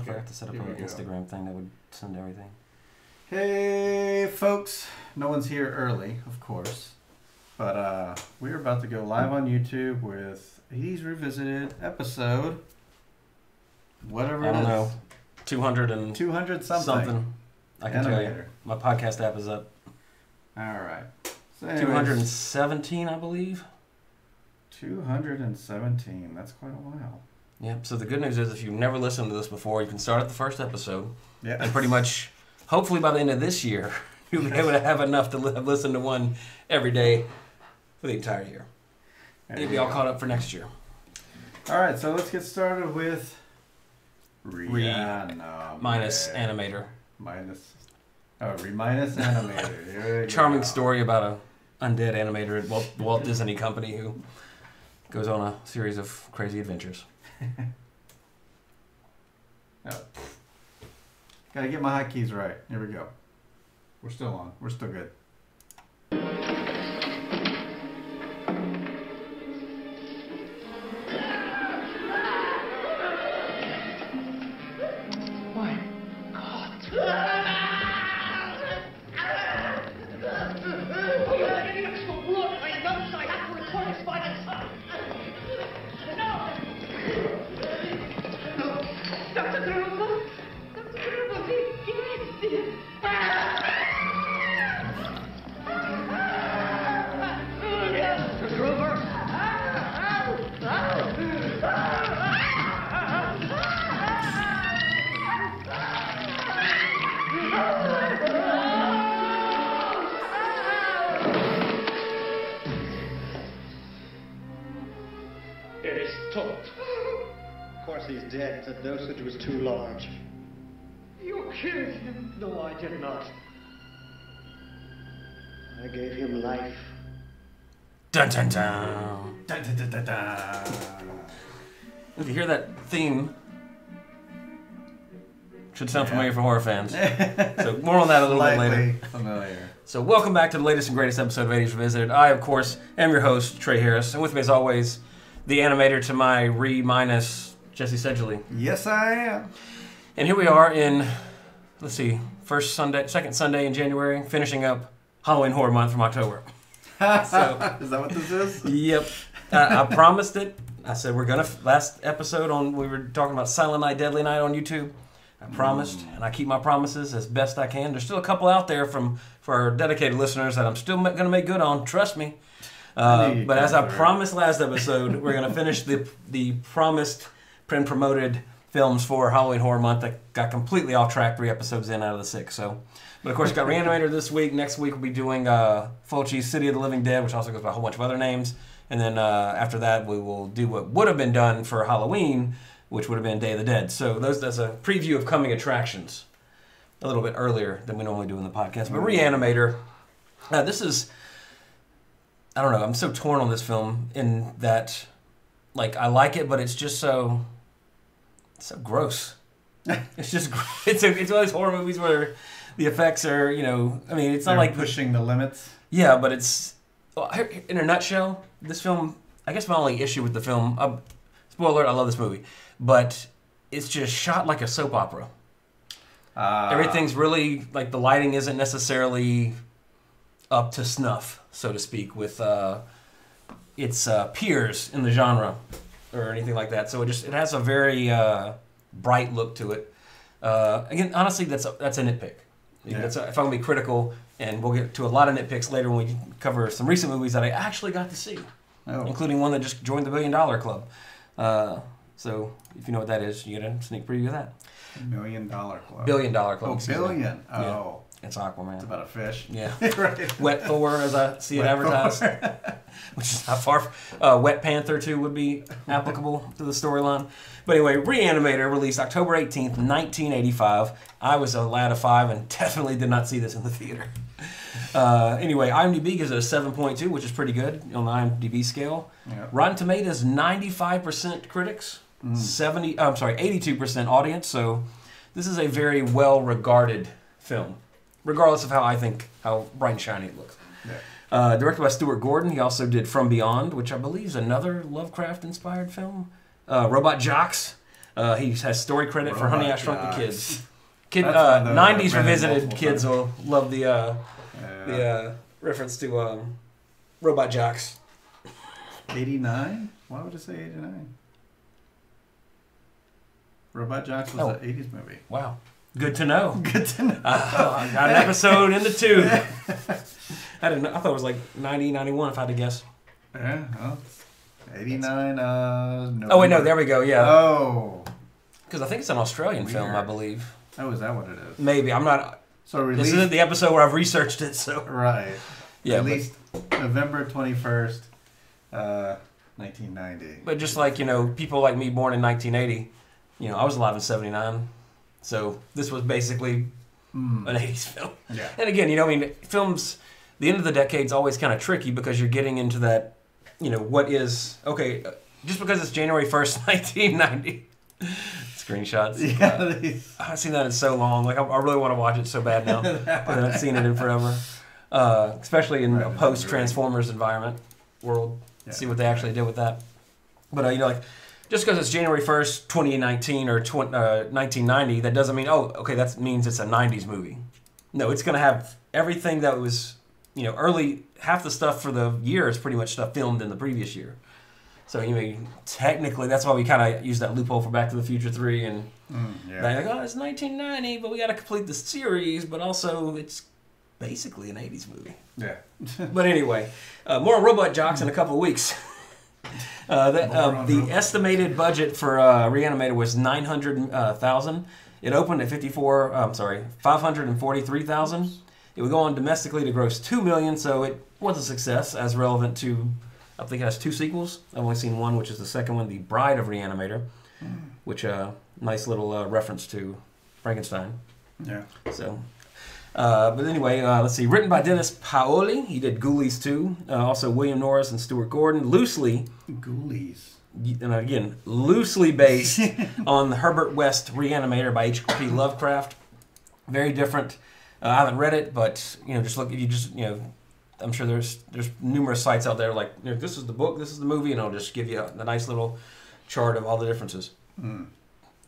I forgot to set up an Instagram thing that would send everything. Hey, folks. No one's here early, of course. But we're about to go live on YouTube with 80s Revisited episode. Whatever it is. I don't know. 200 something. I can tell you. My podcast app is up. All right. So 217, I believe. 217. That's quite a while. Yep. So the good news is if you've never listened to this before, you can start at the first episode. Yeah. And pretty much, hopefully by the end of this year, you'll be able to have enough to listen to one every day for the entire year. You'll be all caught up for next year. All right. So let's get started with RE-ANIMATOR. Minus Animator. Minus Animator. Charming story about a undead animator at Walt Disney Company who goes on a series of crazy adventures. Gotta get my hotkeys right. Here we go. We're still on. We're still good. My God. You had any extra blood on the other side after a tortoise by the sun. No! Dr. Gruber! Dr. Gruber, be dead! Dr. Gruber! It is told. Of course he's dead. The dosage was too large. You killed him! No, I did not. I gave him life. Dun dun dun. Dun, dun, dun, dun, dun. If you hear that theme, should sound familiar for horror fans. So more on that a little bit later. Familiar. So welcome back to the latest and greatest episode of 80s Revisited. I, of course, am your host, Trey Harris. And with me, as always, the animator to my minus Jesse Sedgley. Yes, I am. And here we are in, let's see, second Sunday in January, finishing up Halloween Horror Month from October. So, is that what this is? Yep. I promised it. I said last episode we were talking about Silent Night, Deadly Night on YouTube. I promised, and I keep my promises as best I can. There's still a couple out there for our dedicated listeners that I'm still going to make good on. Trust me. But as I promised last episode, we're going to finish the promised and promoted films for Halloween Horror Month that got completely off track 3 episodes in out of the 6. So, but of course, got RE-ANIMATOR this week. Next week we'll be doing Fulci's City of the Living Dead, which also goes by a whole bunch of other names. And then after that, we will do what would have been done for Halloween, which would have been Day of the Dead. So that's a preview of coming attractions a little bit earlier than we normally do in the podcast. But RE-ANIMATOR, this is, I don't know, I'm so torn on this film in that, like, I like it, but it's just so gross. It's just, it's one of those horror movies where the effects are, I mean, it's not like pushing the limits. Yeah, but it's, in a nutshell, this film, I guess my only issue with the film, spoiler alert, I love this movie, but it's just shot like a soap opera. Everything's really, like, the lighting isn't necessarily up to snuff, so to speak, with its peers in the genre or anything like that. So it has a very bright look to it. Again, honestly, that's a nitpick. Yeah. If I'm going to be critical, and we'll get to a lot of nitpicks later when we cover some recent movies that I actually got to see, including one that just joined the $1 Billion Club. So if you know what that is, you get a sneak preview of that. $1 Million Club. $1 Billion Club. Oh, billion. Oh. Yeah. It's Aquaman. It's about a fish. Yeah. Right. Wet Thor, as I see it advertised. Which is not far. Wet Panther, too, would be applicable to the storyline. But anyway, RE-ANIMATOR released October 18th, 1985. I was a lad of 5 and definitely did not see this in the theater. Anyway, IMDb gives it a 7.2, which is pretty good on the IMDb scale. Yep. Rotten Tomatoes, 95% critics, 82% audience. So this is a very well-regarded film, regardless of how bright and shiny it looks. Yeah. Directed by Stuart Gordon. He also did From Beyond, which I believe is another Lovecraft-inspired film. Robot Jocks, He has story credit for Honey, I Shrunk the Kids. Kid, That's one of those 90s I've read revisited multiple kids times. will love the reference to Robot Jocks. 89? Why would it say 89? Robot Jocks was an 80s movie. Wow. Good to know. Good to know. I got an episode in the tube. I didn't know. I thought it was like 90, 91 if I had to guess. Yeah, well, 89, no. Oh, wait, no, there we go, yeah. Oh. Because I think it's an Australian film, I Weird. believe. Oh, is that what it is? Maybe. I'm not... So This released... isn't the episode where I've researched it, so... Right. Yeah, Released November 21st, 1990. But just like, people like me born in 1980, I was alive in 79. So this was basically an 80s film. Yeah. And again, films, the end of the decade's always kind of tricky because you're getting into that, what is, okay, just because it's January 1st, 1990. Screenshots. Yeah. I haven't seen that in so long. Like, I really want to watch it so bad now. I haven't seen it in forever. Especially in a post-Transformers environment world. Yeah. See what they actually did with that. But, just because it's January 1st, 2019 or 1990, that doesn't mean, that means it's a 90s movie. No, it's going to have everything that was, early, half the stuff for the year is pretty much stuff filmed in the previous year. So, technically, that's why we kind of use that loophole for Back to the Future 3 and they're like, it's 1990, but we got to complete the series, but also it's basically an 80s movie. Yeah. But anyway, more on Robot Jocks in a couple of weeks. The estimated budget for RE-ANIMATOR was $900,000. It opened at $543,000. It would go on domestically to gross $2 million, so it was a success, as relevant to, I think it has 2 sequels. I've only seen one, which is the second one, The Bride of RE-ANIMATOR, which nice little reference to Frankenstein. Yeah. So, but anyway, let's see. Written by Dennis Paoli. He did Ghoulies too. Also William Norris and Stuart Gordon. Loosely, Ghoulies. and again, loosely based on the Herbert West RE-ANIMATOR by H.P. Lovecraft. Very different. I haven't read it, but just look. If you just I'm sure there's numerous sites out there like this is the book, this is the movie, and I'll just give you a nice little chart of all the differences.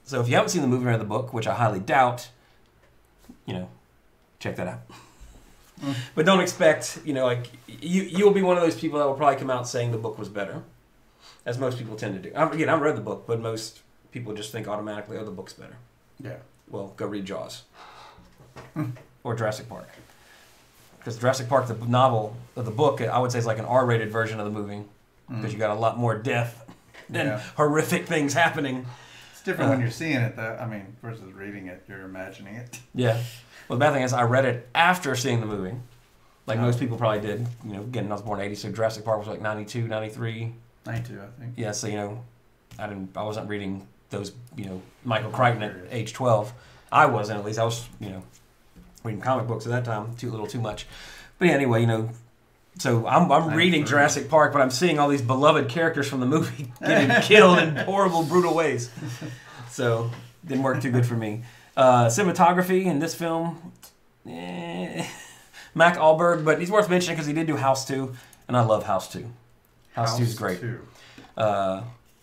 So if you haven't seen the movie or the book, which I highly doubt, check that out. But don't expect, you'll be one of those people that will probably come out saying the book was better, as most people tend to do. Again, I've read the book, but most people just think automatically, the book's better. Yeah. Well, go read Jaws. Or Jurassic Park. Because Jurassic Park, the novel, the book, I would say is like an R-rated version of the movie, because you got a lot more death and horrific things happening. It's different when you're seeing it, though. I mean, versus reading it, you're imagining it. Yeah. Well, the bad thing is I read it after seeing the movie. Like most people probably did. Again, I was born in 80, so Jurassic Park was like 92, 93. 92, I think. Yeah, so, I wasn't reading those, Michael Crichton at age 12. I wasn't, at least. I was, reading comic books at that time, a little too much. But yeah, anyway, so I'm reading Jurassic Park, but I'm seeing all these beloved characters from the movie getting killed in horrible, brutal ways. So, didn't work too good for me. Cinematography in this film, Mac Allberg, but he's worth mentioning because he did do House 2, and I love House 2. House 2 is great.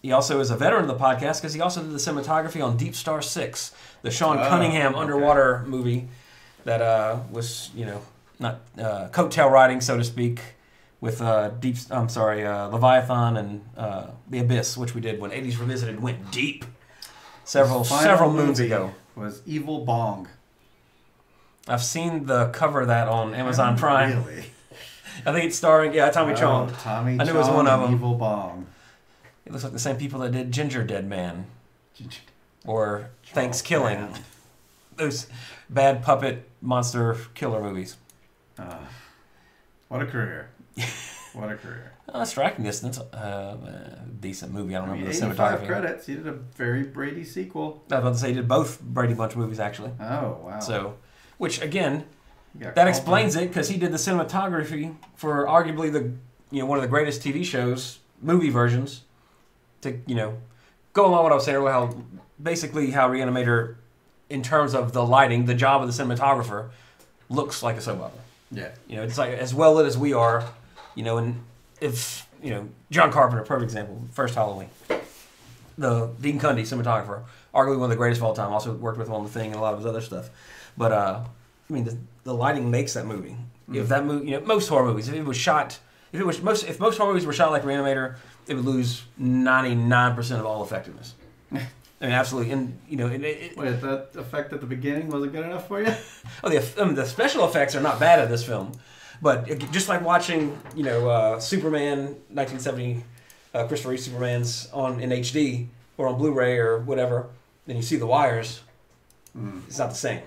He also is a veteran of the podcast because he also did the cinematography on Deep Star 6, the Sean Cunningham underwater movie that was, not coattail riding, so to speak, with Leviathan and The Abyss, which we did when 80s Revisited went deep several moons ago. Was Evil Bong. I've seen the cover of that on Amazon Prime. Really? I think it's starring, Tommy Chong. Tommy I knew it was one of them. Evil Bong. It looks like the same people that did Ginger Dead Man. Or Thanksgiving. Those bad puppet monster killer movies. What a career. What a career. Striking Distance, decent movie. I don't remember the 85 cinematography. credits. He did a very Brady sequel. I was about to say he did both Brady Bunch movies, actually. Oh, wow. So, which, again, that explains it, because he did the cinematography for arguably the one of the greatest TV shows, movie versions, to go along with what I was saying earlier, how RE-ANIMATOR, in terms of the lighting, the job of the cinematographer, looks like a soap opera. Yeah. It's like as well lit as we are, and if John Carpenter, perfect example, first Halloween. the Dean Cundy, cinematographer, arguably one of the greatest of all time. Also worked with him on The Thing and a lot of his other stuff. But I mean, the lighting makes that movie. If that movie, you know, most horror movies, if most horror movies were shot like Re-Animator, it would lose 99% of all effectiveness. I mean, absolutely. And you know, Wait, that effect at the beginning wasn't good enough for you? Oh, the special effects are not bad in this film, but just like watching, you know, Superman 1970, Christopher Reeve Superman's in HD or on Blu-ray or whatever, then you see the wires. It's not the same.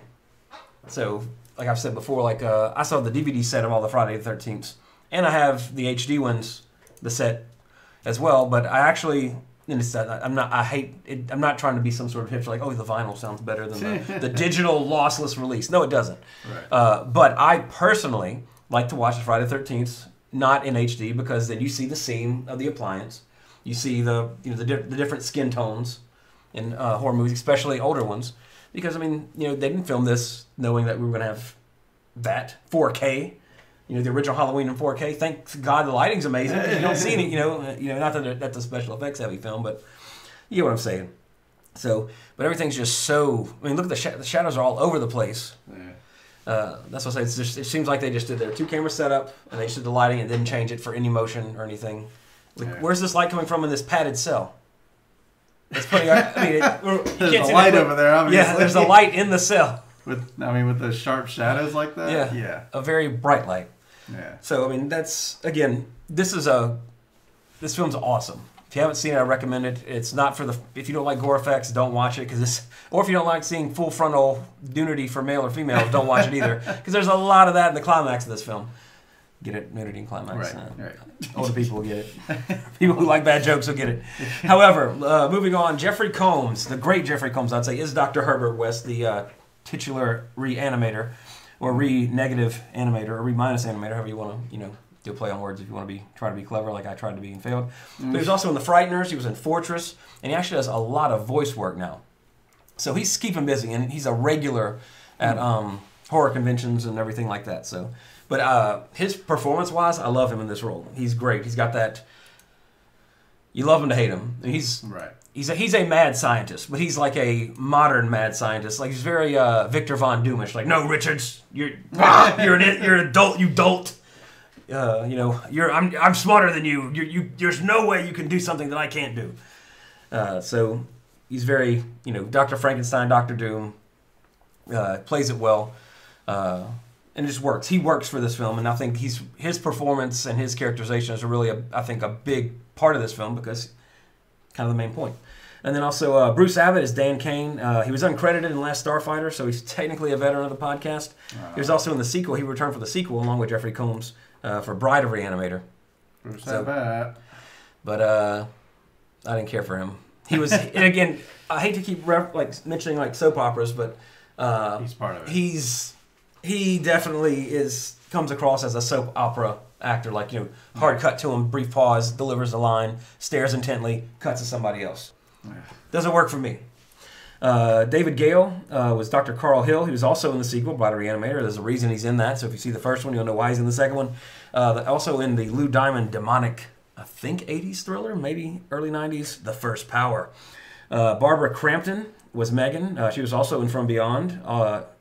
So, like I've said before, like I saw the DVD set of all the Friday the 13th, and I have the HD ones, the set as well. But I actually. And I'm not trying to be some sort of hipster like, oh, the vinyl sounds better than the digital lossless release. No, it doesn't. Right. But I personally like to watch the Friday the 13th not in HD because then you see the seam of the appliance, you see the different skin tones in horror movies, especially older ones. Because I mean, you know, they didn't film this knowing that we were going to have that 4K. You know, the original Halloween in 4K. Thank God the lighting's amazing. You don't see any, you know, not that that's a special effects heavy film, but you know what I'm saying. So, but everything's just so. I mean, look at the shadows are all over the place. Yeah. That's what I say. It seems like they just did their 2-camera setup and they just did the lighting and didn't change it for any motion or anything. Like, Yeah. where's this light coming from in this padded cell? It's funny. I mean, There's a light over there, obviously. Yeah, there's a light in the cell. With the sharp shadows like that. Yeah. Yeah. A very bright light. Yeah. So I mean, that's again, this film's awesome. If you haven't seen it, I recommend it. It's not for if you don't like gore effects, don't watch it or if you don't like seeing full frontal nudity for male or female, don't watch it either because there's a lot of that in the climax of this film. Get it? Nudity and climax. Right. Older people will get it. People who like bad jokes will get it. However, moving on, Jeffrey Combs, the great Jeffrey Combs, I'd say, is Dr. Herbert West, the titular RE-Animator. Or re-negative animator, or re-minus animator, however you want to, do a play on words if you want to try to be clever like I tried to be and failed. But he was also in The Frighteners, he was in Fortress, and he actually does a lot of voice work now. So he's keeping busy, and he's a regular at horror conventions and everything like that. So, but his performance-wise, I love him in this role. He's great. He's got that. You love him to hate him. He's a mad scientist, but he's like a modern mad scientist. Like he's very Victor Von Doomish. Like, no, Richards, you're an adult, you dolt. I'm smarter than you. There's no way you can do something that I can't do. So he's very, Dr. Frankenstein, Dr. Doom, plays it well, and it just works. He works for this film, and I think his performance and his characterization is really, a big part of this film because kind of the main point. And then also Bruce Abbott is Dan Kane. He was uncredited in Last Starfighter, so he's technically a veteran of the podcast. He was also in the sequel. He returned for the sequel along with Jeffrey Combs for Bride of Re-Animator. Bruce Abbott. But I didn't care for him. He was, and again, I hate to keep mentioning soap operas, but he's part of it. He definitely comes across as a soap opera actor. Hard cut to him, brief pause, delivers a line, stares intently, cuts to somebody else. Doesn't work for me. David Gale was Dr. Carl Hill. He was also in the sequel, Bride of Re-Animator. There's a reason he's in that, so if you see the first one, you'll know why he's in the second one. Also in the Lou Diamond demonic, I think 80s thriller, maybe early 90s, The First Power. Barbara Crampton was Megan. She was also in From Beyond.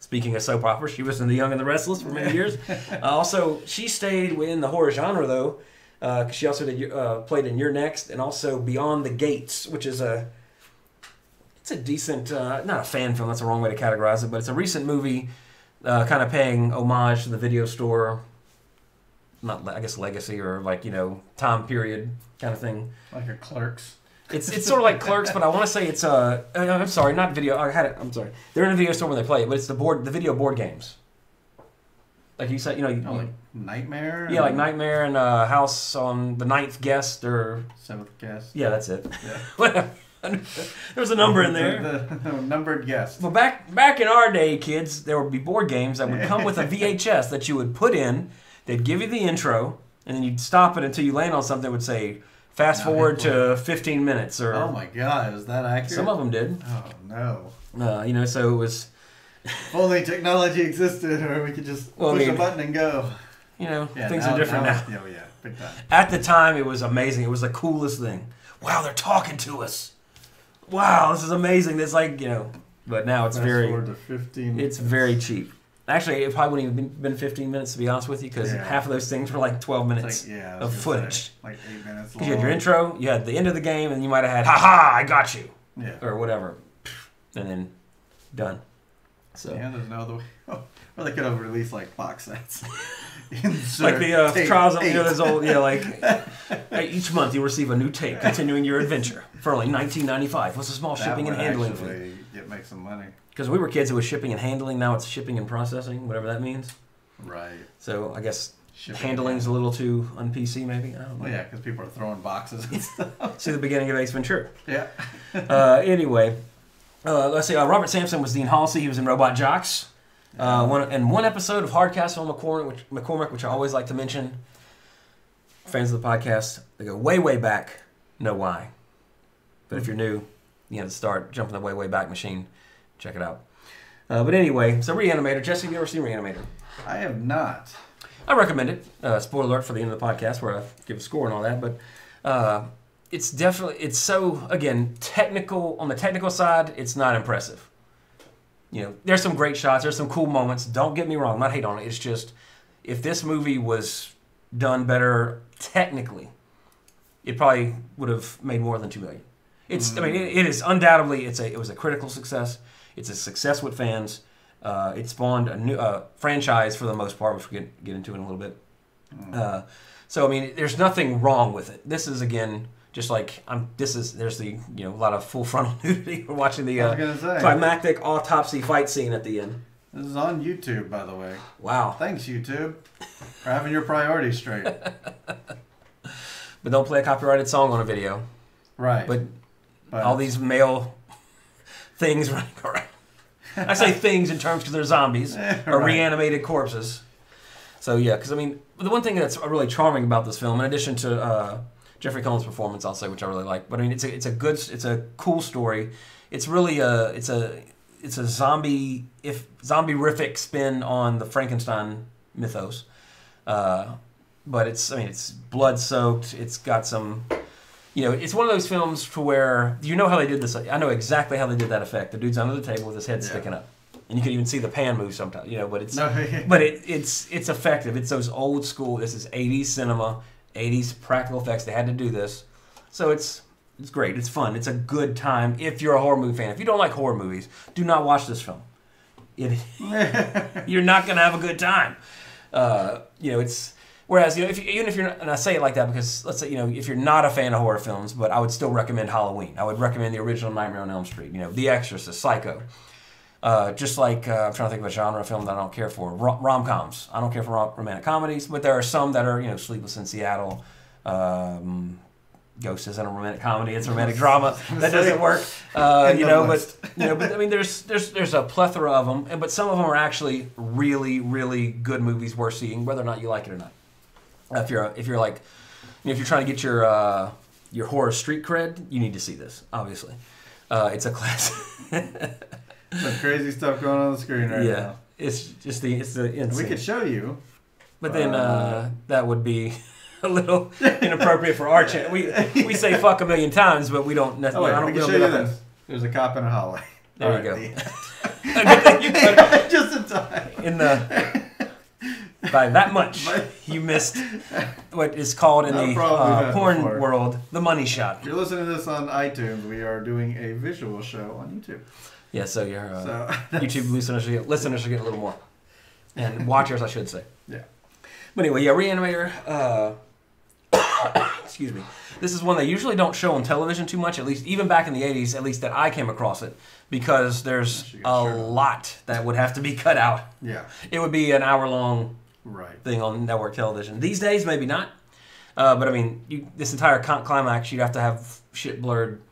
Speaking of soap opera, she was in The Young and the Restless for many years. Also, she stayed in the horror genre, though. She also played in You're Next and also Beyond the Gates, which is it's a decent, not a fan film, that's the wrong way to categorize it, but it's a recent movie kind of paying homage to the video store, not, I guess, legacy or time period kind of thing. Like a Clerks. It's sort of like Clerks, but I want to say it's I'm sorry, not video. I had it. I'm sorry. They're in a video store when they play it, but it's the video board games. Like you said, like Nightmare. Yeah, like Nightmare and House on the Ninth Guest or Seventh Guest. Yeah, that's it. Yeah. Whatever. There's a number in there. The numbered guest. Well, back in our day, kids, there would be board games that would come with a VHS that you would put in. They'd give you the intro, and then you'd stop it until you land on something that would say, fast forward to 15 minutes. Or oh my God, is that accurate? Some of them did. Oh no. So it was. If only technology existed, or we could just push a button and go. Things are different now. Yeah, big time. At the time, it was amazing. It was the coolest thing. Wow, they're talking to us. wow, this is amazing. It's like, but now it's Fast very, forward to 15 it's minutes. very cheap. Actually, it probably wouldn't even been 15 minutes, to be honest with you, because half of those things were like 12 minutes of footage. Like 8 minutes Because long. you had your intro, you had the end of the game, and you might have had, ha-ha, I got you. Yeah. Or whatever. And then done. So Yeah, there's no other way. Or they could have released like box sets. like the trials of those old each month you receive a new tape continuing your adventure for only $19.95 plus a small shipping and handling fee. Make some money. Because we were kids, it was shipping and handling. Now it's shipping and processing, whatever that means. Right. So I guess Shipping handling's a little too un-PC, maybe. I don't know. Well, yeah, because people are throwing boxes and stuff. See the beginning of Ace Ventura. Yeah. Anyway, let's see. Robert Sampson was Dean Halsey. He was in Robot Jocks. One episode of Hardcastle McCormick, which I always like to mention. Fans of the podcast, they go way, way back. Know why. But if you're new, you have to start jumping the way, way back machine. Check it out. But anyway, so Re-Animator. Jesse, have you ever seen Re-Animator? I have not. I recommend it. Spoiler alert for the end of the podcast where I give a score and all that. But it's so, again, technical. On the technical side, it's not impressive. There's some great shots. There's some cool moments. Don't get me wrong. I'm not hating on it. It's just, if this movie was done better technically, it probably would have made more than $2 million. I mean, it is undoubtedly, it was a critical success. It's a success with fans. It spawned a new franchise for the most part, which we'll get into in a little bit. So, I mean, there's nothing wrong with it. This is, again, just like, there's the, a lot of full frontal nudity. We're watching the climactic autopsy fight scene at the end. This is on YouTube, by the way. Wow. Thanks, YouTube, for having your priorities straight. But don't play a copyrighted song on a video. Right. But all these male things running around. I say things in terms because they're zombies or reanimated corpses. So, yeah, because, I mean, the one thing that's really charming about this film, in addition to Jeffrey Combs' performance, I'll say, which I really like, but I mean, it's a cool story. It's really it's a zombie-rific spin on the Frankenstein mythos. But it's blood-soaked. It's got some, it's one of those films to where, how they did this. I know exactly how they did that effect. The dude's under the table with his head sticking up. And you can even see the pan move sometimes, but it's it's effective. It's those old school, this is 80s cinema, 80s practical effects. They had to do this. So it's great. It's fun. It's a good time if you're a horror movie fan. If you don't like horror movies, do not watch this film. You're not going to have a good time. It's whereas even if you're not, and I say it like that because let's say if you're not a fan of horror films, but I would still recommend Halloween. I would recommend the original Nightmare on Elm Street. The Exorcist, Psycho. Just like I'm trying to think of a genre of film that I don't care for. Rom-coms. I don't care for romantic comedies, but there are some that are Sleepless in Seattle. Ghost isn't a romantic comedy; it's a romantic drama. That doesn't work. But I mean, there's a plethora of them, but some of them are actually really, really good movies worth seeing, whether or not you like it or not. If you're like, if you're trying to get your horror street cred, you need to see this. Obviously, it's a classic. Some crazy stuff going on the screen right now. It's the insane. We could show you, but then that would be a little inappropriate for our channel. We say fuck a million times, but we don't necessarily. I can show you this. There's a cop in a hallway. There you go. Just in time. By that much, you missed what is called in the porn world the money shot. If you're listening to this on iTunes, we are doing a visual show on YouTube. Yeah, so your YouTube listeners should get a little more. And watchers, I should say. Yeah. But anyway, Re-Animator. Excuse me. This is one they usually don't show on television too much, at least even back in the 80s, at least that I came across it, because there's a lot that would have to be cut out. Yeah. It would be an hour-long thing on network television. These days, maybe not. But I mean, this entire climax, you'd have to have shit blurred,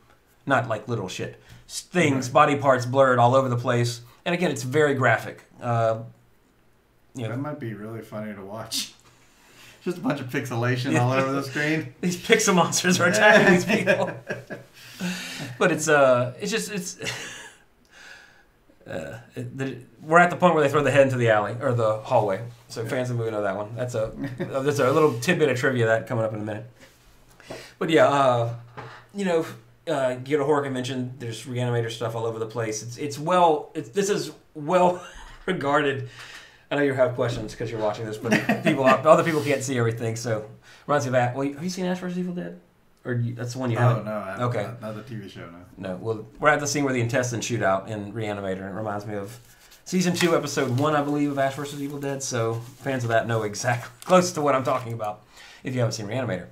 not like literal shit. Things, body parts blurred all over the place. And again, it's very graphic. That might be really funny to watch. Just a bunch of pixelation all over the screen. These pixel monsters are attacking these people. But we're at the point where they throw the head into the alley or the hallway. So fans of the movie know that one. That's a little tidbit of trivia that coming up in a minute. But yeah, get a horror convention, there's Re-Animator stuff all over the place. This is well regarded. I know you have questions because you're watching this, but other people can't see everything. So reminds me of that. Well, have you seen Ash vs. Evil Dead? Or that's the one you have? Oh, no. I haven't. Okay. Not the TV show, no. No. Well, we're at the scene where the intestines shoot out in Re-Animator, and it reminds me of Season 2, Episode 1, I believe, of Ash vs. Evil Dead. So fans of that know exactly close to what I'm talking about if you haven't seen Re-Animator.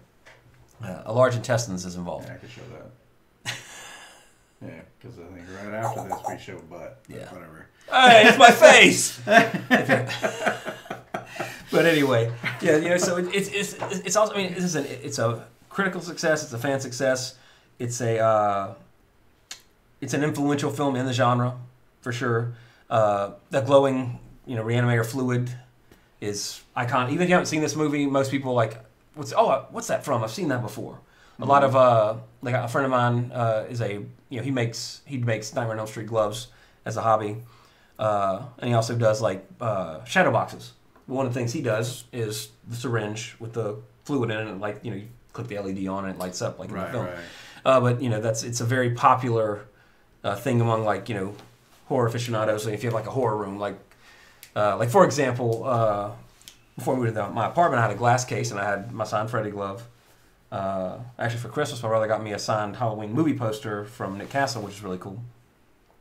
A large intestines is involved. Yeah, I could show that. Yeah, because I think right after this we show butt. Yeah. Whatever. Hey, it's my face! But anyway, yeah, so it's also, I mean, it's a critical success, it's a fan success, it's an influential film in the genre, for sure. The glowing, Re-Animator fluid is iconic. Even if you haven't seen this movie, most people like, what's that from? I've seen that before. A lot of like a friend of mine he makes Nightmare on Elm Street gloves as a hobby, and he also does like shadow boxes. One of the things he does is the syringe with the fluid in it, and like you click the LED on it, it lights up like in the film. Right. But it's a very popular thing among like horror aficionados. Like if you have like a horror room, like for example, before we moved to my apartment, I had a glass case and I had my signed Freddy glove. Actually, for Christmas, my brother got me a signed Halloween movie poster from Nick Castle, which is really cool.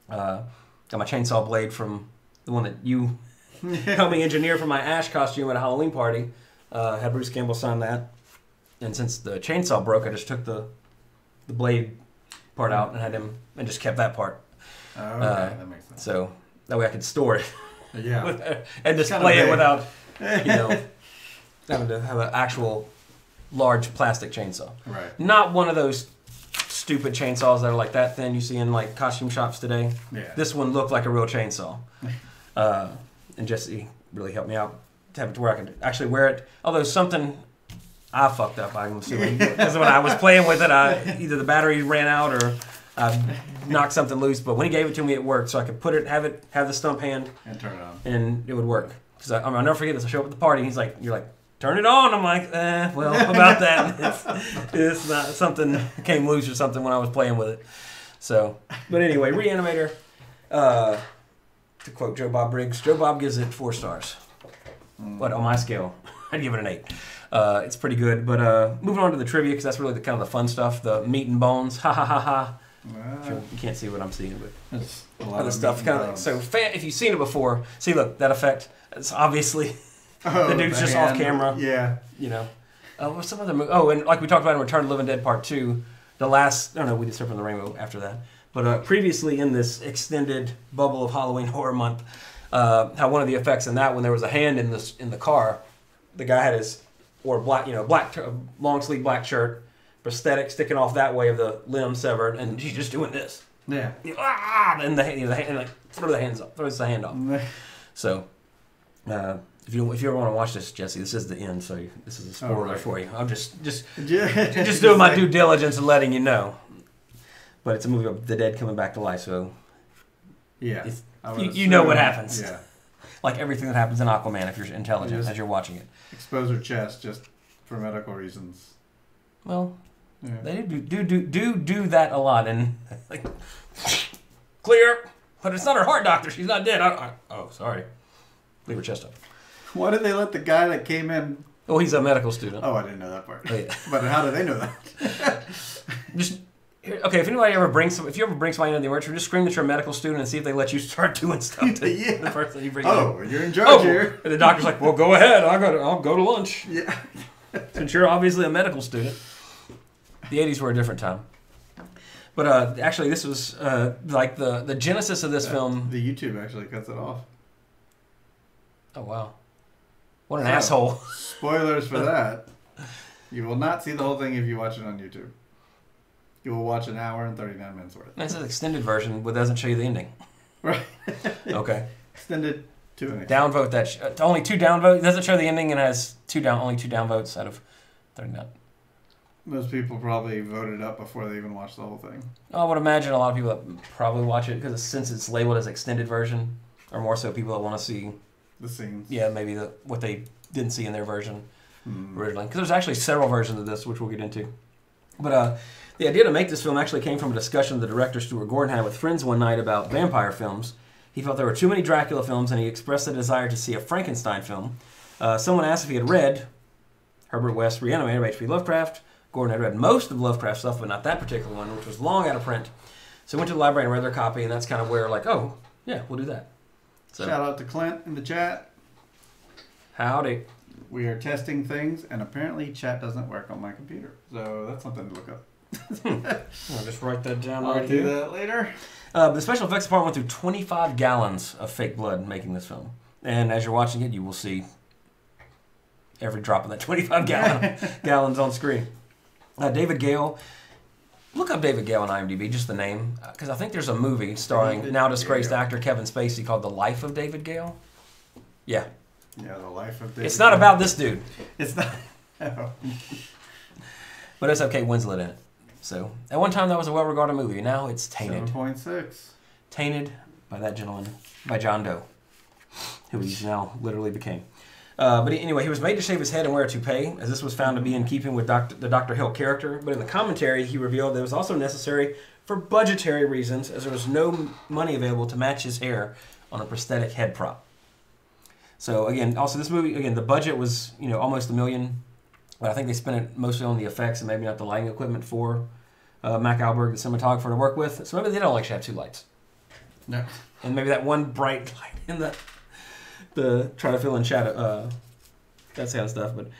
Got my chainsaw blade from the one that you helped me engineer for my Ash costume at a Halloween party. Had Bruce Campbell sign that. And since the chainsaw broke, I just took the blade part out and just kept that part. Oh, okay, that makes sense. So that way I could store it. Yeah. And display it without, having to have an actual large plastic chainsaw. Right. Not one of those stupid chainsaws that are like that thin you see in like costume shops today. Yeah. This one looked like a real chainsaw. And Jesse really helped me out to have it to where I could actually wear it. Although something I fucked up, I'm assuming. Because when I was playing with it, either the battery ran out or I knocked something loose. But when he gave it to me, it worked. So I could put it, have the stump hand. And turn it on. And it would work. Because I'll never forget this. I show up at the party, and he's like, you're like, turn it on. I'm like, well, about that. It's not something came loose or something when I was playing with it. So, but anyway, Re-Animator. To quote Joe Bob Briggs, Joe Bob gives it 4 stars. But on my scale, I'd give it an 8. It's pretty good. But moving on to the trivia, because that's really the kind of the fun stuff. The meat and bones. Ha ha ha ha. You can't see what I'm seeing, but it's a lot other stuff. So if you've seen it before, see, look, that effect. It's obviously the dude's just off camera. Yeah. What's some other movie? Oh, and like we talked about in Return of the Living Dead Part 2, the last. No, we did Surf on the Rainbow after that. But previously in this extended bubble of Halloween Horror Month, how one of the effects in that, when there was a hand in the car, the guy had wore black long sleeve black shirt, prosthetic sticking off that way of the limb severed, and he's just doing this. Yeah. And the hand like throws the hand off. So, if you ever want to watch this, Jesse, this is the end. So this is a spoiler for you. I'm just doing my due diligence and letting you know. But it's a movie of the dead coming back to life, so yeah, you know what happens. Yeah, like everything that happens in Aquaman, if you're intelligent as you're watching it. Expose her chest just for medical reasons. Well, they do that a lot, and like clear, but it's not her heart, doctor. She's not dead. Oh, sorry. Leave her chest up. Why did they let the guy that came in? Oh, he's a medical student. Oh, I didn't know that part. Oh, yeah. But how do they know that? Okay, if you ever bring somebody into the emergency room, just scream that you're a medical student and see if they let you start doing stuff. The first thing you bring in. You're in charge here. And the doctor's like, well, go ahead. I'll go to lunch. Yeah. Since you're obviously a medical student. The 80s were a different time. But actually, this was like the genesis of this film. The YouTube actually cuts it off. Oh, wow. What an asshole. Spoilers for that. You will not see the whole thing if you watch it on YouTube. You will watch an hour and 39 minutes worth. That's an extended version, but doesn't show you the ending. Right. Okay. Extended to an extent. Downvote that. Only 2 downvotes. It doesn't show the ending and has only 2 downvotes out of 39. Most people probably voted up before they even watched the whole thing. I would imagine a lot of people that probably watch it because since it's labeled as extended version, or more so people that want to see the scenes. Yeah, maybe what they didn't see in their version originally. Because there's actually several versions of this, which we'll get into. But The idea to make this film actually came from a discussion the director Stuart Gordon had with friends one night about vampire films. He felt there were too many Dracula films, and he expressed a desire to see a Frankenstein film. Someone asked if he had read Herbert West's Re-Animator by H.P. Lovecraft. Gordon had read most of Lovecraft's stuff, but not that particular one, which was long out of print. So he went to the library and read their copy, and that's kind of where, like, oh, yeah, we'll do that. So, Shout out to Clint in the chat. howdy. We are testing things, and apparently chat doesn't work on my computer. So that's something to look up. I'll just write that down I'll right do here. that later. The special effects department went through 25 gallons of fake blood making this film. And as you're watching it, you will see every drop of that 25 gallons on screen. David Gale. Look up David Gale on IMDb, just the name. Because I think there's a movie starring now disgraced actor Kevin Spacey called The Life of David Gale. Yeah. Yeah, The Life of David It's not Gale. about this dude. It's not. No. But it's okay, Winslet in it. So, at one time that was a well-regarded movie. Now it's tainted. 7.6. Tainted by that gentleman, by John Doe, who he's now literally became. But anyway, he was made to shave his head and wear a toupee, as this was found to be in keeping with the Dr. Hill character. But in the commentary, he revealed that it was also necessary for budgetary reasons, as there was no money available to match his hair on a prosthetic head prop. So again, also this movie, again, the budget was almost $1 million, but I think they spent it mostly on the effects and maybe not the lighting equipment for Mac Alberg, the cinematographer, to work with. So maybe they don't actually have two lights. No. And maybe that one bright light in the try to fill in shadow, that kind of stuff. But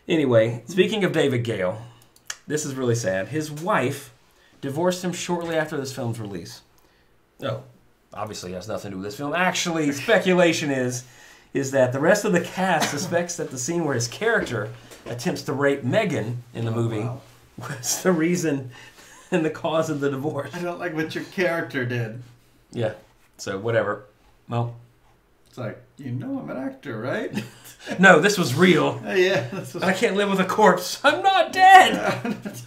anyway, speaking of David Gale, this is really sad. His wife divorced him shortly after this film's release. Oh, obviously it has nothing to do with this film. Actually, speculation is that the rest of the cast suspects that the scene where his character attempts to rape Megan in the movie was the reason and the cause of the divorce. I don't like what your character did. Yeah, so whatever. Well, it's like, I'm an actor, right? no, this was real. Yeah. This was... I can't live with a corpse. I'm not dead.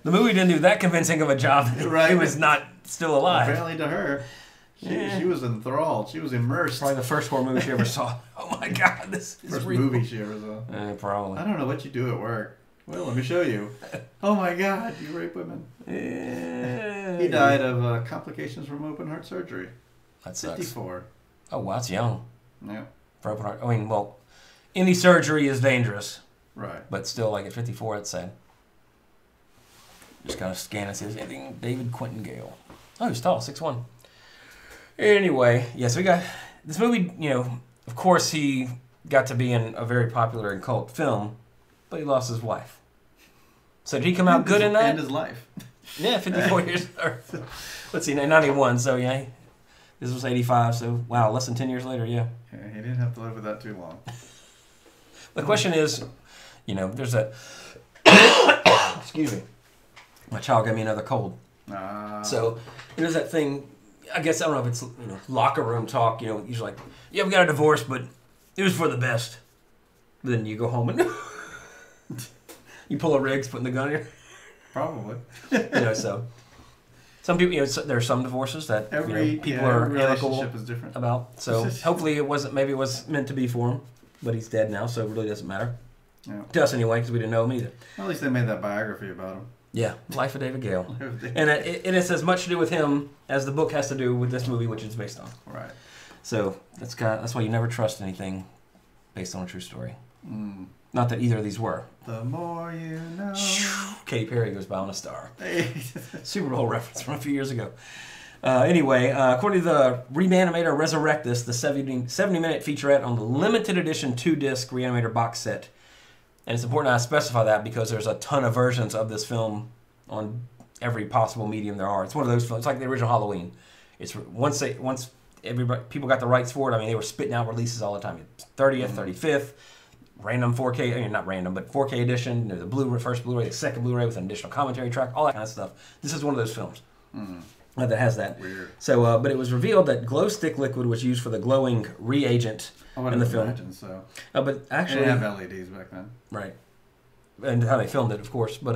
The movie didn't do that convincing of a job that Right. he was not still alive. Apparently to her, she was enthralled. She was immersed. Probably the first horror movie she ever saw. Oh my God, this is First real. movie she ever saw. Probably. I don't know what you do at work. Well, let me show you. Oh my God, you rape women. He died of complications from open heart surgery. That sucks. 54. Oh, wow, that's young. Yeah. For open heart. I mean, well, any surgery is dangerous, Right. but still, like at 54, that's sad. Just kind of scan and see if there's anything. David Quentin Gale. Oh, he's tall, 6'1". Anyway, yeah, so we got this movie, of course he got to be in a very popular and cult film, but he lost his wife. So did he come out good in that? And his life. Yeah, 54 years. Or, let's see, 91, so yeah. This was 85, so wow, less than 10 years later, yeah. Yeah, he didn't have to live with that too long. The question is, there's a... Excuse me. My child gave me another cold. So there's that thing, I guess, I don't know if it's locker room talk, usually like, yeah, we got a divorce, but it was for the best. But then you go home and you pull a Riggs, putting the gun here. Probably. So some people, there are some divorces that people are amicable relationship is different about. So hopefully it was meant to be for him, but he's dead now, so it really doesn't matter. Yeah. To us anyway, because we didn't know him either. Well, at least they made that biography about him. Yeah, Life of David Gale. And it's as much to do with him as the book has to do with this movie, which it's based on. Right. So that's why you never trust anything based on a true story. Mm. Not that either of these were. The more you know. Katy Perry goes by on a star. Super Bowl reference from a few years ago. Anyway, according to the RE-ANIMATOR Resurrect This, the 70-minute featurette on the limited edition 2-disc RE-ANIMATOR box set. And it's important I specify that because there's a ton of versions of this film on every possible medium there are. It's one of those films. It's like the original Halloween. It's once people got the rights for it. I mean, they were spitting out releases all the time. 30th, 35th, random 4K. I mean, not random, but 4K edition. The Blu-ray, first Blu-ray, the second Blu-ray with an additional commentary track, all that kind of stuff. This is one of those films that has that. Weird. So, but it was revealed that glow stick liquid was used for the glowing reagent in the film. Imagine so. But actually, they didn't have LEDs back then. Right. And how they filmed it, of course. But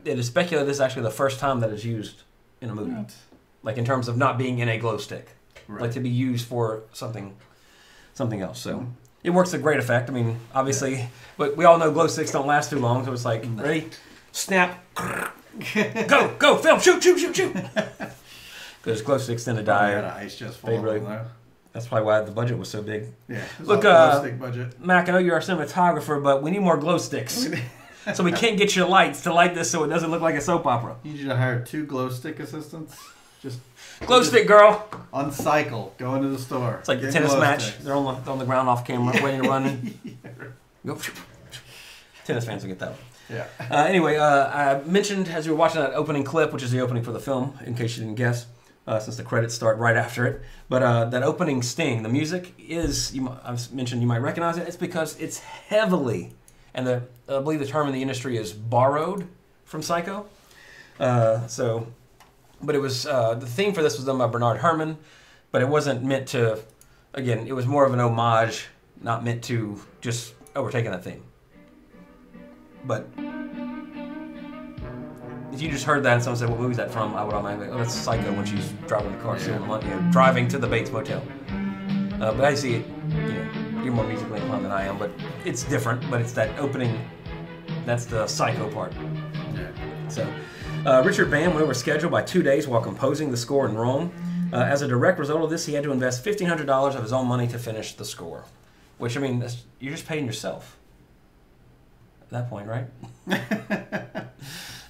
it is speculated this is actually the first time that it's used in a movie. What? Like in terms of not being in a glow stick. Right. Like to be used for something else. So it works a great effect. I mean, obviously, but we all know glow sticks don't last too long. So it's like, ready? snap, go, film, shoot. Because close to extended I had die. an ice chest full Fade of rate. them, though. That's probably why the budget was so big. Yeah. Look, stick budget. Mac, I know you're our cinematographer, but we need more glow sticks. So we can't get your lights to light this so it doesn't look like a soap opera. Need you to hire 2 glow stick assistants. Just Glow stick girl. on cycle, go into the store. It's like the Get tennis glow match. sticks. They're on the ground off camera, waiting to run. Go. Tennis fans will get that one. Yeah. Anyway, I mentioned as you were watching that opening clip, which is the opening for the film, in case you didn't guess, since the credits start right after it. But that opening sting, the music is, I've mentioned you might recognize it. It's because it's heavily, and I believe the term in the industry is borrowed from Psycho. But it was, the theme for this was done by Bernard Herrmann, but it wasn't meant to, again, it was more of an homage, not meant to just overtaking that theme. But if you just heard that and someone said, what movie is that from? I would automatically, oh, that's Psycho when she's driving the car, driving to the Bates Motel. But I see it, you're more musically inclined than I am, but it's different, but it's that opening, that's the Psycho part. Yeah. So, Richard Bam went over schedule by 2 days while composing the score in Rome. As a direct result of this, he had to invest $1,500 of his own money to finish the score. Which, I mean, you're just paying yourself. At that point, right?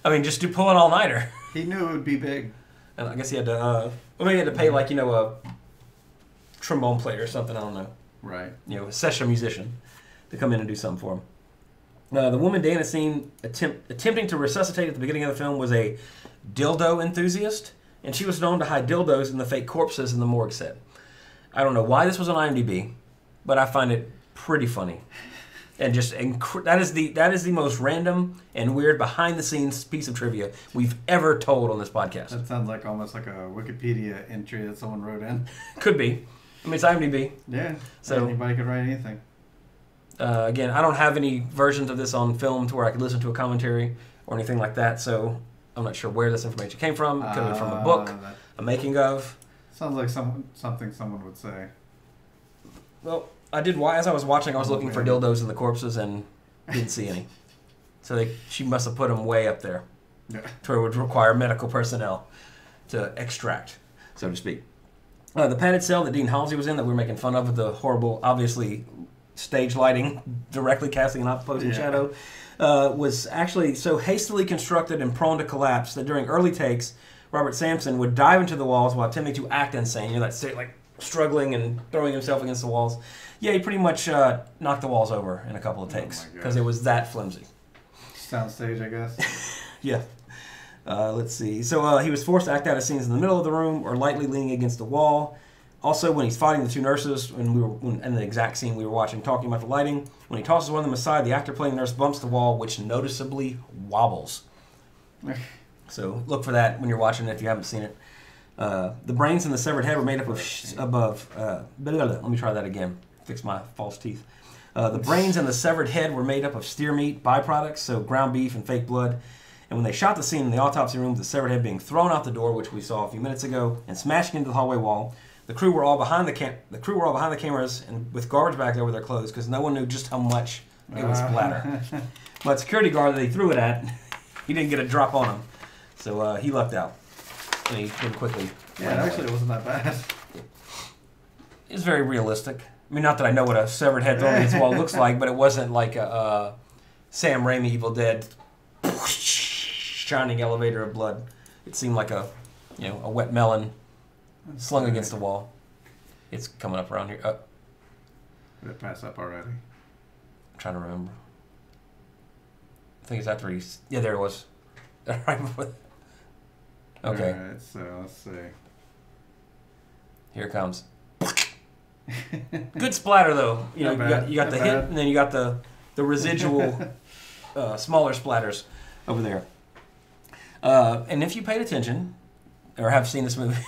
I mean, just do pull an all-nighter. He knew it would be big. And I guess he had to, maybe he had to pay, like, a trombone player or something, I don't know. Right. A session musician to come in and do something for him. The woman Dana seen attempting to resuscitate at the beginning of the film was a dildo enthusiast, and she was known to hide dildos in the fake corpses in the morgue set. I don't know why this was on IMDb, but I find it pretty funny. And just that is the most random and weird behind-the-scenes piece of trivia we've ever told on this podcast. That sounds like almost like a Wikipedia entry that someone wrote in. Could be. I mean, it's IMDb. Yeah. So anybody could write anything. Again, I don't have any versions of this on film to where I could listen to a commentary or anything like that, so I'm not sure where this information came from. It could have been from a book, a making of. Sounds like something someone would say. Well, as I was watching, I was looking for dildos in the corpses and didn't see any. So she must have put them way up there, to where it would require medical personnel to extract, so to speak. The padded cell that Dean Halsey was in, that we were making fun of with the horrible, obviously, stage lighting directly casting an opposing shadow, was actually so hastily constructed and prone to collapse that during early takes, Robert Sampson would dive into the walls while attempting to act insane. That state, like struggling and throwing himself against the walls. Yeah, he pretty much knocked the walls over in a couple of takes because it was that flimsy. Soundstage, I guess. Yeah. Let's see. So he was forced to act out his scenes in the middle of the room or lightly leaning against the wall. Also, when he's fighting the two nurses, in the exact scene we were watching, talking about the lighting, when he tosses one of them aside, the actor playing the nurse bumps the wall, which noticeably wobbles. So look for that when you're watching it if you haven't seen it. The brains in the severed head were made up of let me try that again. Fix my false teeth. The brains in the severed head were made up of steer meat byproducts, so ground beef and fake blood. And when they shot the scene in the autopsy room with the severed head being thrown out the door, which we saw a few minutes ago, and smashing into the hallway wall, the crew were all behind the cameras and with garbage bags over their clothes because no one knew just how much it would splatter. But security guard that he threw it at, he didn't get a drop on him, so he lucked out. And he pretty quickly. Yeah, actually, it wasn't that bad. It's very realistic. I mean, not that I know what a severed head thrown against the wall looks like, but it wasn't like a Sam Raimi Evil Dead shining elevator of blood. It seemed like a wet melon slung against the wall. It's coming up around here. Did it pass up already? I'm trying to remember. I think it's after he's... Yeah, there it was. Right before... Okay. Alright, so let's see. Here it comes. Good splatter, though. You got the hit, and then you got the residual smaller splatters over there. And if you paid attention, or have seen this movie...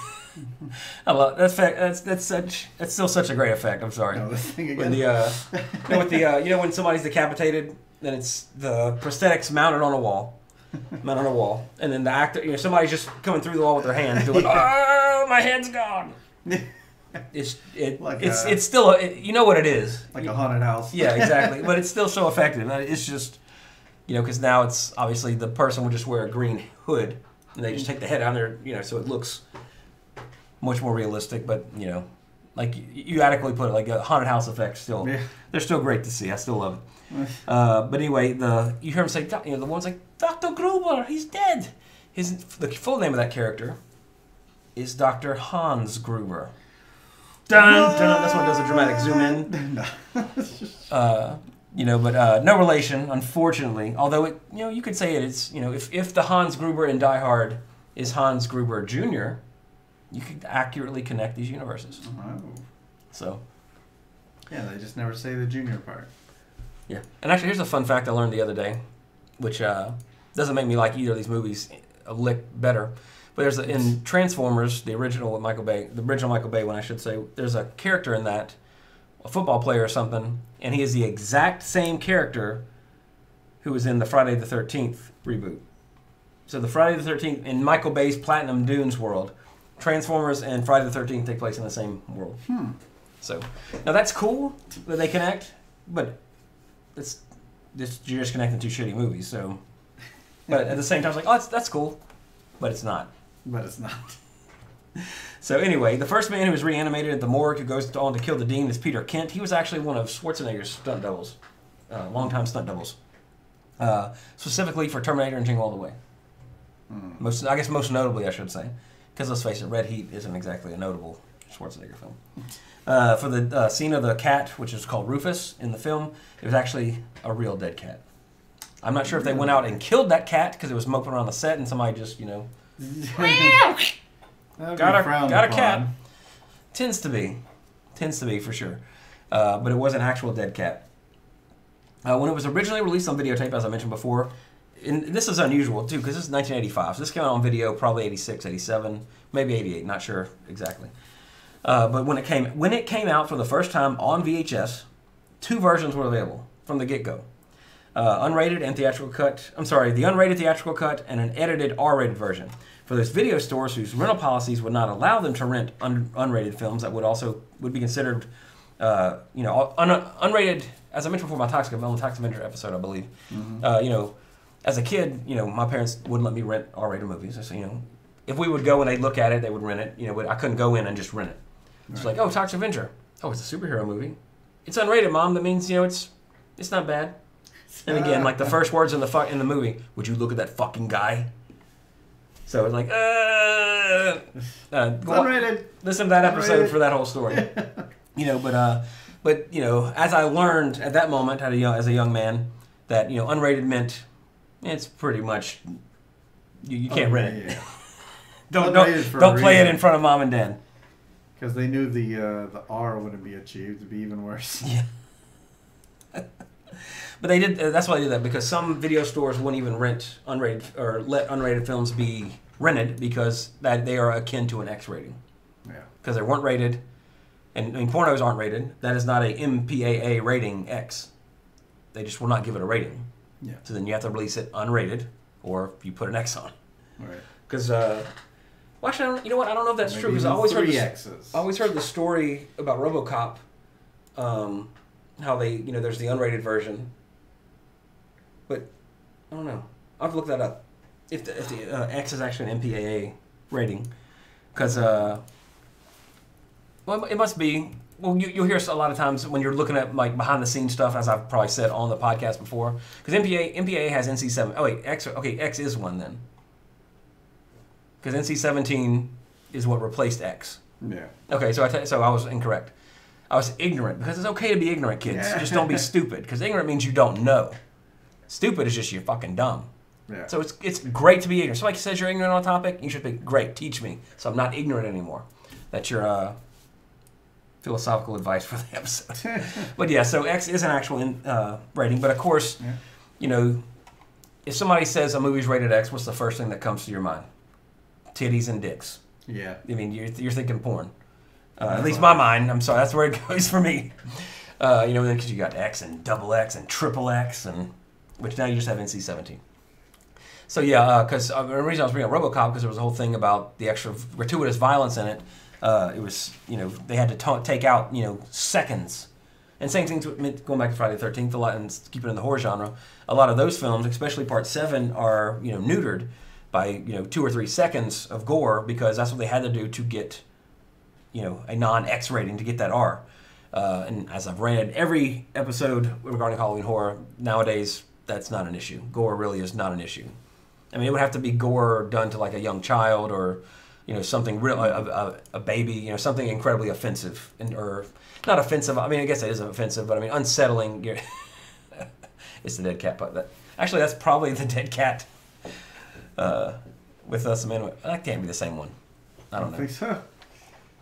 I love that effect. That's still such a great effect. I'm sorry. No, this thing again. When somebody's decapitated, then it's the prosthetics mounted on a wall, and then the actor, somebody's just coming through the wall with their hands doing, "Oh, my head's gone." It's still you know what it is. Like a haunted house. Yeah, exactly. But it's still so effective. It's just, You know, because now it's obviously the person would just wear a green hood, and they just take the head out there, you know, so it looks much more realistic. But you know, like you adequately put it, like a haunted house effect. Still, they're still great to see. I still love it. But anyway, you hear him say, you know, the one's like, Dr. Gruber, he's dead. The full name of that character is Dr. Hans Gruber. Dun, dun. That's when it does a dramatic zoom in. You know, but no relation, unfortunately. Although it, you know, you could say it's, you know, if the Hans Gruber in Die Hard is Hans Gruber Jr., you could accurately connect these universes. Oh. So. Yeah, they just never say the junior part. Yeah. And actually, here's a fun fact I learned the other day, which doesn't make me like either of these movies a lick better. But there's in Transformers, the original with Michael Bay, the original Michael Bay one, I should say, there's a character in that, a football player or something, and he is the exact same character who was in the Friday the 13th reboot. So the Friday the 13th, in Michael Bay's Platinum Dunes world, Transformers and Friday the 13th take place in the same world. So, now that's cool that they connect, but you're just connecting two shitty movies, so. But at the same time, it's like, oh, that's cool, but it's not. But it's not. So anyway, the first man who was reanimated at the morgue who goes on to kill the Dean is Peter Kent. He was actually one of Schwarzenegger's stunt doubles, longtime stunt doubles, specifically for Terminator and Jingle All the Way. Most notably, I should say, because let's face it, Red Heat isn't exactly a notable Schwarzenegger film. For the scene of the cat, which is called Rufus in the film, it was actually a real dead cat. I'm not sure if they went out and killed that cat because it was moping around the set and somebody just, you know, got a cat. Tends to be for sure, but it was an actual dead cat. When it was originally released on videotape, as I mentioned before, and this is unusual too because this is 1985, so this came out on video probably 86, 87, maybe 88, not sure exactly. But when it came out for the first time on VHS, two versions were available from the get-go. Unrated and theatrical cut. I'm sorry, the unrated theatrical cut and an edited R-rated version. For those video stores whose rental policies would not allow them to rent unrated films that would be considered, you know, unrated. As I mentioned before, on the Toxic Avenger episode, I believe. You know, as a kid, you know, my parents wouldn't let me rent R-rated movies. So, you know, if we would go and they'd look at it, they would rent it. You know, but I couldn't go in and just rent it. It's like, oh, Toxic Avenger. Oh, it's a superhero movie. It's unrated, Mom. That means, you know, it's not bad. And again, like the first words in the movie, would you look at that fucking guy? So it's like, unrated. Listen to that episode for that whole story. You know, but you know, as I learned at that moment, as a young man, that you know, unrated meant it's pretty much you can't rent it. Don't play it in front of Mom and Dad. Because they knew the R wouldn't be achieved to be even worse. Yeah. But they did. That's why they did that because some video stores wouldn't even rent unrated or let unrated films be rented because they are akin to an X rating. Yeah. Because they weren't rated, and I mean, pornos aren't rated. That is not a MPAA rating X. They just will not give it a rating. Yeah. So then you have to release it unrated, or you put an X on. Right. Because well, actually, you know what? I don't know if that's true because I always heard the story about RoboCop. How they, you know, there's the unrated version. But I don't know. I'll have to look that up. If the X is actually an MPAA rating, because well, it must be. Well, you'll hear a lot of times when you're looking at like behind the scenes stuff, as I've probably said on the podcast before. Because MPAA has NC-17. Oh wait, X. Okay, X is one then. Because NC-17 is what replaced X. Yeah. Okay, so I was incorrect. I was ignorant because it's okay to be ignorant, kids. Yeah. Just don't be stupid because ignorant means you don't know. Stupid is just you're fucking dumb. Yeah. So it's great to be ignorant. Somebody says you're ignorant on a topic, you should be great. Teach me, so I'm not ignorant anymore. That's your philosophical advice for the episode. But yeah, so X is an actual rating. But of course, you know, if somebody says a movie's rated X, what's the first thing that comes to your mind? Titties and dicks. Yeah. I mean, you're thinking porn. At least my mind. I'm sorry, that's where it goes for me. You know, because you got X and double X and triple X, and which now you just have NC-17. So yeah, because the reason I was bringing up RoboCop because there was a whole thing about the extra gratuitous violence in it. It was, you know, they had to take out, you know, seconds And same thing going back to Friday the 13th, a lot, and keeping in the horror genre. A lot of those films, especially Part 7, are neutered by 2 or 3 seconds of gore because that's what they had to do to get a non-X rating to get that R. And as I've read every episode regarding Halloween horror nowadays, that's not an issue. Gore really is not an issue. I mean, it would have to be gore done to like a young child or something real, a baby, something incredibly offensive or not offensive. I mean, I guess it is offensive, but I mean unsettling. It's the dead cat. But actually, that's probably the dead cat with us. That can't be the same one. I don't know. think so.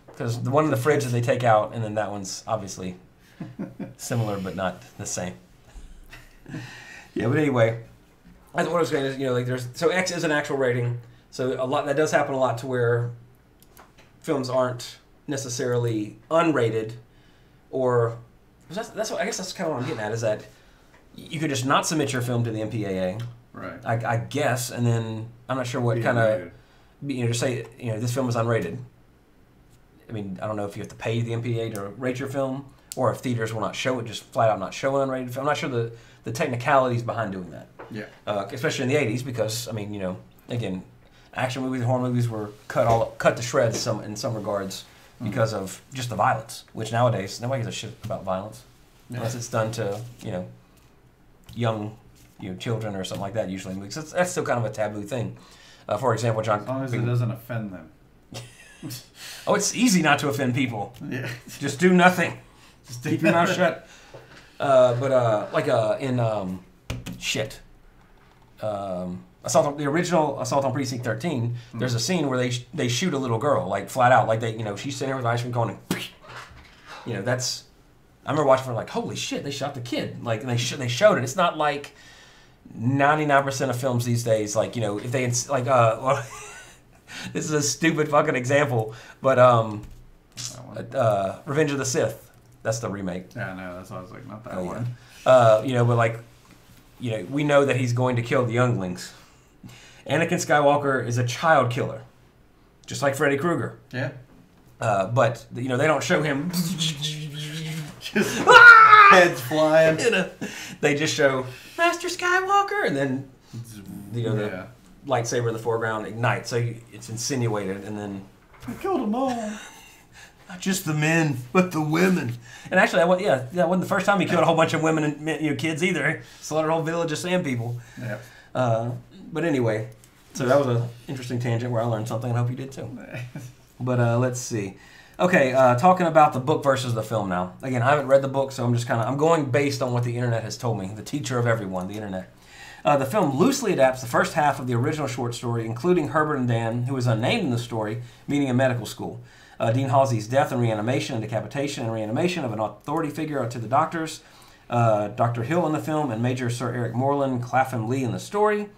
Because the one in the fridge that they take out, and then that one's obviously similar but not the same. Yeah, but anyway, what I was saying is, so X is an actual rating. So a lot that does happen a lot to where films aren't necessarily unrated, or that's what I guess that's kind of what I'm getting at is that you could just not submit your film to the MPAA, right? I guess, and then I'm not sure what kind of just say this film is unrated. I mean, I don't know if you have to pay the MPAA to rate your film, or if theaters will not show it, just flat out not show an unrated film. I'm not sure the technicalities behind doing that. Yeah. Especially in the '80s, because I mean, again, action movies and horror movies were cut to shreds in some regards because of just the violence. Which nowadays nobody gives a shit about violence unless it's done to young children or something like that. Usually, in movies. That's still kind of a taboo thing. For example, John. As long as it doesn't offend them. Oh, it's easy not to offend people. Yeah. Just do nothing. Just keep your mouth shut. The original Assault on Precinct 13, there's a scene where they shoot a little girl, like flat out, like she's sitting there with ice cream cone and that's. I remember watching for like, holy shit, they shot the kid. Like and they showed it. It's not like 99% of films these days, like if they this is a stupid fucking example, but Revenge of the Sith, that's the remake. Yeah, no, that's why I was like, not that one. Yeah. But like, we know that he's going to kill the younglings. Anakin Skywalker is a child killer, just like Freddy Krueger. Yeah. But they don't show him just heads flying. They just show Master Skywalker, and then the lightsaber in the foreground ignites, so it's insinuated, and then I killed them all. Not just the men, but the women. And actually, that wasn't the first time he killed a whole bunch of women and kids either. Slaughtered a whole village of sand people. Yeah. But anyway, so that was an interesting tangent where I learned something. I hope you did too. But let's see. Okay, talking about the book versus the film now. Again, I haven't read the book, so I'm going based on what the internet has told me. The teacher of everyone, the internet. The film loosely adapts the first half of the original short story, including Herbert and Dan, who is unnamed in the story, meeting in medical school. Dean Halsey's death and reanimation and decapitation and reanimation of an authority figure to the doctors. Dr. Hill in the film and Major Sir Eric Moreland, Clapham Lee in the story.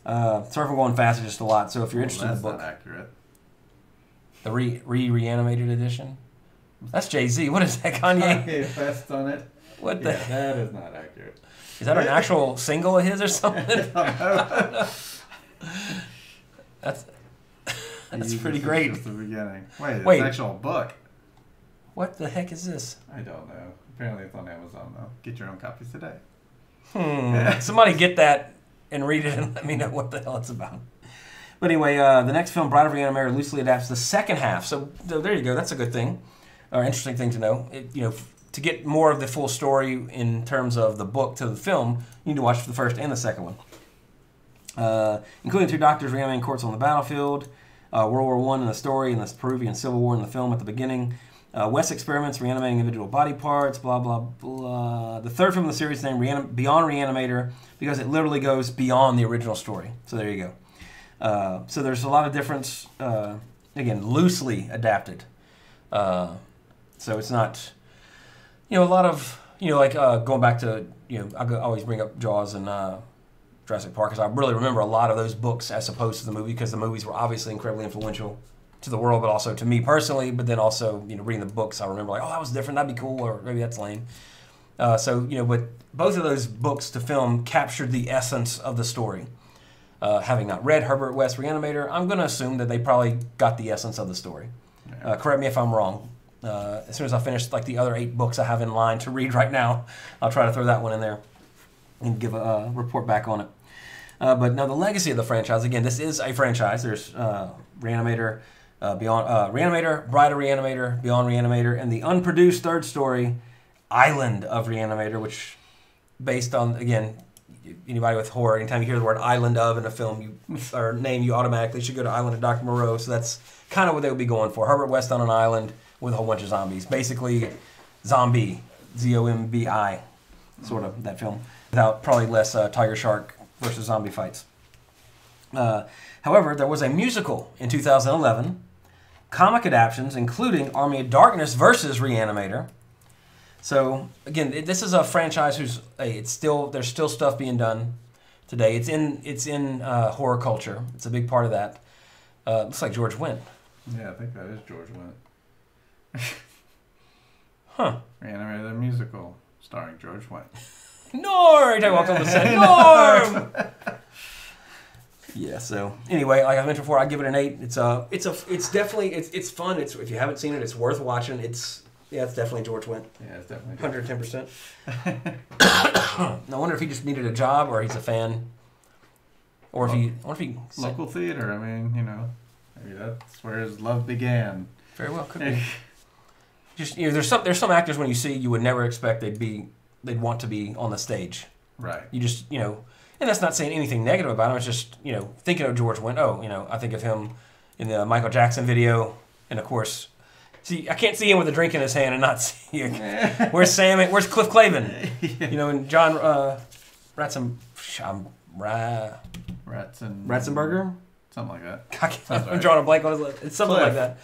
Sorry if I'm going fast, it's just a lot. So if you're interested in the book. That's not accurate. The reanimated edition? That's Jay-Z. What is that, Kanye? Kanye West on it. What the? That is not accurate. Is that an actual single of his or something? That's pretty great. Just the beginning. Wait, it's Wait. an actual book. What the heck is this? I don't know. Apparently it's on Amazon though. Get your own copies today. Somebody get that and read it and let me know what the hell it's about. But anyway, the next film, Bride of Reanimator, loosely adapts the second half. So there you go. That's a good thing, or interesting thing to know. To get more of the full story in terms of the book to the film, you need to watch the first and the second one. Including two doctors reanimating corpses on the battlefield, World War I in the story, and the Peruvian Civil War in the film at the beginning. West experiments reanimating individual body parts, blah, blah, blah. The third film in the series is named Beyond Reanimator because it literally goes beyond the original story. So there you go. So there's a lot of difference, again, loosely adapted. So it's not... a lot of, going back to, I always bring up Jaws and Jurassic Park because I really remember a lot of those books as opposed to the movie because the movies were obviously incredibly influential to the world, but also to me personally, but then also, reading the books, I remember like, oh, that was different, that'd be cool, or maybe that's lame. But both of those books to film captured the essence of the story. Having not read Herbert West Reanimator, I'm going to assume that they probably got the essence of the story. Correct me if I'm wrong. As soon as I finish like the other 8 books I have in line to read right now, I'll try to throw that one in there and give a report back on it. But now the legacy of the franchise, again, this is a franchise. There's RE-ANIMATOR, Beyond RE-ANIMATOR, Bride of RE-ANIMATOR, Beyond RE-ANIMATOR, and the unproduced third story, Island of RE-ANIMATOR, which based on, again, anybody with horror, anytime you hear the word Island of in a film or name, you automatically should go to Island of Dr. Moreau. So that's kind of what they would be going for. Herbert West on an island with a whole bunch of zombies. Basically, Zombie, Z-O-M-B-I, sort of, that film. Without probably less tiger shark versus zombie fights. However, there was a musical in 2011, comic adaptions, including Army of Darkness versus RE-ANIMATOR. So again, this is a franchise who's there's still stuff being done today. It's in horror culture. It's a big part of that. Looks like George Wendt. Yeah, I think that is George Wendt. Huh. RE-ANIMATOR the musical starring George Wendt. Norm! I walked on the set. Norm! Yeah. So anyway, like I mentioned before, I give it an 8. It's definitely fun. If you haven't seen it, it's worth watching. It's definitely George Wendt. Yeah, it's definitely 110%. I wonder if he just needed a job, or he's a fan, or if he. I wonder if he local theater. I mean, maybe that's where his love began. Very well could be. Just there's some actors when you see you would never expect they'd want to be on the stage. Right. You just and that's not saying anything negative about him. It's just thinking of George Wendt. Oh, I think of him in the Michael Jackson video, and of course. See, I can't see him with a drink in his hand and not see it. Where's Sam? Where's Cliff Clavin? Yeah. And John Ratzenberger? Something like that. I'm drawing a blank on his list. It's something like that.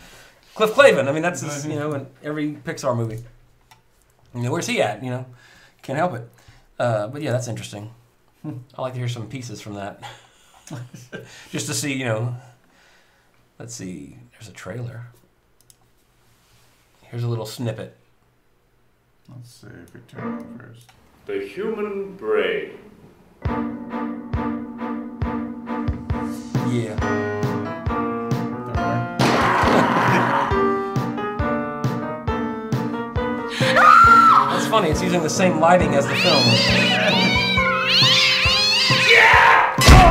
Cliff Clavin. I mean, that's his, in every Pixar movie. Where's he at? Can't help it. But yeah, that's interesting. I like to hear some pieces from that. Just to see, let's see. There's a trailer. Here's a little snippet. Let's see if we turn it first. The human brain. Yeah. That's funny. It's using the same lighting as the film. Yeah! Oh,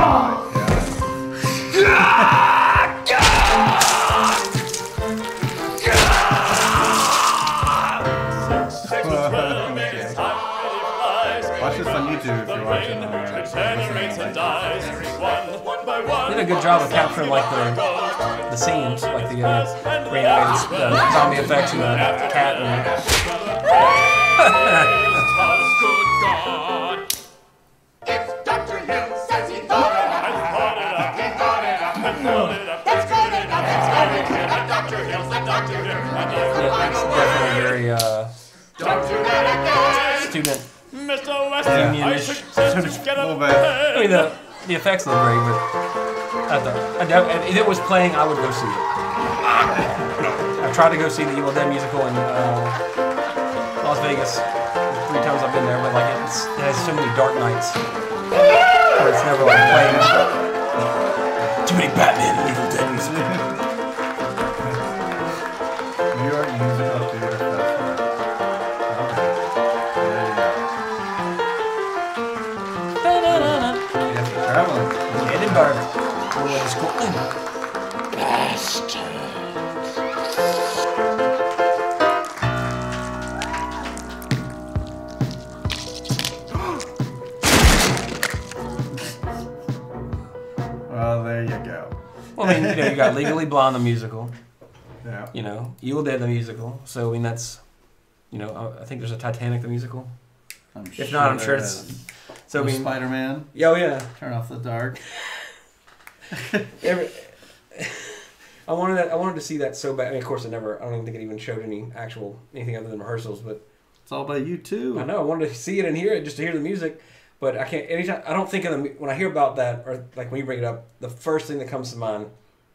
watch this on YouTube if you're watching the Did a good job of capturing like the scenes, like the zombie effects and the cat and If Dr. Hill says he thought it up, he thought it up, he thought it up, he thought it up. That's good enough, it's good enough. Dr. Hill's the Dr. Hill. it's definitely very Don't do that again. student. Mr. West, I suggest you get up. I mean the effects look great, but if it was playing, I would go see it. I've tried to go see the Evil Dead musical in Las Vegas 3 times I've been there, but like it has so many dark nights where it's never like playing. Too many Batman and Evil Dead music. New York Musical Theater Festival. Yes, we're traveling. Edinburgh. What is Scotland? Well, there you go. Well, I mean, you got Legally Blonde the musical. Yeah. Evil Dead the musical. So I mean, that's I think there's a Titanic the musical. If not, I'm sure it's. So I mean, Spider-Man. Oh yeah. Turn off the dark. I wanted to see that so bad. I mean, of course, I don't even think it even showed anything other than rehearsals. But It's all by you too. I know I wanted to see it and hear it just to hear the music. But I can't. Anytime I don't think of when I hear about that, or like when you bring it up, the first thing that comes to mind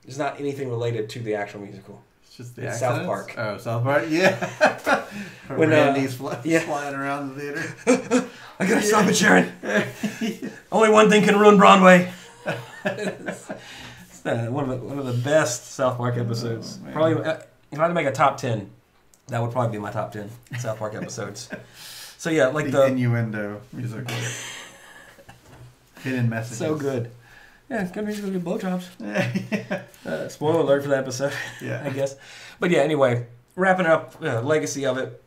is not anything related to the actual musical. It's just the South Park. Oh, South Park. Yeah. When Randy's flying around the theater. I gotta stop it, Sharon. Only one thing can ruin Broadway. It's one of the best South Park episodes. Oh, probably, if I had to make a top 10, That would probably be my top 10 South Park episodes. So yeah, like the the innuendo music. Hidden messages. So good. Yeah, it's good reason to get blowjobs. Yeah. Spoiler alert for the episode. Yeah. I guess. But yeah, anyway, wrapping up legacy of it.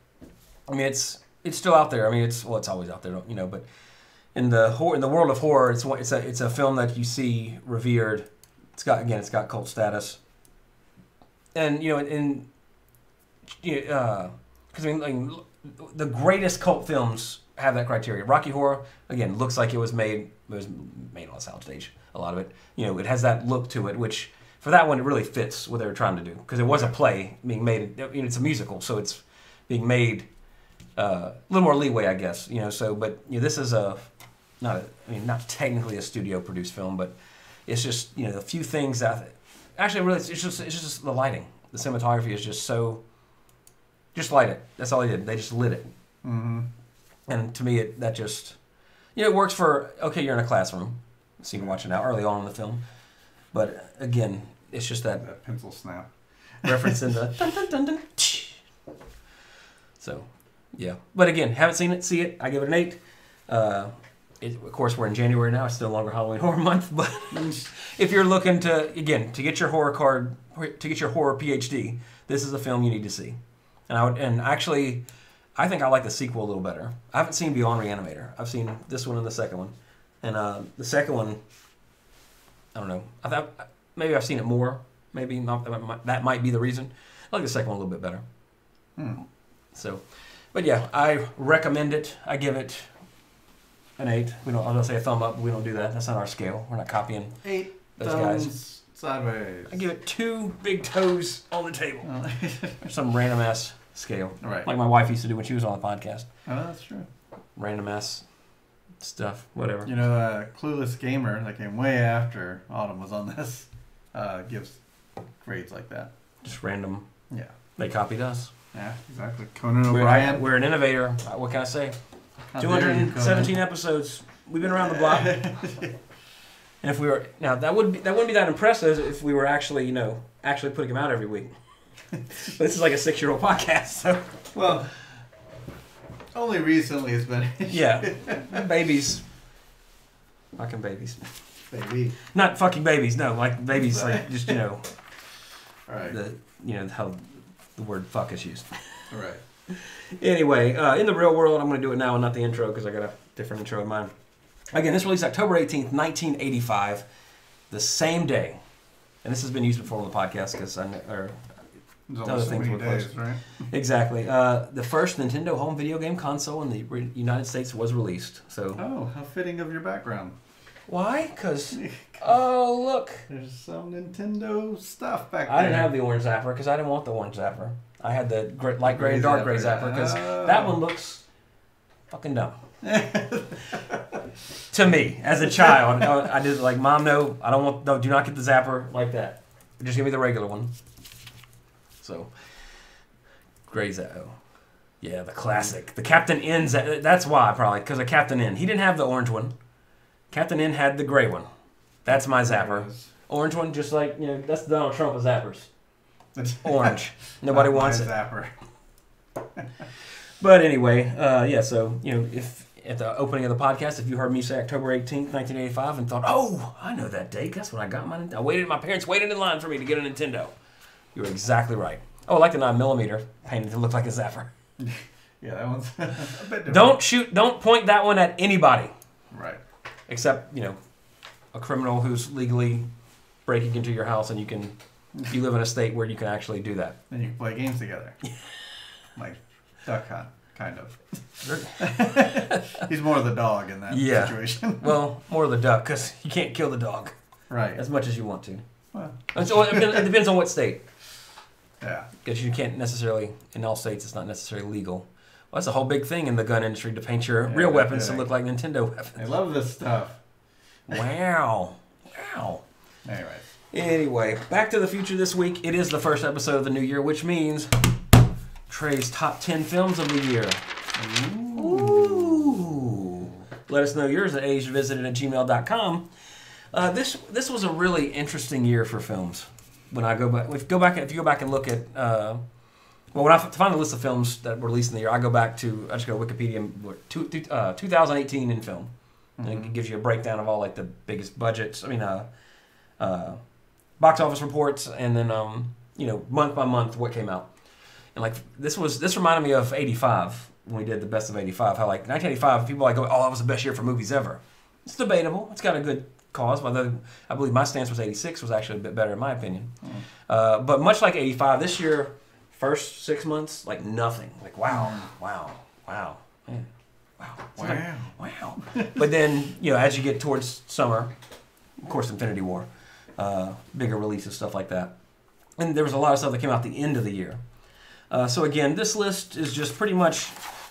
I mean, it's still out there. I mean, it's always out there, you know. But in the world of horror, it's a film that you see revered. It's got cult status. And you know, because I mean, like, the greatest cult films have that criteria. Rocky Horror, again, looks like it was made on a soundstage. A lot of it, you know, it has that look to it, which for that one it really fits what they were trying to do because it was a play being made. You know, it's a musical, so it's being made a little more leeway, I guess. You know, so but you know, this is not technically a studio produced film, but it's just you know a few things that actually really it's just the lighting. The cinematography is just so. Just light it. That's all they did. They just lit it. Mm-hmm. And to me, that just, you know, it works for, okay, you're in a classroom. So you can watch it now, early on in the film. But again, it's just that pencil snap. reference in the dun, dun, dun, dun, tsh. So, yeah. But again, haven't seen it, see it. I give it an 8. Of course, we're in January now. It's no longer Halloween Horror Month. But if you're looking to get your horror card, to get your horror PhD, this is a film you need to see. And actually, I think I like the sequel a little better. I haven't seen Beyond RE-ANIMATOR. I've seen this one and the second one. And the second one, I don't know. I thought maybe I've seen it more. Maybe that might be the reason. I like the second one a little bit better. So, but yeah, I recommend it. I give it an 8. I was gonna say a thumb up, but we don't do that. That's not our scale. We're not copying 8 those thumbs guys. Sideways. I give it 2 big toes on the table. Some random ass scale. Right. Like my wife used to do when she was on the podcast. Oh, that's true. Random ass stuff. Whatever. You know, Clueless Gamer, that came way after Autumn was on this, gives grades like that. Just random. Yeah. They copied us. Yeah, exactly. Conan O'Brien. We're an innovator. What can I say? How dare you, 217 episodes. We've been around the block. And if we were now, that wouldn't be that impressive if we were actually putting them out every week. But this is like a 6-year-old podcast, so. Well, only recently it's been. Yeah, babies. Fucking babies. Baby. Not fucking babies. No, like babies, like just All right. How the word fuck is used. All right. Anyway, in the real world, I'm going to do it now and not the intro because I got a different intro in mind. Again, this released October 18th, 1985, the same day. And this has been used before on the podcast because other things were close. Right? Exactly. The first Nintendo home video game console in the United States was released. So. Oh, how fitting of your background. Why? Because, oh, look. There's some Nintendo stuff back there. I didn't have the orange zapper because I didn't want the orange zapper. I had the light gray and dark gray zapper because that one looks fucking dumb. To me, as a child, I did like, Mom, no, I don't want, no, do not get the zapper like that. Just give me the regular one. So, gray zapper. Yeah, the classic. The Captain N, that's why probably, because of Captain N. He didn't have the orange one. Captain N had the gray one. That's my zapper. Orange one, just like, that's Donald Trump of zappers. Orange. Nobody wants it. Zapper. But anyway, so, if at the opening of the podcast, if you heard me say October 18th, 1985 and thought, oh, I know that date. That's when I got mine. My parents waited in line for me to get a Nintendo. You were exactly right. Oh, I like the 9mm painted to look like a zapper. Yeah, that one's a bit different. Don't point that one at anybody. Right. Except, a criminal who's legally breaking into your house and you live in a state where you can actually do that. Then you can play games together. Like Duck Hunt, kind of. He's more of the dog in that situation. Well, more of the duck, because you can't kill the dog. Right. As much as you want to. Well. So it depends on what state. Yeah. Because you can't necessarily, in all states, it's not necessarily legal. Well, that's a whole big thing in the gun industry to paint your real weapons to look like Nintendo weapons. I love this stuff. Wow. Anyway, Back to the Future this week. It is the first episode of the new year, which means Trey's top 10 films of the year. Ooh. Let us know yours at agevisited@gmail.com. This was a really interesting year for films. When I go back, if you go back and look at When I find the list of films that were released in the year, I just go to Wikipedia, 2018 in film. And it gives you a breakdown of all like the biggest budgets. I mean, box office reports, and then month by month what came out. And like this reminded me of '85 when we did the best of '85. How like 1985, people like go, oh, that was the best year for movies ever. It's debatable. It's got a good cause. But I believe my stance was '86 was actually a bit better in my opinion. But much like '85, this year. First 6 months, like nothing. Like wow. Man. Wow. But then, as you get towards summer, of course, Infinity War, bigger releases, stuff like that. And there was a lot of stuff that came out at the end of the year. So again, this list is just pretty much,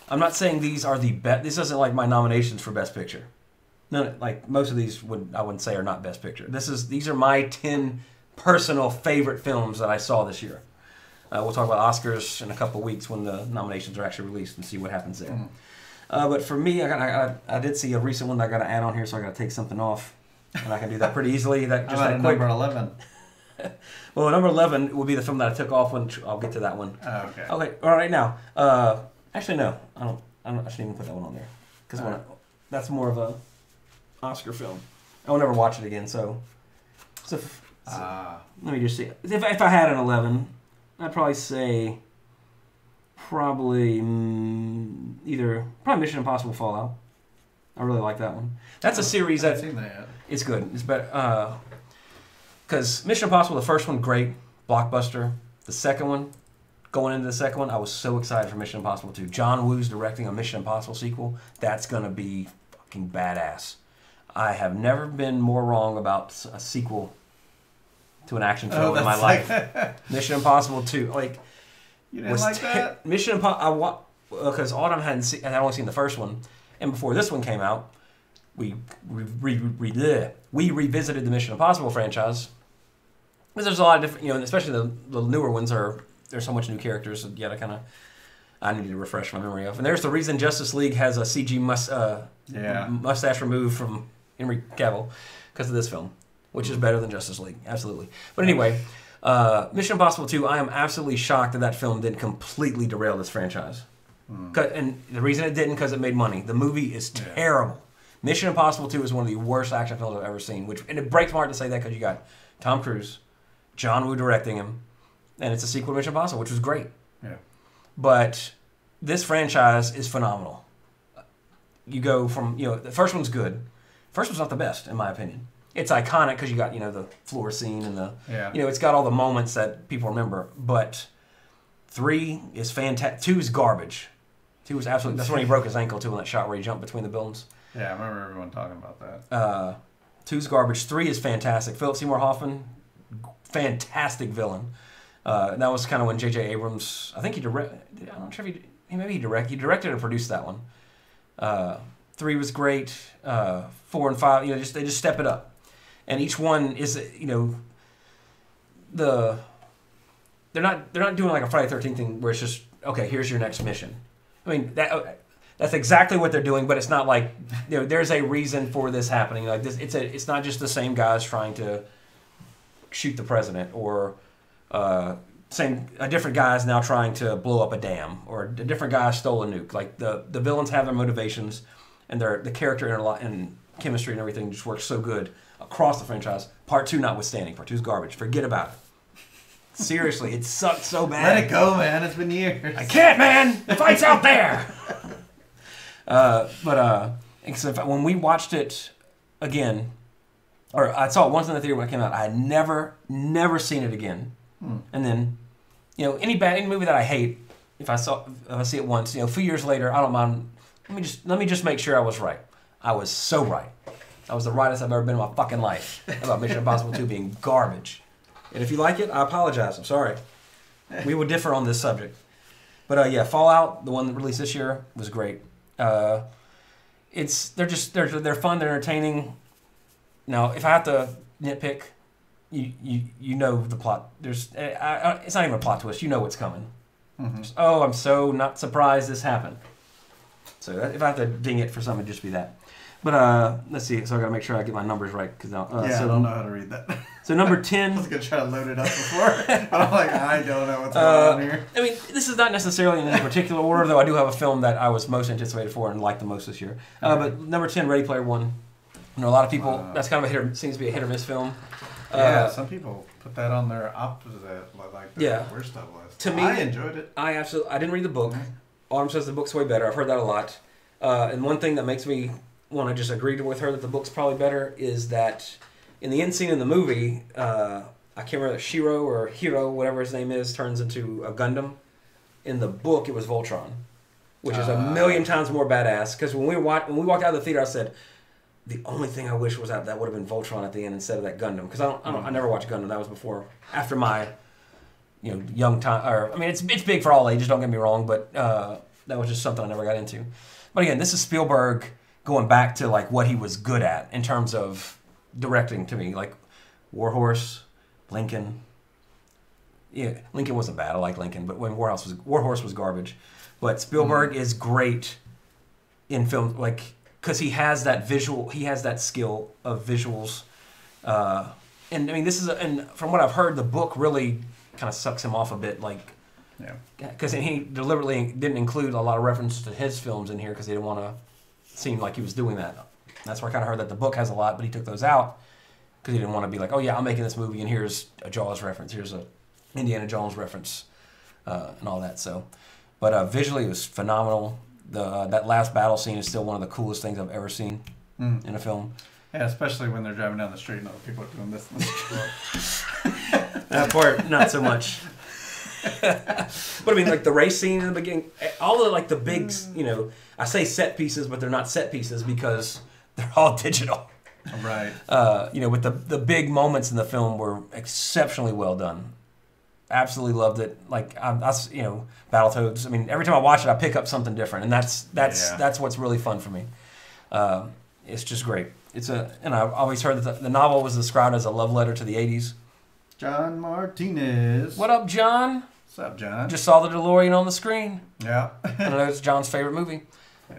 I'm not saying these are the best. This isn't like my nominations for Best Picture. None, like most of these I wouldn't say are not Best Picture. These are my 10 personal favorite films that I saw this year. We'll talk about Oscars in a couple of weeks when the nominations are actually released and see what happens there. But for me, I did see a recent one that I got to add on here, so I got to take something off, and I can do that pretty easily. Number 11. Well, number 11 will be the film that I took off when I'll get to that one. Oh, okay. Okay. All right now. Actually, no. I shouldn't even put that one on there because that's more of a Oscar film. I will never watch it again. So let me just see. If I had an 11. I'd probably say probably Mission Impossible Fallout. I really like that one. That's a series that... I've seen that yet. It's good. It's better. Because Mission Impossible, the first one, great. Blockbuster. The second one, going into the second one, I was so excited for Mission Impossible 2. John Woo's directing a Mission Impossible sequel. That's going to be fucking badass. I have never been more wrong about a sequel to an action film in my life. Mission Impossible 2. Like, you didn't like that? Mission Impossible... Because Autumn had only seen the first one. And before this one came out, we revisited the Mission Impossible franchise. Because there's a lot of different... especially the newer ones there's so much new characters that you gotta kind of... I need to refresh my memory of. And there's the reason Justice League has a CG mustache removed from Henry Cavill. Because of this film. Which is better than Justice League, absolutely. But anyway, Mission Impossible 2, I am absolutely shocked that film didn't completely derail this franchise. And the reason it didn't, because it made money. The movie is terrible. Mission Impossible 2 is one of the worst action films I've ever seen. And it breaks my heart to say that because you got Tom Cruise, John Woo directing him, and it's a sequel to Mission Impossible, which was great. Yeah. But this franchise is phenomenal. You go from, the first one's good. First one's not the best, in my opinion. It's iconic because you got, the floor scene and it's got all the moments that people remember. But 3 is fantastic. 2 is garbage. 2 was absolutely... That's when he broke his ankle, too, in that shot where he jumped between the buildings. Yeah, I remember everyone talking about that. 2's garbage. 3 is fantastic. Philip Seymour Hoffman, fantastic villain. That was kind of when J.J. Abrams... I think he directed... I'm not sure if he directed or produced that one. 3 was great. 4 and 5, they just step it up. And each one is, they're not doing like a Friday the 13th thing where it's just, okay, here's your next mission. I mean, that's exactly what they're doing, but it's not like, there's a reason for this happening. Like this, it's not just the same guys trying to shoot the president or a different guy's now trying to blow up a dam or a different guy stole a nuke. Like the villains have their motivations and the character and chemistry and everything just works so good across the franchise. Part 2 notwithstanding. Part 2's garbage. Forget about it. Seriously, it sucked so bad. Let it go, man. It's been years. I can't, man. The fight's out there. Except when we watched it again, or I saw it once in the theater when it came out, I had never seen it again. And then, any movie that I hate, if I see it once, a few years later, I don't mind. Let me just make sure I was right. I was so right. I was the rightest I've ever been in my fucking life about Mission Impossible 2 being garbage. And if you like it, I apologize. I'm sorry. We would differ on this subject. But Fallout, the one that released this year, was great. They're fun, they're entertaining. Now, if I have to nitpick, you know the plot. It's not even a plot twist. You know what's coming. Just, I'm so not surprised this happened. So if I have to ding it for something, it'd just be that. But let's see. So I got to make sure I get my numbers right. Cause I so, don't know how to read that. So number I 10. was going to try to load it up before, but I'm like, I don't know what's going on here. I mean, this is not necessarily in any particular order, though I do have a film that I was most anticipated for and liked the most this year. But number 10, Ready Player One. You know, a lot of people, that's kind of seems to be a hit or miss film. Yeah, some people put that on their opposite, like their worst of list. To me, I enjoyed it. I didn't read the book. Autumn says the book's way better. I've heard that a lot. And one thing that makes me want to just agree with her that the book's probably better is that in the end scene in the movie, I can't remember, Shiro or Hiro, whatever his name is, turns into a Gundam. In the book, it was Voltron, which is a million times more badass. Because when we walked out of the theater, I said, the only thing I wish was that would have been Voltron at the end instead of that Gundam. Because I never watched Gundam. That was after my, young time. Or I mean, it's big for all ages. Don't get me wrong, but that was just something I never got into. But again, this is Spielberg going back to like what he was good at in terms of directing to me, like Warhorse. Lincoln. Yeah, Lincoln wasn't bad. I like Lincoln, but when Warhorse was garbage. But Spielberg is great in film, like because he has that skill of visuals. And I mean, and from what I've heard, the book really kind of sucks him off a bit, like because he deliberately didn't include a lot of references to his films in here because he didn't want to seem like he was doing that. That's where I kind of heard that the book has a lot, but he took those out. Because he didn't want to be like, oh yeah, I'm making this movie and here's a Jaws reference, here's a Indiana Jones reference, and all that. So, but visually it was phenomenal. That last battle scene is still one of the coolest things I've ever seen in a film. Yeah, especially when they're driving down the street and other people are doing this. That part, not so much. But I mean, like the race scene in the beginning, all the like the big, I say set pieces, but they're not set pieces because they're all digital. Right. With the big moments in the film were exceptionally well done. Absolutely loved it. Like Battletoads. I mean, every time I watch it, I pick up something different, and that's what's really fun for me. It's just great. And I've always heard that the novel was described as a love letter to the '80s. John Martinez. What up, John? What's up, John? Just saw the DeLorean on the screen. Yeah. I know it's John's favorite movie.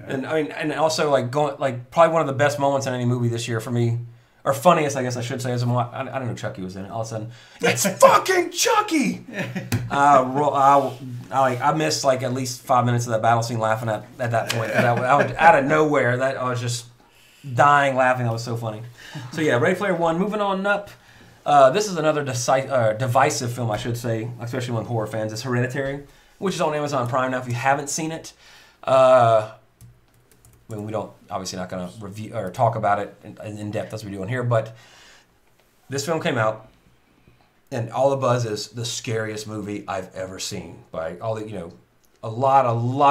And I mean, and also probably one of the best moments in any movie this year for me, or funniest, I guess I should say, is I don't know Chucky was in it. All of a sudden, it's fucking Chucky. I missed like at least 5 minutes of that battle scene laughing at that point. I would, out of nowhere, I was just dying laughing. That was so funny. So yeah, Ready Player One. Moving on up. This is another divisive film, I should say, especially among horror fans. It's Hereditary, which is on Amazon Prime now. If you haven't seen it. I mean, we don't obviously not going to review or talk about it in depth as we do on here, but this film came out, and all the buzz is the scariest movie I've ever seen. By all the a lot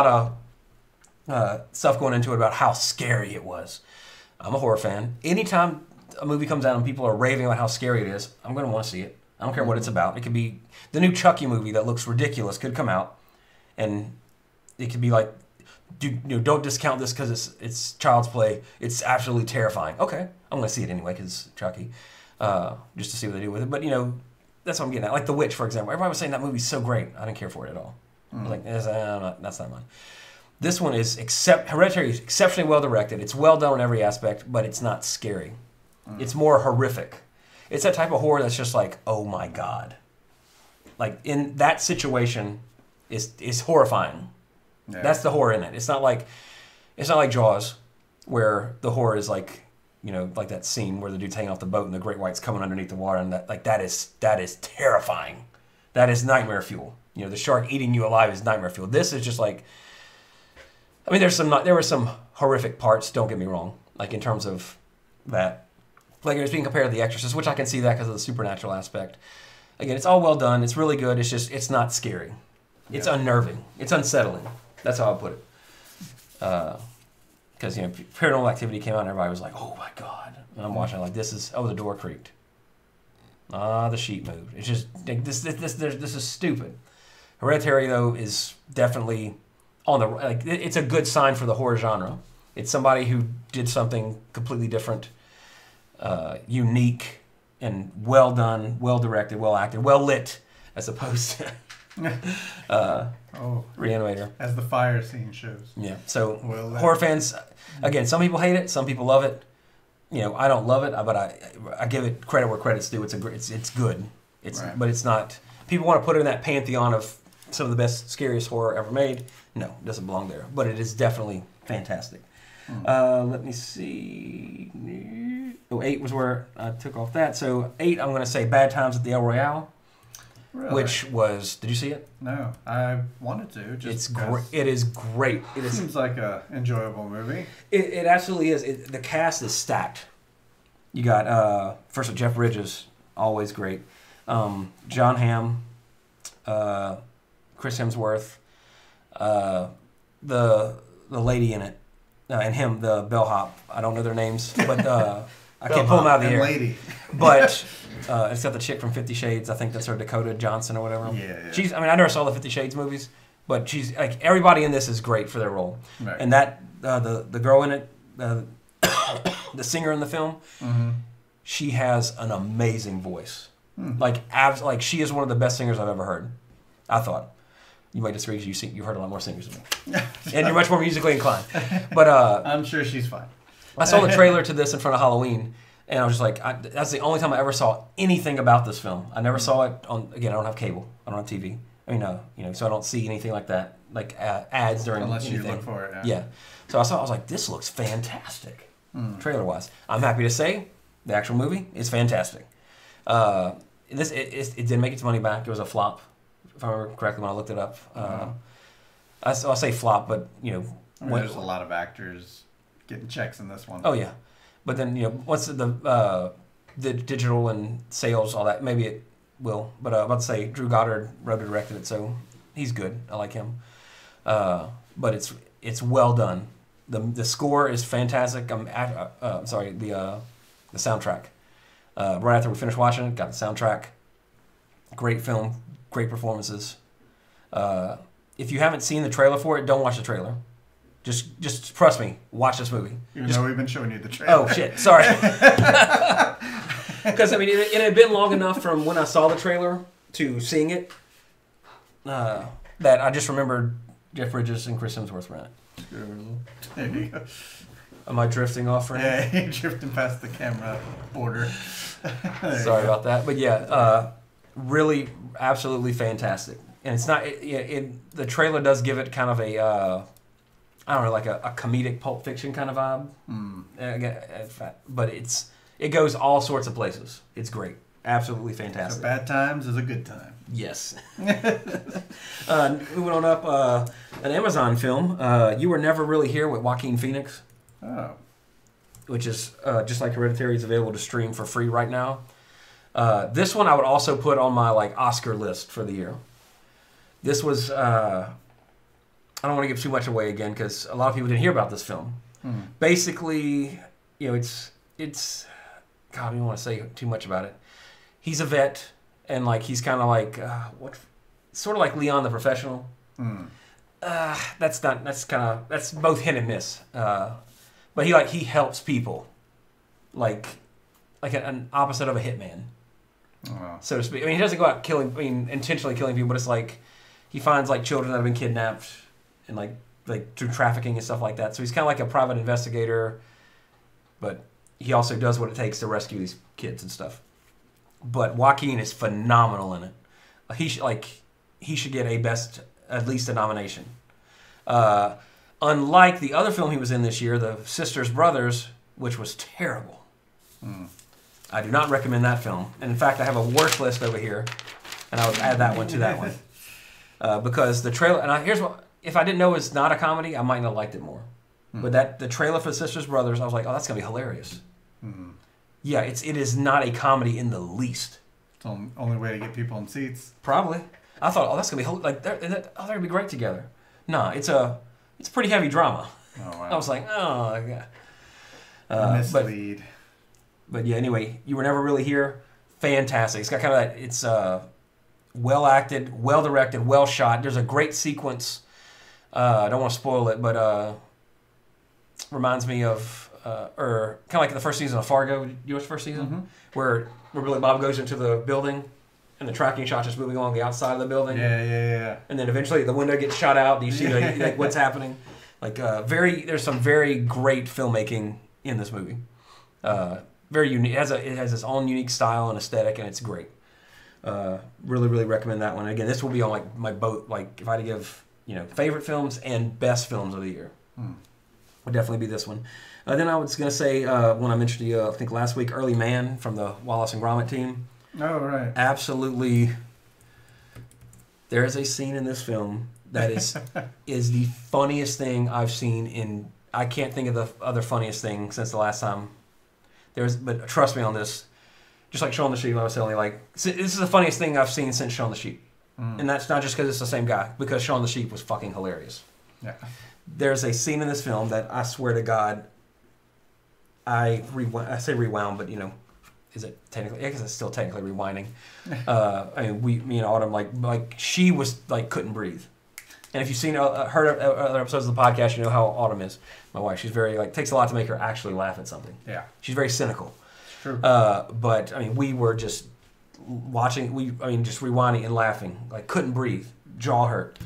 of stuff going into it about how scary it was. I'm a horror fan. Anytime a movie comes out and people are raving about how scary it is, I'm going to want to see it. I don't care what it's about. It could be the new Chucky movie that looks ridiculous could come out, and it could be like. Don't discount this because it's child's play. It's absolutely terrifying. Okay, I'm going to see it anyway because Chucky, just to see what they do with it. But that's what I'm getting at. Like The Witch, for example. Everybody was saying that movie's so great. I didn't care for it at all. I was like, that's not mine. This one is Hereditary is exceptionally well directed. It's well done on every aspect, but it's not scary. It's more horrific. It's that type of horror that's just like, oh my god. Like in that situation, is horrifying. Yeah. That's the horror in it. It's not like Jaws, where the horror is like, like that scene where the dude's hanging off the boat and the great white's coming underneath the water, and that is terrifying. That is nightmare fuel. The shark eating you alive is nightmare fuel. This is just like, I mean, there were some horrific parts. Don't get me wrong. Like in terms of that, like it was being compared to The Exorcist, which I can see that because of the supernatural aspect. Again, it's all well done. It's really good. It's not scary. It's unnerving. It's unsettling. That's how I put it. Because Paranormal Activity came out and everybody was like, "Oh my god!" And I'm watching it like, the door creaked. The sheet moved. It's just like, this is stupid. Hereditary though is definitely on the it's a good sign for the horror genre. It's somebody who did something completely different, unique, and well done, well directed, well acted, well lit, as opposed to RE-ANIMATOR. As the fire scene shows. Yeah. So Well, horror fans, again, some people hate it, some people love it. You know, I don't love it, but I give it credit where credit's due. It's good. Right. But it's not. People want to put it in that pantheon of some of the best, scariest horror ever made. No, it doesn't belong there. But it is definitely fantastic. Let me see. Oh, 8 was where I took off that. So 8, I'm going to say Bad Times at the El Royale, Really? which was. Did you see it? No, I wanted to. Just It's great. It is great. It is. Seems like a enjoyable movie. It absolutely is. The cast is stacked. You got first of Jeff Bridges, always great. John Hamm, Chris Hemsworth, the lady in it, and him, the bellhop. I don't know their names, but I can't pull them out of the air. Lady. But it's got the chick from 50 Shades. I think that's her, Dakota Johnson or whatever. Yeah. She's. I mean, I never saw the 50 Shades movies, but she's like everybody in this is great for their role. Right. And that the girl in it, the singer in the film, she has an amazing voice. Like she is one of the best singers I've ever heard. I thought. You might disagree because you've heard a lot more singers than me, and you're much more musically inclined. But I'm sure she's fine. I saw the trailer to this in front of Halloween, and I was just like, that's the only time I ever saw anything about this film. I never saw it on. Again, I don't have cable. I don't have TV. I mean, so I don't see anything like that, like ads during Unless anything. you look for it. Yeah. So I was like, this looks fantastic, trailer-wise. I'm happy to say the actual movie is fantastic. It did make its money back. It was a flop, if I remember correctly when I looked it up. I'll say flop, but there's a lot of actors getting checks in this one. Oh yeah, but then once the digital and sales, all that, maybe it will. But I'm about to say Drew Goddard wrote and directed it, so he's good. I like him. But it's well done. The score is fantastic. I'm sorry, the soundtrack. Right after we finished watching it, got the soundtrack. Great film, great performances. If you haven't seen the trailer for it, don't watch the trailer. Just trust me, watch this movie. Even though we've been showing you the trailer. Oh shit, sorry. Because I mean, it had been long enough from when I saw the trailer to seeing it that I just remembered Jeff Bridges and Chris Hemsworth were in it. There you go. Am I drifting off right now? Yeah, you're drifting past the camera border. Sorry about that, but yeah, really, absolutely fantastic. And it's not. The trailer does give it kind of a, I don't know, like a comedic Pulp Fiction kind of vibe. But it goes all sorts of places. It's great, absolutely fantastic. So Bad Times is a good time. Yes. Moving on up, an Amazon film. You Were Never Really Here with Joaquin Phoenix. Oh. Which is just like Hereditary, is available to stream for free right now. This one I would also put on my Oscar list for the year. This was I don't want to give too much away again because a lot of people didn't hear about this film. Basically, it's God, I don't want to say too much about it. He's a vet and he's kind of sort of like Leon the Professional. That's both hit and miss. But he helps people, like an opposite of a hitman, so to speak. I mean, he doesn't go out intentionally killing people, but it's like he finds children that have been kidnapped and like through trafficking and stuff like that. So he's kind of like a private investigator, but he also does what it takes to rescue these kids and stuff. But Joaquin is phenomenal in it. He should get at least a nomination. Unlike the other film he was in this year, The Sisters Brothers, which was terrible. I do not recommend that film. And in fact, I have a worse list over here, and I would add that one to that one. Because the trailer, and here's what, if I didn't know it was not a comedy, I might not have liked it more. But the trailer for The Sisters Brothers, I was like, oh, that's going to be hilarious. Yeah, it is not a comedy in the least. It's the only way to get people in seats. Probably. I thought, oh, that's going to be, they're going to be great together. No, it's a pretty heavy drama. Oh, wow. I was like, oh, God. Mislead. But yeah, anyway, You Were Never Really Here. Fantastic. It's got kind of that, it's well acted, well directed, well shot. There's a great sequence. I don't want to spoil it, but reminds me of, or kind of like the first season of Fargo. You watch the first season? Where Billy Bob goes into the building and the tracking shot just moving along the outside of the building. Yeah. And then eventually the window gets shot out. Do you see like what's happening? Like there's some very great filmmaking in this movie. Very unique. It has its own unique style and aesthetic, and it's great. Really, really recommend that one. Again, this will be on like my boat. Like if I had to give favorite films and best films of the year, would definitely be this one. Then I was gonna say when I mentioned to you, I think last week, Early Man from the Wallace and Gromit team. Oh right. Absolutely. There is a scene in this film that is the funniest thing I've seen in. I can't think of the other funniest thing since the last time. But trust me on this. Just like Shaun the Sheep, I was telling you, like, this is the funniest thing I've seen since Shaun the Sheep. And that's not just because it's the same guy, because Shaun the Sheep was fucking hilarious. Yeah. There's a scene in this film that I swear to God, I say rewound, but is it technically? I guess it's still technically rewinding. I mean, me and Autumn, like she was like couldn't breathe. And if you've seen heard other episodes of the podcast, you know how Autumn is. My wife, she's very takes a lot to make her actually laugh at something. Yeah, she's very cynical. True. But I mean, we were just watching. Just rewinding and laughing, like couldn't breathe, jaw hurt,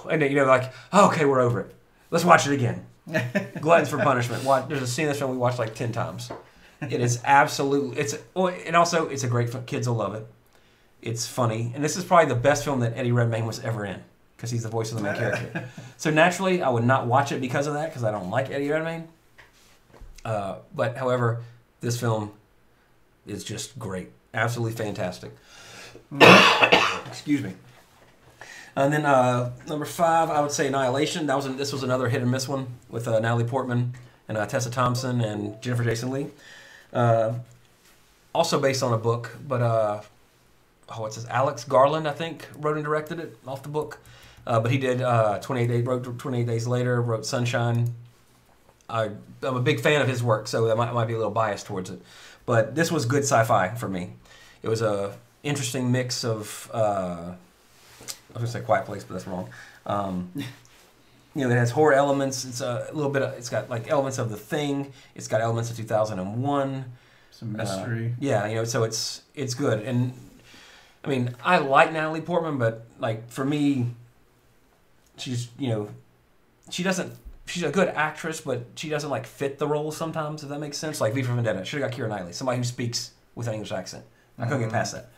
and like, oh, okay, we're over it. Let's watch it again. Gluttons for punishment. There's a scene in this film we watched like 10 times. It is absolutely. And also it's a great film. Kids will love it. It's funny, and this is probably the best film that Eddie Redmayne was ever in because he's the voice of the main character. So naturally, I would not watch it because of that because I don't like Eddie Redmayne. But however, this film is just great, absolutely fantastic. Excuse me. And then number 5, I would say Annihilation. This was another hit and miss one with Natalie Portman and Tessa Thompson and Jennifer Jason Leigh. Also based on a book, but what's his Alex Garland, I think, wrote and directed it off the book. But he did 28 Days. Wrote 28 Days Later. Wrote Sunshine. I'm a big fan of his work, so I might be a little biased towards it. But this was good sci-fi for me. It was a interesting mix of. I was gonna say Quiet Place, but that's wrong. It has horror elements. It's a little bit. It's got like elements of The Thing. It's got elements of 2001. Some mystery. So it's good. And I mean, I like Natalie Portman, but like for me, she's she doesn't. She's a good actress, but she doesn't like fit the role sometimes. If that makes sense. Like V for Vendetta, should have got Keira Knightley, somebody who speaks with an English accent. I couldn't get past that.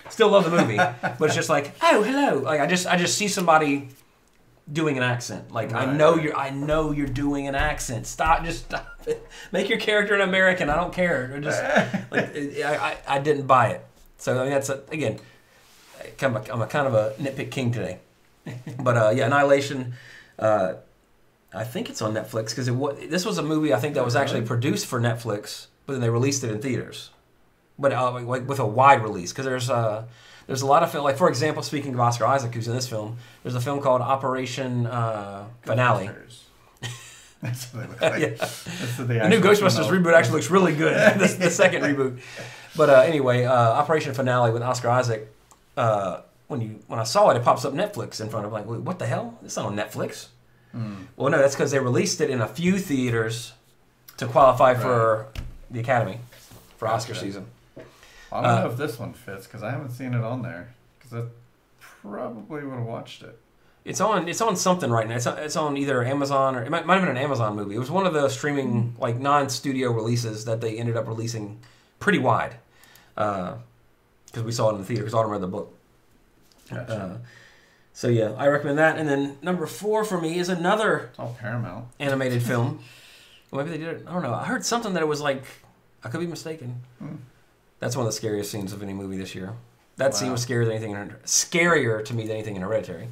Still love the movie, but it's just like, oh, hello. Like I just see somebody doing an accent. Like right. I know you're doing an accent. Stop it. Make your character an American. I don't care. I didn't buy it. So I mean that's again, I'm a kind of a nitpick king today. But Annihilation. I think it's on Netflix because this was a movie I think that was actually produced for Netflix, but then they released it in theaters. But with a wide release, because there's a lot of film. Like for example, speaking of Oscar Isaac, who's in this film, there's a film called Operation Finale. That's what they look like. Yeah. The new Ghostbusters reboot actually looks really good. the second reboot. But anyway, Operation Finale with Oscar Isaac. When I saw it, it pops up Netflix in front of like, what the hell? It's not on Netflix. Well, no, that's because they released it in a few theaters to qualify for the Academy for Oscar season. I don't know if this one fits because I haven't seen it on there. Because I probably would have watched it. It's on something right now. It's on either Amazon or it might have been an Amazon movie. It was one of the streaming like non-studio releases that they ended up releasing pretty wide. Because we saw it in the theater because Autumn read the book. Gotcha. So yeah, I recommend that. And then number 4 for me is another Paramount animated film. Well, maybe they did it. I don't know. I heard something that it was like I could be mistaken. That's one of the scariest scenes of any movie this year. That scene was scarier to me than anything in Hereditary.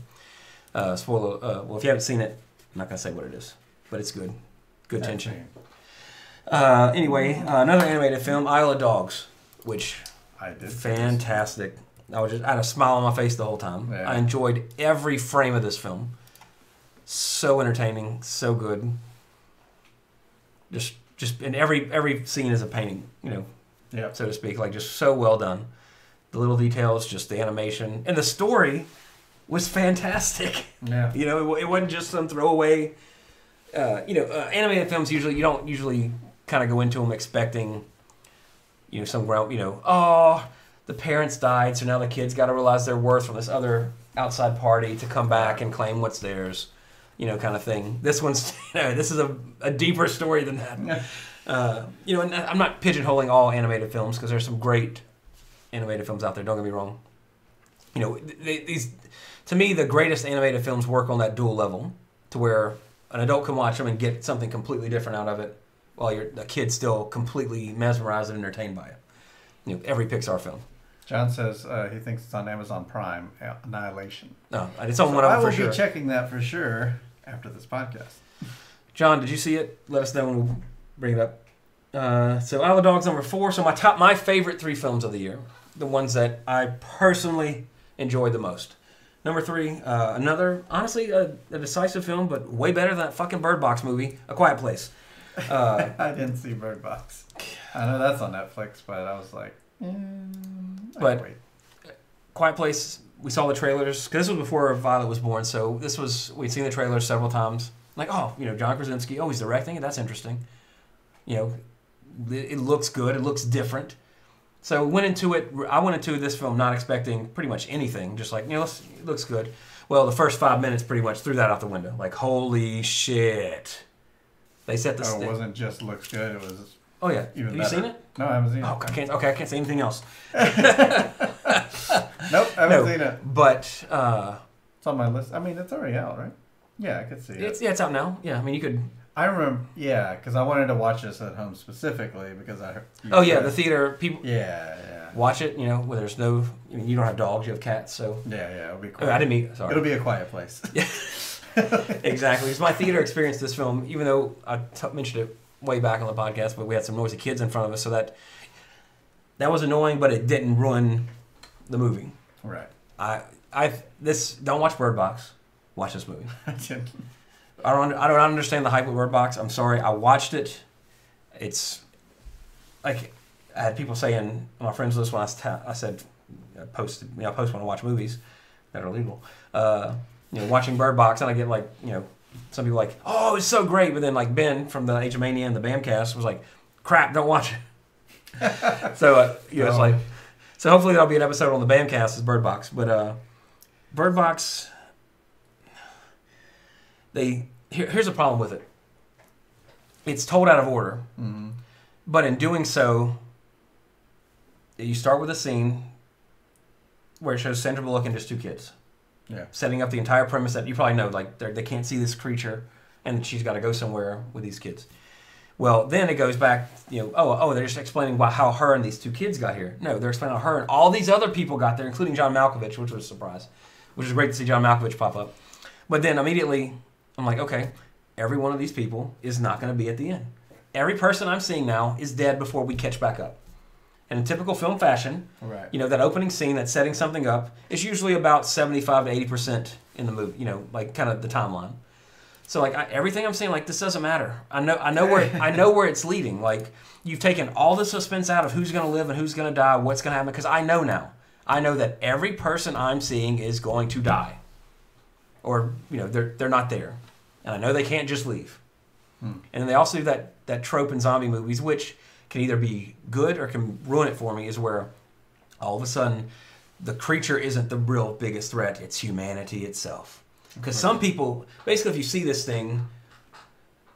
Spoiler. Well, if you haven't seen it, I'm not gonna say what it is, but it's good. Good tension. Anyway, another animated film, Isle of Dogs, which I did. Fantastic. I had a smile on my face the whole time. Yeah. I enjoyed every frame of this film. So entertaining, so good. Just and every scene is a painting, so to speak. Like just so well done. The little details, just the animation, and the story was fantastic. Yeah. It wasn't just some throwaway. Animated films you don't usually kind of go into them expecting, some ground. the parents died, so now the kids got to realize their worth from this other outside party to come back and claim what's theirs, kind of thing. This one's, this is a deeper story than that. And I'm not pigeonholing all animated films because there's some great animated films out there. Don't get me wrong. These, to me, the greatest animated films work on that dual level, to where an adult can watch them and get something completely different out of it, while the kid's still completely mesmerized and entertained by it. Every Pixar film. John says he thinks it's on Amazon Prime, Annihilation. No, it's on one of them for sure. I will be checking that for sure after this podcast. John, did you see it? Let us know and we'll bring it up. So Isle of Dogs #4. So my favorite 3 films of the year, the ones that I personally enjoyed the most. Number 3, another, honestly, a decisive film, but way better than that fucking Bird Box movie, A Quiet Place. I didn't see Bird Box. I know that's on Netflix, but I was like, wait. Quiet Place, we saw the trailers, because this was before Violet was born, so we'd seen the trailers several times. Like, John Krasinski, he's directing it, that's interesting. It looks good, it looks different. So I went into this film not expecting pretty much anything, just like, it looks good. Well, the first 5 minutes pretty much threw that out the window. Like, holy shit. They set the it wasn't just looks good, it was Oh yeah. even Have better. you seen it? No, I haven't seen it. I can't say anything else. Nope, I haven't seen it. But it's on my list. I mean, it's already out, right? Yeah, I could see it. It's out now. Yeah, I mean, you could. I remember, because I wanted to watch this at home specifically because I heard. The theater people. Yeah. Watch it, where there's no. You don't have dogs, you have cats, so. Yeah, it'll be quiet. I didn't mean. Sorry. It'll be a quiet place. Yeah. Exactly. It's my theater experience. This film, even though I mentioned it way back on the podcast, but we had some noisy kids in front of us, so that was annoying, but it didn't ruin the movie. Right. Don't watch Bird Box. Watch this movie. I didn't. I don't understand the hype with Bird Box. I'm sorry. I watched it. It's like I had people saying on my friends list when I said I post when I watch movies that are illegal. Watching Bird Box, and I get like some people like, oh, it's so great, but then like Ben from the Age of Mania and the Bamcast was like, crap, don't watch it. So it's like, so hopefully there'll be an episode on the Bamcast as Bird Box, but Bird Box. Here's a problem with it. It's told out of order, but in doing so, you start with a scene where it shows Sandra Bullock and just 2 kids. Yeah. Setting up the entire premise that you probably know, like they can't see this creature, and she's got to go somewhere with these kids. Well, then it goes back, they're just explaining how her and these 2 kids got here. No, they're explaining how her and all these other people got there, including John Malkovich, which was a surprise, which is great to see John Malkovich pop up. But then immediately, I'm like, okay, every one of these people is not going to be at the end. Every person I'm seeing now is dead before we catch back up. And in typical film fashion, right. That opening scene that's setting something up is usually about 75 to 80% in the movie, like kind of the timeline. So like everything I'm saying, like this doesn't matter. I know where it's leading. Like you've taken all the suspense out of who's going to live and who's going to die, what's going to happen, because I know now. I know that every person I'm seeing is going to die, or they're not there, and I know they can't just leave. And then they also do that trope in zombie movies, which can either be good or can ruin it for me, is where all of a sudden the creature isn't the real biggest threat, it's humanity itself. Because some people, basically if you see this thing,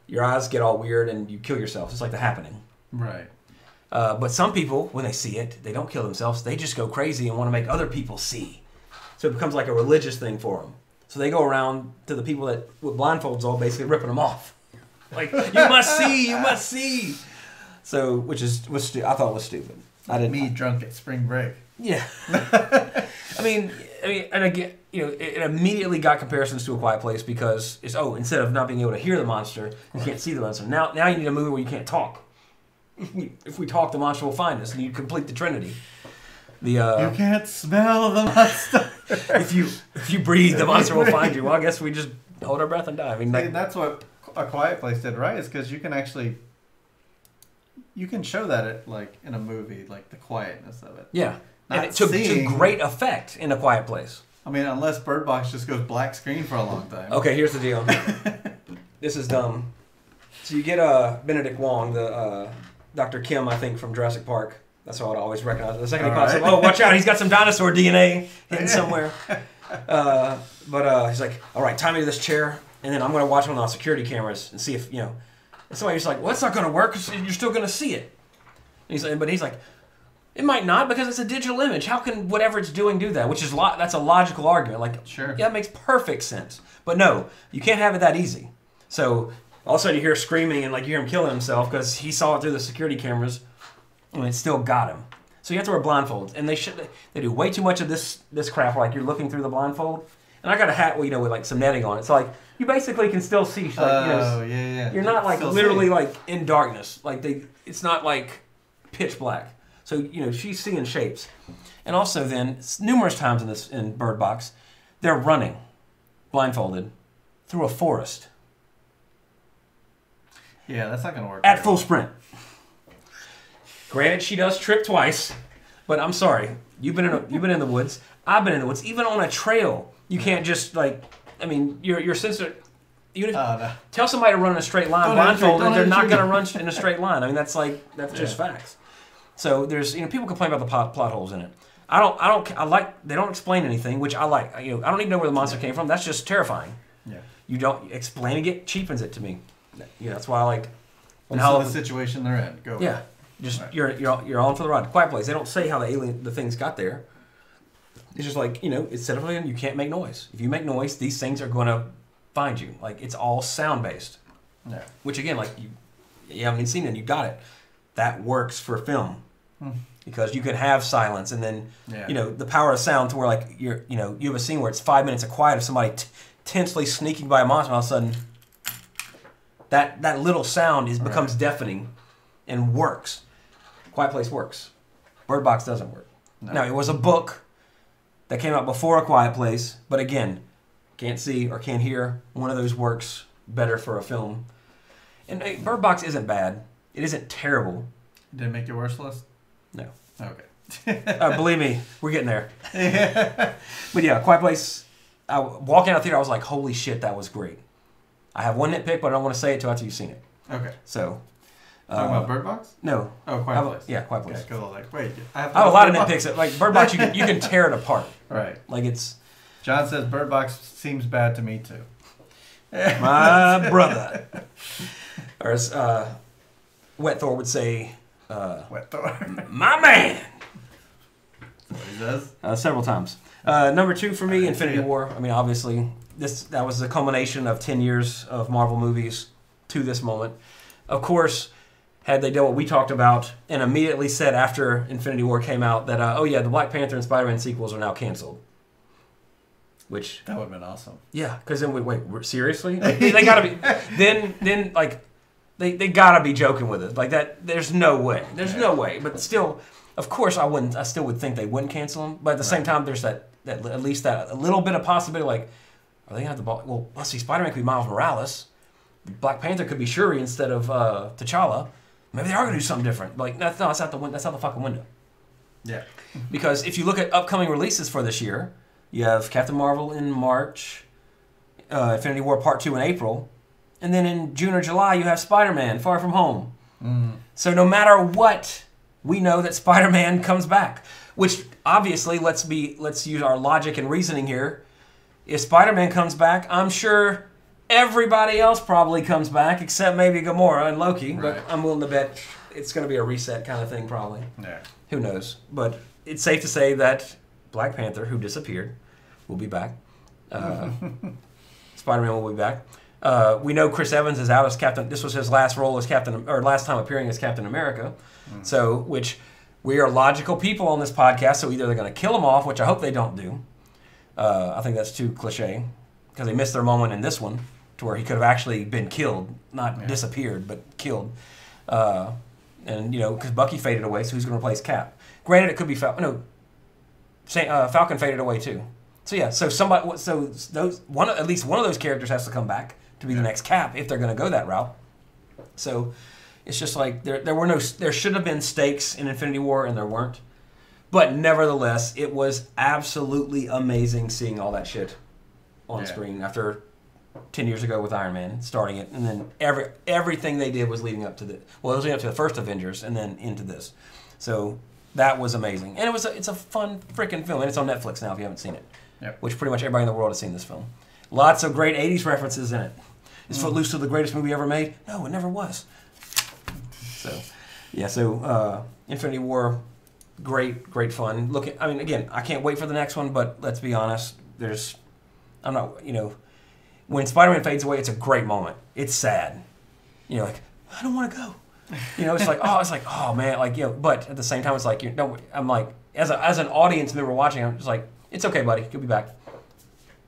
your eyes get all weird and you kill yourself. It's like The Happening. Right. But some people, when they see it, they don't kill themselves. They just go crazy and want to make other people see. So it becomes like a religious thing for them. So they go around to the people that with blindfolds all basically ripping them off. Like, you must see, you must see. So, I thought was stupid. Me drunk at spring break. Yeah. I mean, and again, it immediately got comparisons to A Quiet Place because it's, instead of not being able to hear the monster, you can't see the monster. Now you need a movie where you can't talk. If we talk, the monster will find us, and you complete the Trinity. You can't smell the monster. if you breathe, the monster will find you. Well, I guess we just hold our breath and die. I mean, that's what A Quiet Place did, right? Is because you can actually. You can show that in a movie, like the quietness of it. Yeah. And it took to great effect in A Quiet Place. I mean, unless Bird Box just goes black screen for a long time. Okay, here's the deal. This is dumb. So you get Benedict Wong, the Dr. Kim, I think, from Jurassic Park, That's how I'd always recognize it. The second he pops up, oh, watch out, he's got some dinosaur DNA hidden somewhere. But he's like, all right, tie me to this chair, and then I'm going to watch one on security cameras and see if, you know. And somebody's like, well, that's not going to work because you're still going to see it. And he's like, it might not because it's a digital image. How can whatever it's doing do that? Which is that's a logical argument. Like, sure. Yeah, that makes perfect sense. But no, you can't have it that easy. So all of a sudden you hear screaming and like you hear him killing himself because he saw it through the security cameras, and it still got him. So you have to wear blindfolds, and they do way too much of this crap. Like you're looking through the blindfold, and I got a hat, with like some netting on it. So like you basically can still see. Like, yeah. You're not like literally like in darkness. Like it's not like pitch black. So she's seeing shapes, and also then numerous times in Bird Box, they're running, blindfolded, through a forest. Yeah, that's not gonna work. At full sprint. Granted, she does trip twice, but I'm sorry. You've been in the woods. I've been in the woods. Even on a trail, you can't just like. I mean, your sensor. Tell somebody to run in a straight line blindfolded, they're not going to run in a straight line. I mean, that's just facts. So there's people complain about the plot holes in it. They don't explain anything, which I like. I don't even know where the monster came from. That's just terrifying. Yeah. You don't explaining it cheapens it to me. That's why I like. And how the situation they're in. Go. Yeah. Just right. You're on for the ride. Quiet Place. They don't say how the things got there. It's just like it's set up. You can't make noise. If you make noise, these things are going to find you. Like it's all sound based. Yeah. Which again, like you haven't even seen it. You got it. That works for film because you can have silence and then the power of sound to where like you have a scene where it's 5 minutes of quiet of somebody tensely sneaking by a monster, and all of a sudden that little sound becomes deafening and works. Quiet Place works. Bird Box doesn't work. No. Now, it was a book that came out before A Quiet Place, but again, can't see or can't hear. One of those works better for a film. And Bird Box isn't bad. It isn't terrible. Did it make your worst list? No. Okay. Believe me, we're getting there. But yeah, Quiet Place, walking out of the theater, I was like, holy shit, that was great. I have one nitpick, but I don't want to say it until after you've seen it. Okay. So... Talking about Bird Box? No. Oh, Quiet Place. Yeah, Quiet Place. Okay, cool. Like, wait. I have a lot of nitpicks. Like Bird Box, you can tear it apart. Right. Like it's. John says Bird Box seems bad to me too. My brother. Or as Wet Thor would say. Wet Thor. My man. That's what he says. Several times. Number 2 for me, Infinity War. I mean, obviously, that was the culmination of 10 years of Marvel movies to this moment. Of course. Had they done what we talked about and immediately said after Infinity War came out that, the Black Panther and Spider-Man sequels are now canceled. Which... That would have been awesome. Yeah, because then wait, seriously? They gotta be... Then like, they gotta be joking with it. Like that, there's no way. There's no way. But still, of course I still would think they wouldn't cancel them. But at the same time, there's that at least that a little bit of possibility, like, are they gonna have the ball? Well, let's see, Spider-Man could be Miles Morales. Black Panther could be Shuri instead of T'Challa. Maybe they are going to do something different. Like, that's out the fucking window. Yeah. Because if you look at upcoming releases for this year, you have Captain Marvel in March, Infinity War Part 2 in April, and then in June or July you have Spider-Man Far From Home. So no matter what, we know that Spider-Man comes back. Which, obviously, let's use our logic and reasoning here. If Spider-Man comes back, I'm sure... everybody else probably comes back, except maybe Gamora and Loki. Right. But I'm willing to bet it's going to be a reset kind of thing, probably. Yeah. Who knows? But it's safe to say that Black Panther, who disappeared, will be back. Spider-Man will be back. We know Chris Evans is out as Captain. This was his last role as Captain, or last time appearing as Captain America. So, which we are logical people on this podcast. So either they're going to kill him off, which I hope they don't do. I think that's too cliche because they missed their moment in this one. To where he could have actually been killed, not disappeared, but killed. And, because Bucky faded away, so who's going to replace Cap? Granted, it could be Falcon. No, Falcon faded away too. So yeah, at least one of those characters has to come back to be the next Cap if they're going to go that route. So it's just like there should have been stakes in Infinity War and there weren't. But nevertheless, it was absolutely amazing seeing all that shit on screen after 10 years ago with Iron Man, starting it, and then everything they did was leading up to it was leading up to the first Avengers and then into this. So That was amazing, and it's a fun freaking film, and it's on Netflix now if you haven't seen it. Yep. Which pretty much everybody in the world has seen this film. Lots of great '80s references in it. Is Footloose still the greatest movie ever made? No, it never was. So, yeah. So, Infinity War, great fun. I mean, again, I can't wait for the next one, but let's be honest. I'm not. When Spider-Man fades away, it's a great moment. It's sad. Like I don't want to go. It's like, oh man, but at the same time, it's like, I'm like, as an audience member watching, I'm just like, it's okay, buddy, you'll be back.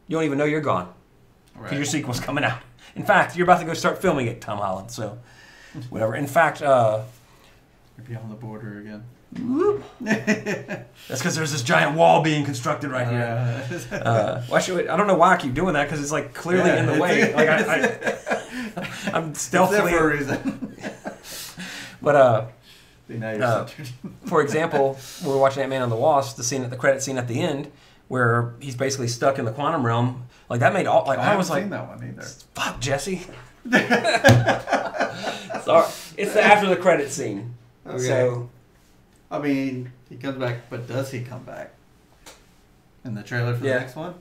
You don't even know you're gone because your sequel's coming out. In fact, you're about to go start filming it, Tom Holland. So, whatever. In fact, you're beyond the border again. That's because there's this giant wall being constructed right here. I don't know why I keep doing that because it's like clearly in the way. Like I'm stealthily. It's there for a reason. But now for example, we were watching Ant-Man and the Wasp, the credit scene at the end, where he's basically stuck in the quantum realm. Like that made all like I was like, seen that one either. Fuck Jesse. Sorry, it's the after the credit scene. Okay. So, I mean, he comes back, but does he come back in the trailer for the next one?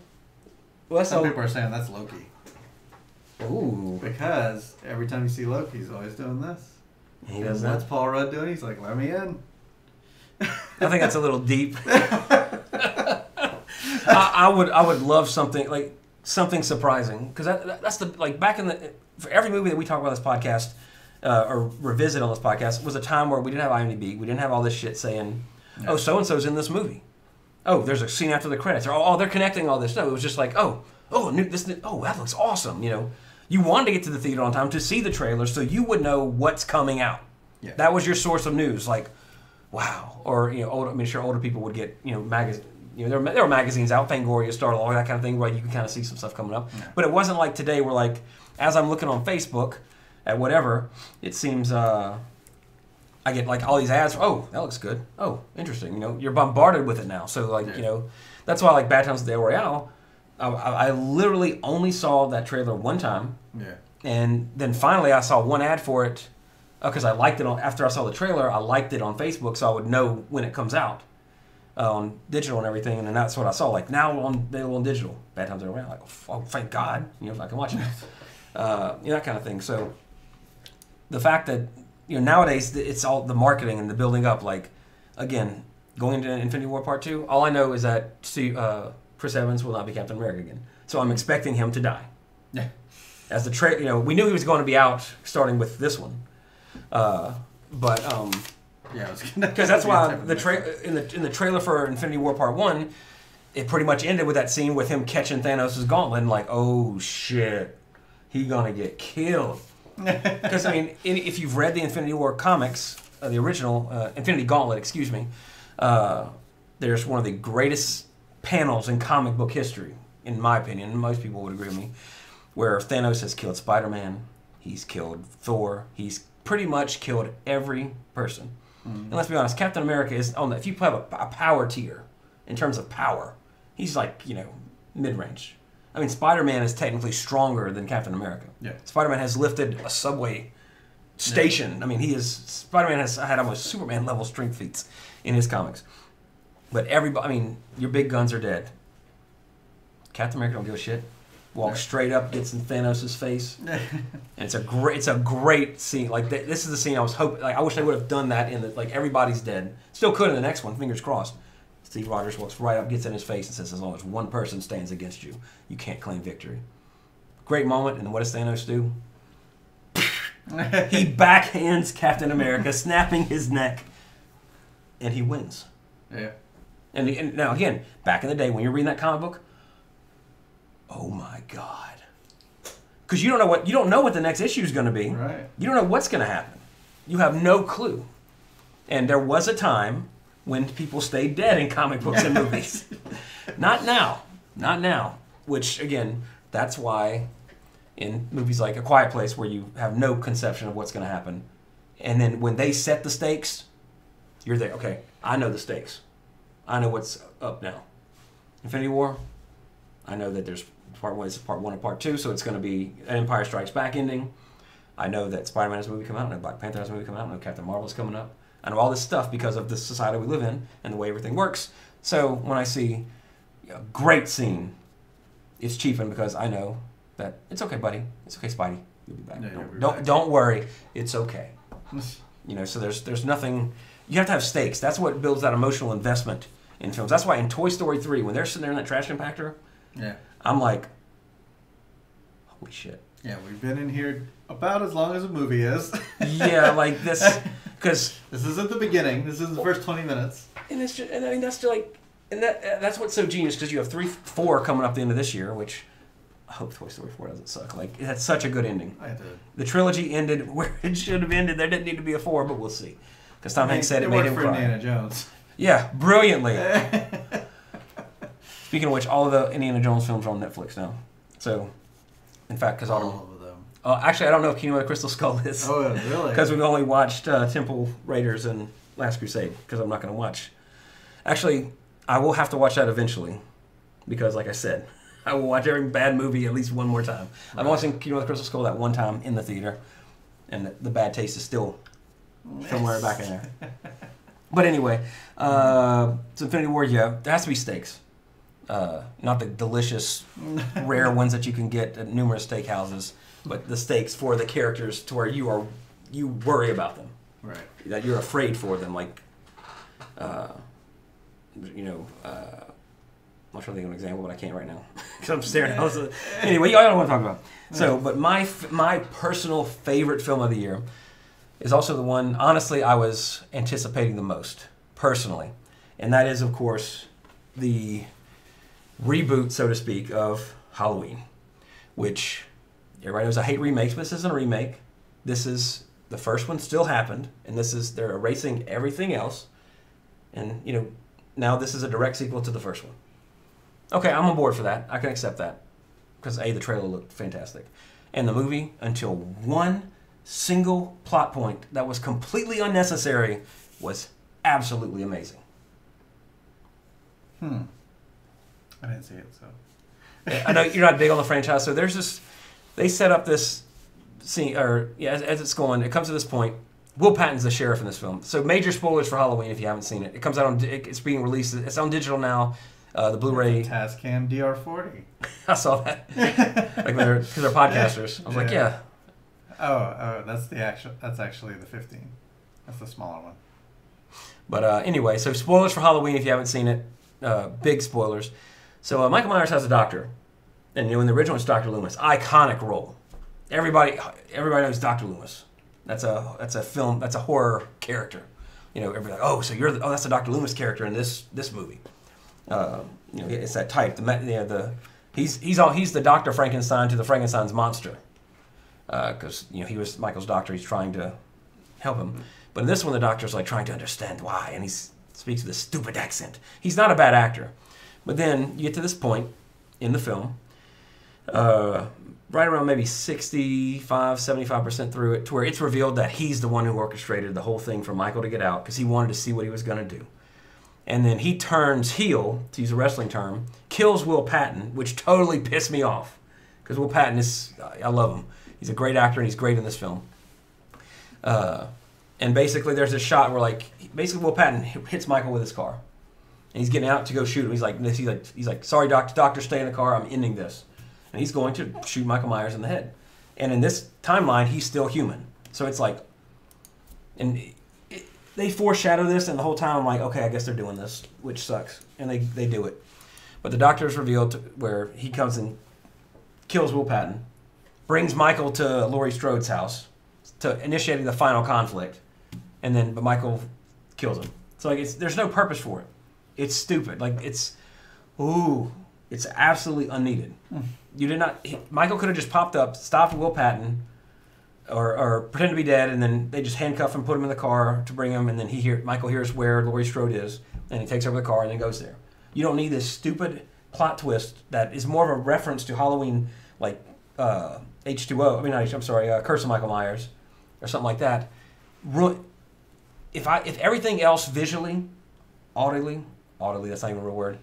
Well, some people are saying that's Loki. Ooh. Because every time you see Loki, he's always doing this. He does What's that. Paul Rudd doing? He's like, let me in. I think that's a little deep. I would love something surprising because that's the back in the for every movie that we talk about this podcast or revisit on this podcast was a time where we didn't have IMDb, we didn't have all this shit saying, oh, so and so's in this movie. Oh, there's a scene after the credits. Or oh, they're connecting all this. No, it was just like oh, that looks awesome. You wanted to get to the theater on time to see the trailer so you would know what's coming out. Yeah. That was your source of news. Like, wow. Or older people would get magazine. There were magazines out, Fangoria, Starlog, all that kind of thing, where you can kind of see some stuff coming up. Yeah. But it wasn't like today, where like as I'm looking on Facebook at whatever, it seems I get like all these ads. Oh, that looks good. Oh, interesting. You're bombarded with it now. So like that's why like Bad Times at the El Royale. I literally only saw that trailer one time. Yeah. And then finally I saw one ad for it because I liked it after I saw the trailer. I liked it on Facebook, so I would know when it comes out on digital and everything. And then that's what I saw. Like now available on digital. Bad Times at the El Royale. Like, oh, thank God. If I can watch it. That kind of thing. So the fact that nowadays it's all the marketing and the building up. Like again, going into Infinity War Part 2, all I know is that Chris Evans will not be Captain America again. So I'm expecting him to die. Yeah. As the we knew he was going to be out starting with this one. Because that's why in the trailer for Infinity War Part 1, it pretty much ended with that scene with him catching Thanos' gauntlet and like, oh shit, he gonna get killed. Because I mean, if you've read the Infinity War comics, the original Infinity Gauntlet, excuse me, there's one of the greatest panels in comic book history, in my opinion, and most people would agree with me, where Thanos has killed Spider-Man, he's killed Thor, he's pretty much killed every person. Mm-hmm. And let's be honest, Captain America is on if you have a power tier in terms of power, he's like mid-range. I mean, Spider-Man is technically stronger than Captain America. Yeah. Spider-Man has lifted a subway station. Yeah. I mean, Spider-Man has had almost Superman level strength feats in his comics. But your big guns are dead. Captain America don't give a shit. Walks straight up, gets in Thanos' face, and it's a great scene. Like this is the scene I was hoping. Like I wish they would have done that in everybody's dead. Still could in the next one. Fingers crossed. Steve Rogers walks right up, gets in his face, and says, "As long as one person stands against you, you can't claim victory." Great moment. And what does Thanos do? He backhands Captain America, snapping his neck, and he wins. Yeah. And now again, back in the day when you're reading that comic book, oh my God, because you don't know what the next issue is going to be. Right. You don't know what's going to happen. You have no clue. And there was a time when people stayed dead in comic books and movies. Not now. Not now. Which again, that's why in movies like A Quiet Place, where you have no conception of what's going to happen, and then when they set the stakes, you're there. Okay, I know the stakes. I know what's up now. Infinity War, I know that there's part 1 and part 2, so it's going to be an Empire Strikes Back ending. I know that Spider-Man has a movie coming out, I know Black Panther has a movie coming out, I know Captain Marvel's coming up. I know all this stuff because of the society we live in and the way everything works. So when I see a great scene, it's cheapened because I know that it's okay, buddy. It's okay, Spidey. You'll be back. Yeah, Don't worry. It's okay. So there's nothing. You have to have stakes. That's what builds that emotional investment in films. That's why in Toy Story 3, when they're sitting there in that trash compactor, I'm like, holy shit. Yeah, we've been in here about as long as a movie is. Yeah, like this, because this isn't the beginning. This is the first 20 minutes. And it's just, and I mean that's just like, and that's what's so genius because you have 4 coming up the end of this year, which I hope Toy Story 4 doesn't suck. Like it had such a good ending. I did. The trilogy ended where it should have ended. There didn't need to be a 4, but we'll see. Because Tom Hanks said it made him cry. Indiana Jones. Yeah, brilliantly. Speaking of which, all of the Indiana Jones films are on Netflix now. So, in fact, because all of them. Actually, I don't know if Kingdom of the Crystal Skull is. Oh, really? Because we've only watched Temple Raiders and Last Crusade. Because I'm not going to watch. Actually, I will have to watch that eventually. Because, like I said, I will watch every bad movie at least one more time. Right. I'm watching Kingdom of the Crystal Skull that one time in the theater. And the bad taste is still somewhere back in there. But anyway, it's Infinity War, yeah. There has to be stakes. Not the delicious, rare ones that you can get at numerous steakhouses, but the stakes for the characters to where you worry about them. Right. That you're afraid for them, like, I'm not trying to think of an example, but I can't right now because I'm staring at it. Anyway, y'all don't want to talk about. So, but my personal favorite film of the year is also the one, honestly, I was anticipating the most, personally. And that is, of course, the reboot, so to speak, of Halloween, which everybody knows I hate remakes, but this isn't a remake. This is, the first one still happened, and they're erasing everything else. And, now this is a direct sequel to the first one. Okay, I'm on board for that. I can accept that. Because, the trailer looked fantastic. And the movie, until one single plot point that was completely unnecessary, was absolutely amazing. I didn't see it, so. I know you're not big on the franchise, so there's this. They set up this scene, as it's going, it comes to this point. Will Patton's the sheriff in this film. So major spoilers for Halloween if you haven't seen it. It comes out it's being released. It's on digital now. The Blu-ray. Tascam DR40. I saw that. Like because they're podcasters. I was like, yeah. Oh, that's actually the 15. That's the smaller one. But anyway, so spoilers for Halloween if you haven't seen it. Big spoilers. So Michael Myers has a doctor, and in the original it's Dr. Loomis. Iconic role. Everybody knows Dr. Loomis. That's a film. That's a horror character. Everybody like, oh, so that's a Dr. Loomis character in this movie. It's that type. He's the Dr. Frankenstein to the Frankenstein's monster. Because he was Michael's doctor. He's trying to help him. But in this one, the doctor's like trying to understand why, and he speaks with a stupid accent. He's not a bad actor. But then you get to this point in the film, right around maybe 65-75% through it, to where it's revealed that he's the one who orchestrated the whole thing for Michael to get out because he wanted to see what he was going to do. And then he turns heel, to use a wrestling term, kills Will Patton, which totally pissed me off. Because Will Patton I love him. He's a great actor and he's great in this film. And basically there's a shot where Will Patton hits Michael with his car. And he's getting out to go shoot him. He's like, sorry, doctor, stay in the car. I'm ending this. And he's going to shoot Michael Myers in the head. And in this timeline, he's still human. So it's like, they foreshadow this, and the whole time I'm like, okay, I guess they're doing this, which sucks. And they do it. But the doctor is revealed where he comes and kills Will Patton, brings Michael to Laurie Strode's house, to initiating the final conflict, but Michael kills him. So there's no purpose for it. It's stupid. It's absolutely unneeded. You did not. Michael could have just popped up, stopped Will Patton, or pretend to be dead, and then they just handcuff him, put him in the car to bring him, and then Michael hears where Laurie Strode is, and he takes over the car and then goes there. You don't need this stupid plot twist that is more of a reference to Halloween, like H2O. I mean, I'm sorry, Curse of Michael Myers, or something like that. If everything else visually, audibly, that's not even a real word.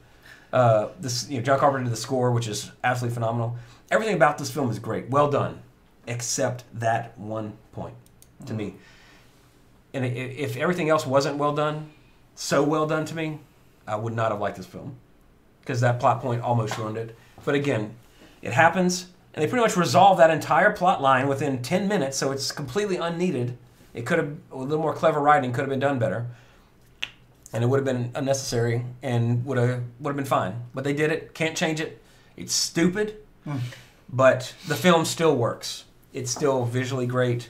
John Carpenter did the score, which is absolutely phenomenal. Everything about this film is great, well done, except that one point to me. and if everything else wasn't well done, so well done to me, I would not have liked this film. Because that plot point almost ruined it. But again, it happens, and they pretty much resolve that entire plot line within 10 minutes, so it's completely unneeded. It could have, a little more clever writing could have been done better. And it would have been unnecessary and would have been fine. But they did it, can't change it. It's stupid, but the film still works. It's still visually great.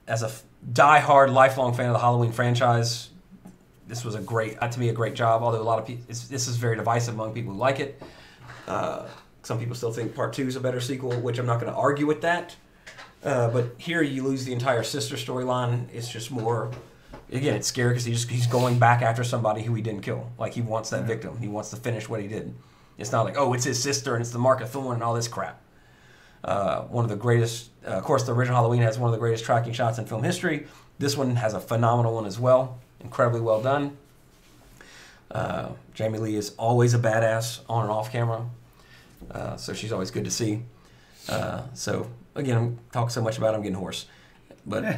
As a die-hard, lifelong fan of the Halloween franchise, this was to me, a great job. Although a lot of people, this is very divisive among people who like it. Some people still think Part 2 is a better sequel, which I'm not going to argue with that. But here you lose the entire sister storyline. It's just more, again, it's scary because he's going back after somebody who he didn't kill. Like, he wants that victim. He wants to finish what he did. It's not like, oh, it's his sister and it's the Mark of Thorn and all this crap. One of the greatest, of course, the original Halloween has one of the greatest tracking shots in film history. This one has a phenomenal one as well. Incredibly well done. Jamie Lee is always a badass on and off camera. So she's always good to see. So, again, I'm talking so much about it, I'm getting hoarse. But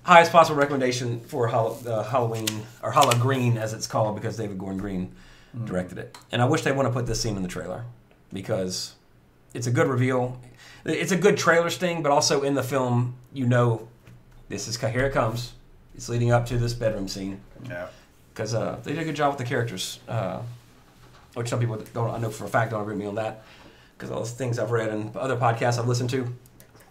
highest possible recommendation for Halloween, or Halloween as it's called, because David Gordon Green directed it. And I wish they would have put this scene in the trailer, because it's a good reveal. It's a good trailer sting, but also in the film, you know, here it comes. It's leading up to this bedroom scene. Yeah. Because they did a good job with the characters, which some people don't, I know for a fact, don't agree with me on that, because all those things I've read and other podcasts I've listened to,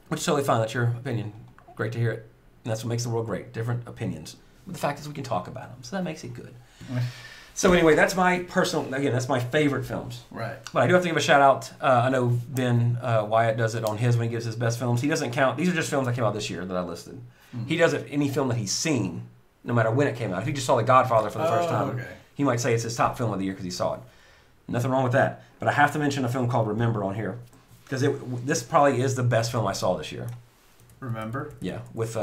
which is totally fine. That's your opinion. Great to hear it. And that's what makes the world great. Different opinions. But the fact is we can talk about them, so that makes it good. So anyway, that's my personal, again, that's my favorite films. Right. But I do have to give a shout out. I know Ben Wyatt does it on his when he gives his best films. He doesn't count, these are just films that came out this year that I listed. He does it any film that he's seen, no matter when it came out. If he just saw The Godfather for the first time, he might say it's his top film of the year because he saw it. Nothing wrong with that. But I have to mention a film called Remember on here, because this probably is the best film I saw this year. Remember? Yeah, with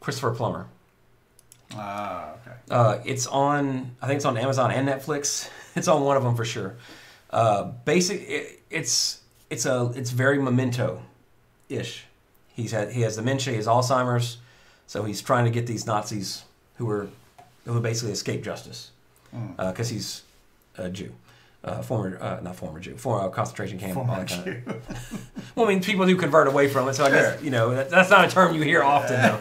Christopher Plummer. Ah, okay. It's on, I think it's on Amazon and Netflix. It's on one of them for sure. It's very Memento-ish. He has dementia, he has Alzheimer's, so he's trying to get these Nazis who basically escaped justice, because he's a Jew, former concentration camp. Former Jew. Well, I mean, people do convert away from it, so I guess that's not a term you hear often, though.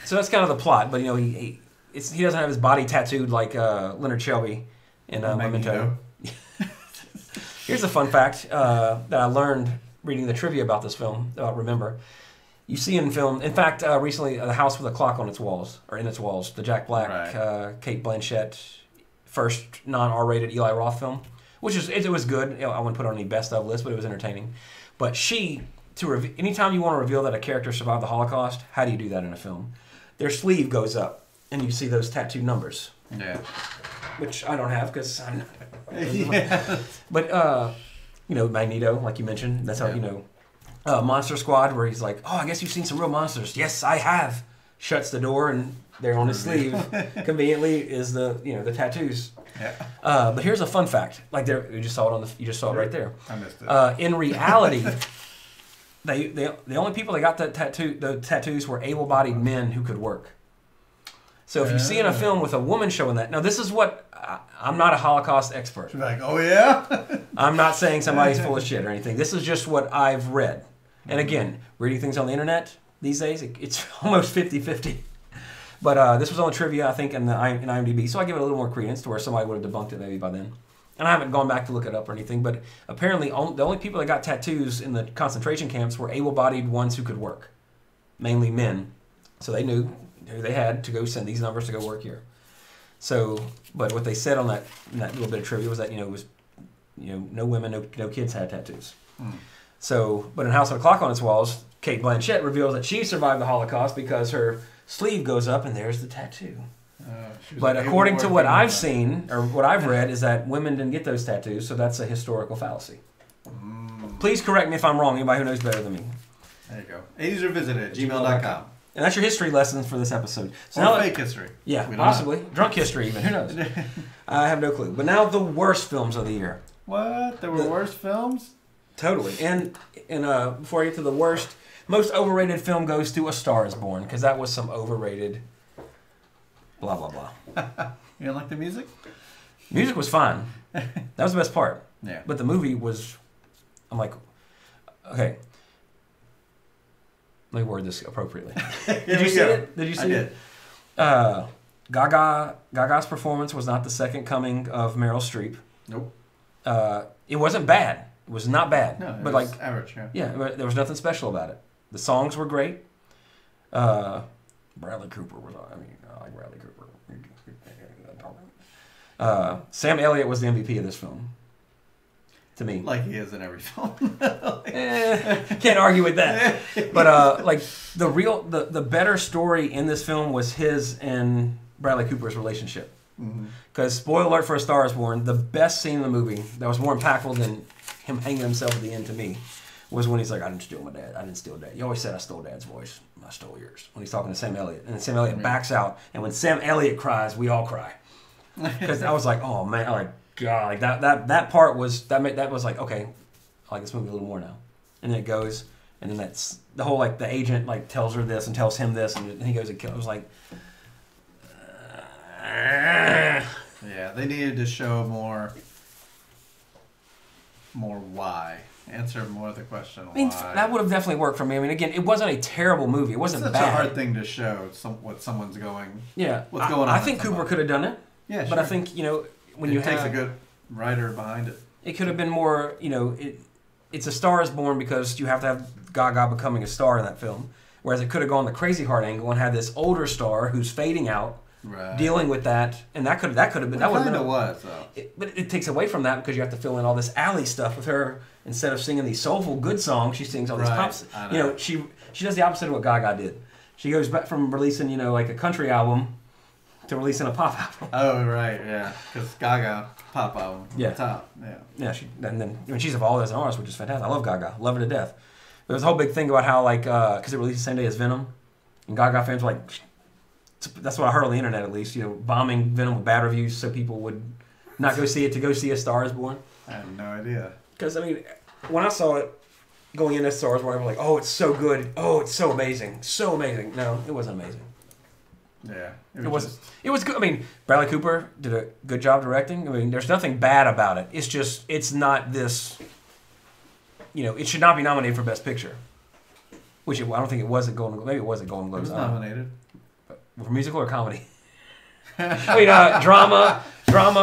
So that's kind of the plot, but he doesn't have his body tattooed like Leonard Shelby in Memento. Here's a fun fact that I learned reading the trivia about this film, Remember. You see in film, in fact, recently, The House with a Clock on Its Walls, or In Its Walls, the Jack Black, Kate Blanchett, first non-R-rated Eli Roth film, which it was good. I wouldn't put it on any best of list, but it was entertaining. But anytime you want to reveal that a character survived the Holocaust, how do you do that in a film? Their sleeve goes up, and you see those tattooed numbers. Yeah. Which I don't have, because I'm not. Yeah. But, Magneto, like you mentioned, that's how, Monster Squad, where he's like, oh, I guess you've seen some real monsters. Yes, I have. Shuts the door, and there on his sleeve, conveniently, is the tattoos. Yeah. But here's a fun fact. Like you just saw it right there. I missed it. In reality, the only people that got the tattoos were able-bodied men who could work. So if you see in a film with a woman showing that, now this is what I'm not a Holocaust expert. You're like, oh yeah. I'm not saying somebody's full of shit or anything. This is just what I've read. And again, reading things on the internet these days, it's almost 50-50. But this was on the trivia, I think, in IMDb, so I give it a little more credence to where somebody would have debunked it maybe by then. And I haven't gone back to look it up or anything, but apparently the only people that got tattoos in the concentration camps were able-bodied ones who could work, mainly men. So they knew who they had to go send these numbers to go work here. So, but what they said in that little bit of trivia was that no women, no kids had tattoos. So, but in House with a Clock on Its Walls, Kate Blanchett reveals that she survived the Holocaust because her sleeve goes up and there's the tattoo. But according to what I've seen, or what I've read, is that women didn't get those tattoos, so that's a historical fallacy. Please correct me if I'm wrong, anybody who knows better than me. There you go. 80s Revisited, gmail.com. And that's your history lessons for this episode. So now fake history. Yeah, possibly. Drunk history even. Who knows? I have no clue. But now the worst films of the year. What? There were worse films? Totally. And before I get to the worst, most overrated film goes to A Star Is Born because that was some overrated. Blah blah blah. You don't like the music? Music was fine. That was the best part. Yeah. But the movie was. I'm like, okay. Let me word this appropriately. Did you see it? Did you see it? Gaga's performance was not the second coming of Meryl Streep. Nope. It wasn't bad. It was not bad. No, but was like average. Yeah. Yeah, but there was nothing special about it. The songs were great. Bradley Cooper was. I mean, I like Bradley Cooper. Sam Elliott was the MVP of this film. To me, Like he is in every film. can't argue with that. But like the better story in this film was his and Bradley Cooper's relationship. Because spoiler alert for A Star Is Born, the best scene in the movie that was more impactful than him hanging himself at the end to me was when he's like, "I didn't steal my dad. I didn't steal Dad. You always said I stole Dad's voice. I stole yours." When he's talking to Sam Elliott, and then Sam Elliott backs out, and when Sam Elliott cries, we all cry. Because I was like, "Oh man, like God, like that part was that was like, okay, I like this movie a little more now." And then it goes, and then that's the whole like the agent like tells her this and tells him this, and he goes and kills. I was like. Yeah, they needed to show more why. Answer more of the question I mean, why. that would have definitely worked for me. I mean, again, it wasn't a terrible movie. It wasn't It's bad. such a hard thing to show what someone's going. Yeah, What's going on? I think Cooper could have done it. Yeah, sure. But I think when it you takes have a good writer behind it. it could have been more. It's A Star Is Born because you have to have Gaga becoming a star in that film. Whereas it could have gone the Crazy Heart angle and had this older star who's fading out. Right. Dealing with that, and that could have been that would have been was though. But it takes away from that because you have to fill in all this alley stuff with her instead of singing these soulful good songs. She sings all these pops. She does the opposite of what Gaga did. She goes back from releasing like a country album to releasing a pop album. Oh right, yeah, because Gaga pop album, top, yeah. And then when she's evolved as an artist, which is fantastic. I love Gaga, love her to death. But there was a whole big thing about how because it released the same day as Venom, and Gaga fans were like. That's what I heard on the internet, at least. Bombing Venom with bad reviews so people would not go see it to go see A Star Is Born. I had no idea. Because I mean, when I saw it going into A Star Is Born, I was like, "Oh, it's so good! Oh, it's so amazing! So amazing!" No, it wasn't amazing. Yeah, it was. It was good. I mean, Bradley Cooper did a good job directing. I mean, there's nothing bad about it. It's just it's not this. It should not be nominated for Best Picture. Which I don't think it was at Golden. Maybe it was at Golden Globes. It was nominated. For musical or comedy? I mean, drama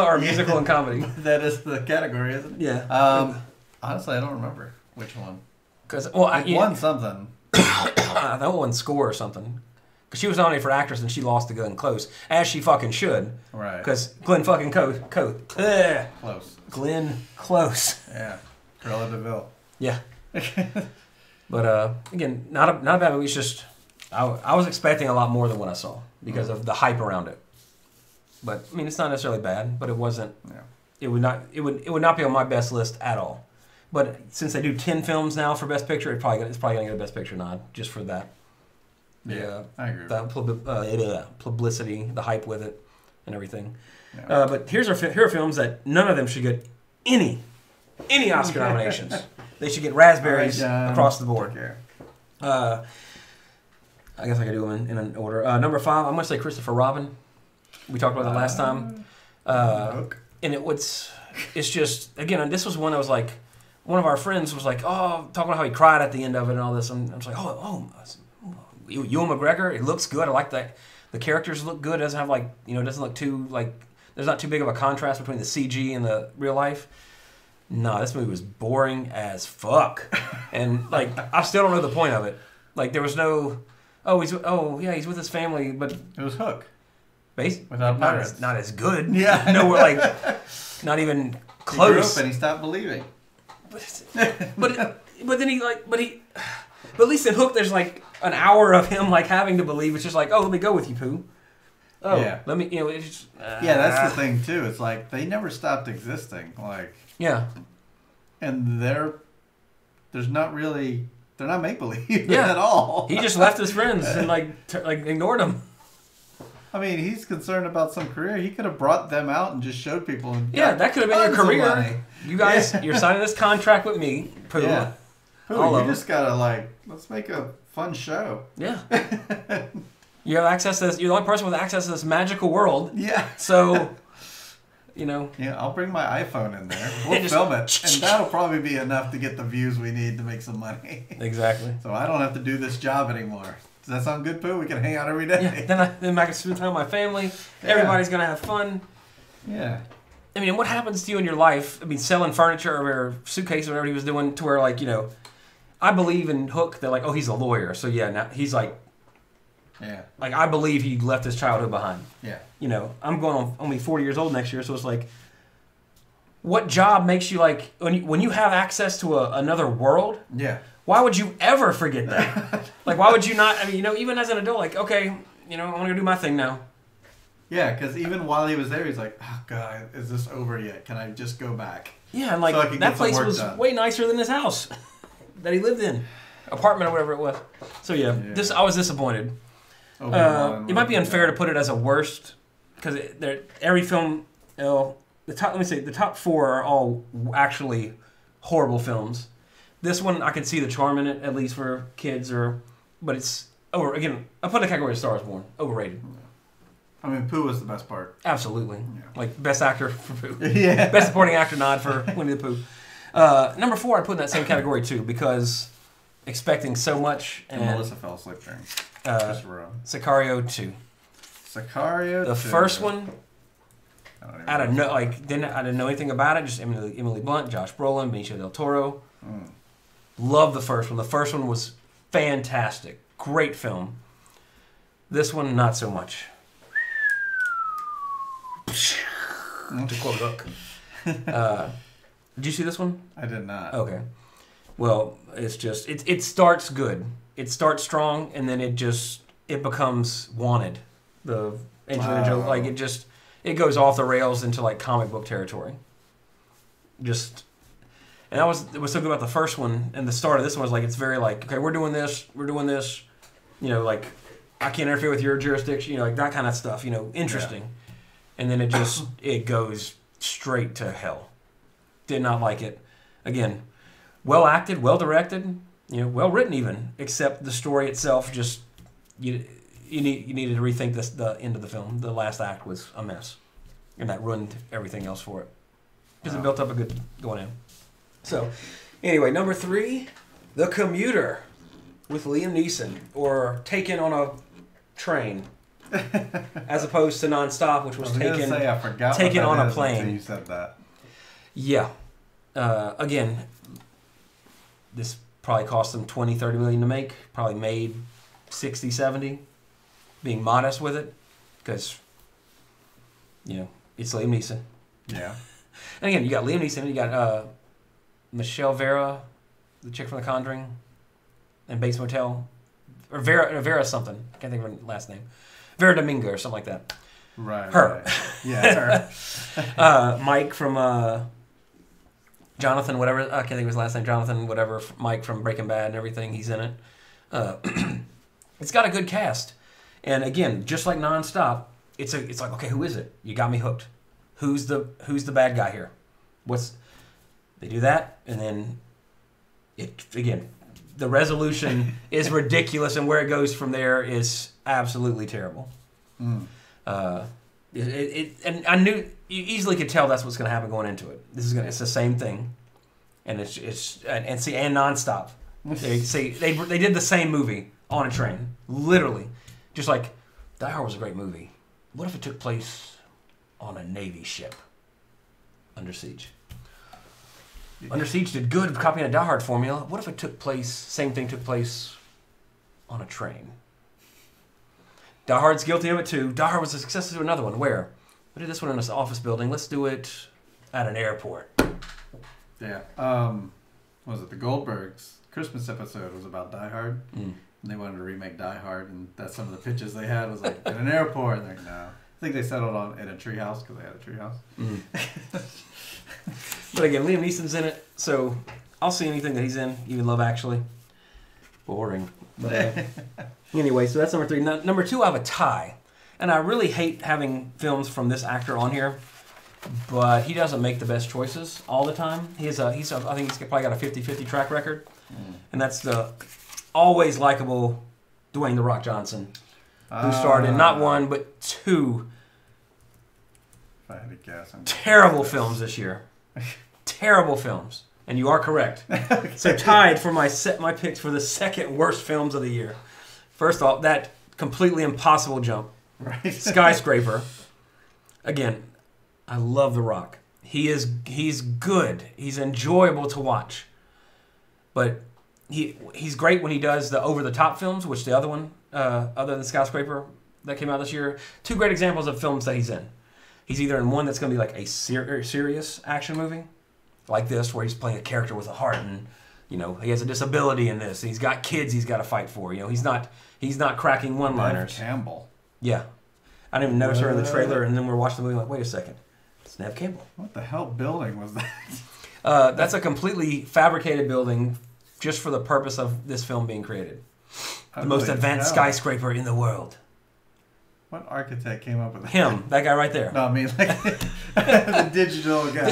or musical and comedy. That is the category, isn't it? Yeah. Honestly, I don't remember which one. Because it won something. That one score or something. Because she was nominated for actress and she lost to Glenn Close, as she fucking should. Right. Because Glenn fucking Close. Close. Glenn Close. Yeah. Cruella DeVille. Yeah. But again, not a bad movie. It's just. I was expecting a lot more than what I saw because of the hype around it. But I mean, it's not necessarily bad, but it wasn't. Yeah. It would not be on my best list at all. But since they do 10 films now for Best Picture, it's probably gonna get a Best Picture nod just for that. Yeah, I agree. The publicity, the hype with it, and everything. Yeah. But here are films that none of them should get any Oscar nominations. They should get raspberries across the board. I guess I could do them in an order. Number 5, I'm going to say Christopher Robin. We talked about that last time. And it's just, again, this was one that was like, one of our friends was like, oh, talking about how he cried at the end of it and all this. And I was like, Ewan McGregor, it looks good. I like that. The characters look good. It doesn't have doesn't look too, there's not too big of a contrast between the CG and the real life. No, this movie was boring as fuck. And, I still don't know the point of it. There was no... he's with his family, but it was Hook. Without pirates, not as good. Yeah, nowhere not even close. He grew up and he stopped believing. But at least in Hook, there's an hour of him having to believe. It's just let me go with you, Pooh. Oh, yeah. Let me. It's just, yeah, that's the thing too. It's they never stopped existing. Yeah, and there's not really. They're not make believe at all. He just left his friends and ignored them. I mean, he's concerned about some career. He could have brought them out and just showed people. And Yeah, that could have been your tons of money. career. You guys, you're signing this contract with me. Pooh. Yeah. Pooh, All of you them. just gotta let's make a fun show. Yeah. You have access to this. You're the only person with access to this magical world. Yeah. So, Yeah, I'll bring my iPhone in there. We'll just- film it, and that'll probably be enough to get the views we need to make some money. Exactly. So I don't have to do this job anymore. Does that sound good, Pooh? We can hang out every day. Yeah. Then I can spend time with my family. Yeah. Everybody's gonna have fun. Yeah. I mean, what happens to you in your life? I mean, selling furniture or suitcase or whatever he was doing, to where I believe in Hook that oh, he's a lawyer, so yeah, now he's Yeah. I believe he left his childhood behind. Yeah. I'm going on only 40 years old next year, so it's what job makes you when you have access to another world? Yeah. Why would you ever forget that? Why would you not? I mean, even as an adult, okay, I want to go do my thing now. Yeah, because even while he was there, he's like, oh, God, is this over yet? Can I just go back? Yeah, and So I could that get some place work was done. way nicer than his house that he lived in, apartment or whatever it was. So yeah. I was disappointed. It might be unfair to put it as a worst because every film, the top 4 are all actually horrible films. This one I can see the charm in it, at least for kids, but it's over. Again, I put it in the category of Star is Born, overrated. I mean, Pooh was the best part. Absolutely, Yeah. Best actor for Pooh. Yeah. Best supporting actor nod for Winnie the Pooh. Number 4, I put in that same category too because expecting so much And and Melissa fell asleep during Christopher Robin. Sicario 2. Sicario. The 2. first one, I don't even I didn't know. I didn't know anything about it. Just Emily Blunt, Josh Brolin, Benicio del Toro. Mm. Love the first one. The first one was fantastic, great film. This one, not so much. To quote Hook. Did you see this one? I did not. Okay. Well, it's just it starts good. It starts strong, and then it becomes Wanted. The Angelina Jolie, Wow. it goes off the rails into comic book territory. And it was so good about the first one, and the start of this one was it's very okay, we're doing this, I can't interfere with your jurisdiction, that kind of stuff, interesting. And then it goes straight to hell. Did not like it. Again, well acted, well directed, well written even, except the story itself you needed to rethink the end of the film. The last act was a mess, and that ruined everything else for it because it built up a good going in. So, anyway, number 3, The Commuter with Liam Neeson, or Taken on a Train, as opposed to Nonstop, which was I forgot taken what that on a is plane. until you said that. Yeah. Again, this probably cost them $20, $30 million to make. Probably made 60, 70. Being modest with it, because it's Liam Neeson. Yeah. And again, you got Liam Neeson, you got Michelle Vera, the chick from The Conjuring, and Bates Motel, or Vera something. I can't think of her last name. Vera Domingo or something like that. Right. Her. Right. Yeah, her. Mike from Jonathan, whatever. I can't think of his last name. Jonathan, whatever. Mike from Breaking Bad and everything. He's in it. It's got a good cast, and again, just like Nonstop, it's okay, who is it? You got me hooked. Who's the bad guy here? They do that, and then the resolution is ridiculous, and where it goes from there is absolutely terrible. Mm. And I knew you easily could tell that's what's going to happen going into it. It's the same thing, and and Nonstop. They did the same movie on a train, literally, just like Die Hard was a great movie. What if it took place on a Navy ship? Under Siege. Under Siege did good copying a Die Hard formula. What if same thing took place on a train? Die Hard's guilty of it too. Die Hard was a success to another one. Where? We did this one in this office building. Let's do it at an airport. Yeah. What was it? The Goldbergs Christmas episode was about Die Hard. Mm. And they wanted to remake Die Hard, and that's some of the pitches they had was at an airport. And they're like, no. I think they settled on in a treehouse because they had a treehouse. Mm. But again, Liam Neeson's in it, so I'll see anything that he's in. Even Love Actually. Boring. But anyway, so that's number 3. Number 2, I have a tie. and I really hate having films from this actor on here, but he doesn't make the best choices all the time. I think he's probably got a 50-50 track record, and that's the always likable Dwayne "The Rock" Johnson, who starred in not one but two if I had to guess, terrible films this year. Terrible films. And you are correct. So tied for my picks for the second worst films of the year. First off, that completely impossible jump. Right. Skyscraper. Again, I love The Rock. He's good. He's enjoyable to watch. But he's great when he does the over-the-top films, which the other one, other than Skyscraper, that came out this year. Two great examples of films that he's in. He's either in one that's going to be like a serious action movie, like this, where he's playing a character with a heart, and he has a disability in this, and he's got kids he's got to fight for. He's not cracking one-liners. Neve Campbell. Yeah, I didn't even notice her in the trailer, and then we're watching the movie like, wait a second, it's Neve Campbell. What the hell building was that? That's a completely fabricated building, just for the purpose of this film being created. The most advanced skyscraper in the world. What architect came up with that? Him, that guy right there. No, I mean like the digital guy.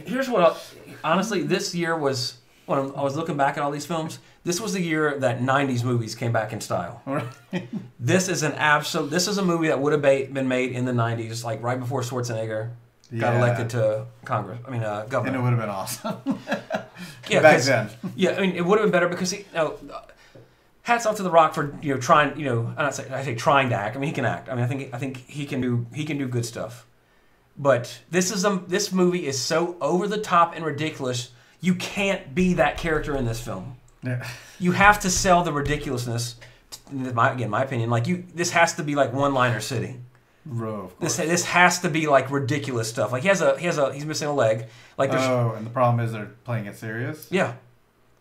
Here's what honestly, this year was, when I was looking back at all these films, this was the year that 90s movies came back in style. Right. This is a movie that would have been made in the 90s, like right before Schwarzenegger got elected to governor. And it would have been awesome. Yeah, back then. Yeah, I mean, it would have been better because hats off to The Rock for trying. I say trying to act. I mean, he can act. I mean, I think he can do good stuff. But this movie is so over the top and ridiculous. You can't be that character in this film. Yeah. You have to sell the ridiculousness. My opinion. Like this has to be like one-liner city. This has to be like ridiculous stuff. Like he's missing a leg. Like and the problem is they're playing it serious. Yeah.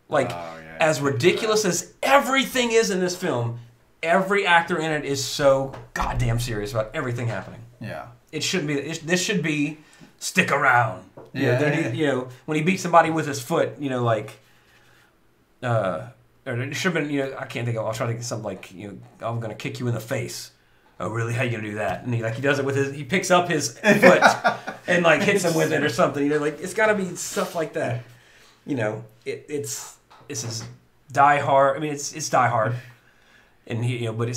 Like as ridiculous as everything is in this film, every actor in it is so goddamn serious about everything happening. Yeah. It shouldn't be. This should be stick around. Yeah. When he beats somebody with his foot, or it should have been, I can't think of. I'll try to think of something like, I'm gonna kick you in the face. Oh, really? How you gonna do that? And he does it with he picks up his foot and like hits him with it or something. It's got to be stuff like that. This is Die Hard. I mean, it's Die Hard, and but he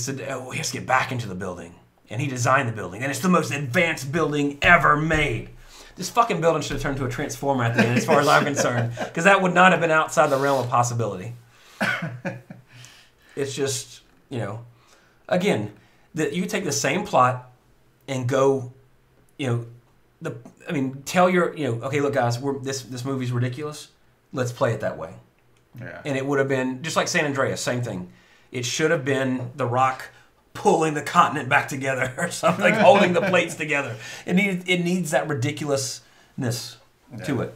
has to get back into the building, and he designed the building, and it's the most advanced building ever made. This fucking building should have turned into a transformer at the end, as far as I'm concerned, because that would not have been outside the realm of possibility. It's just, again, that you take the same plot and go, tell your, okay, look, guys, this movie's ridiculous. Let's play it that way. Yeah. And it would have been just like San Andreas, same thing. It should have been The Rock pulling the continent back together or something, like holding the plates together. It needs that ridiculousness to it,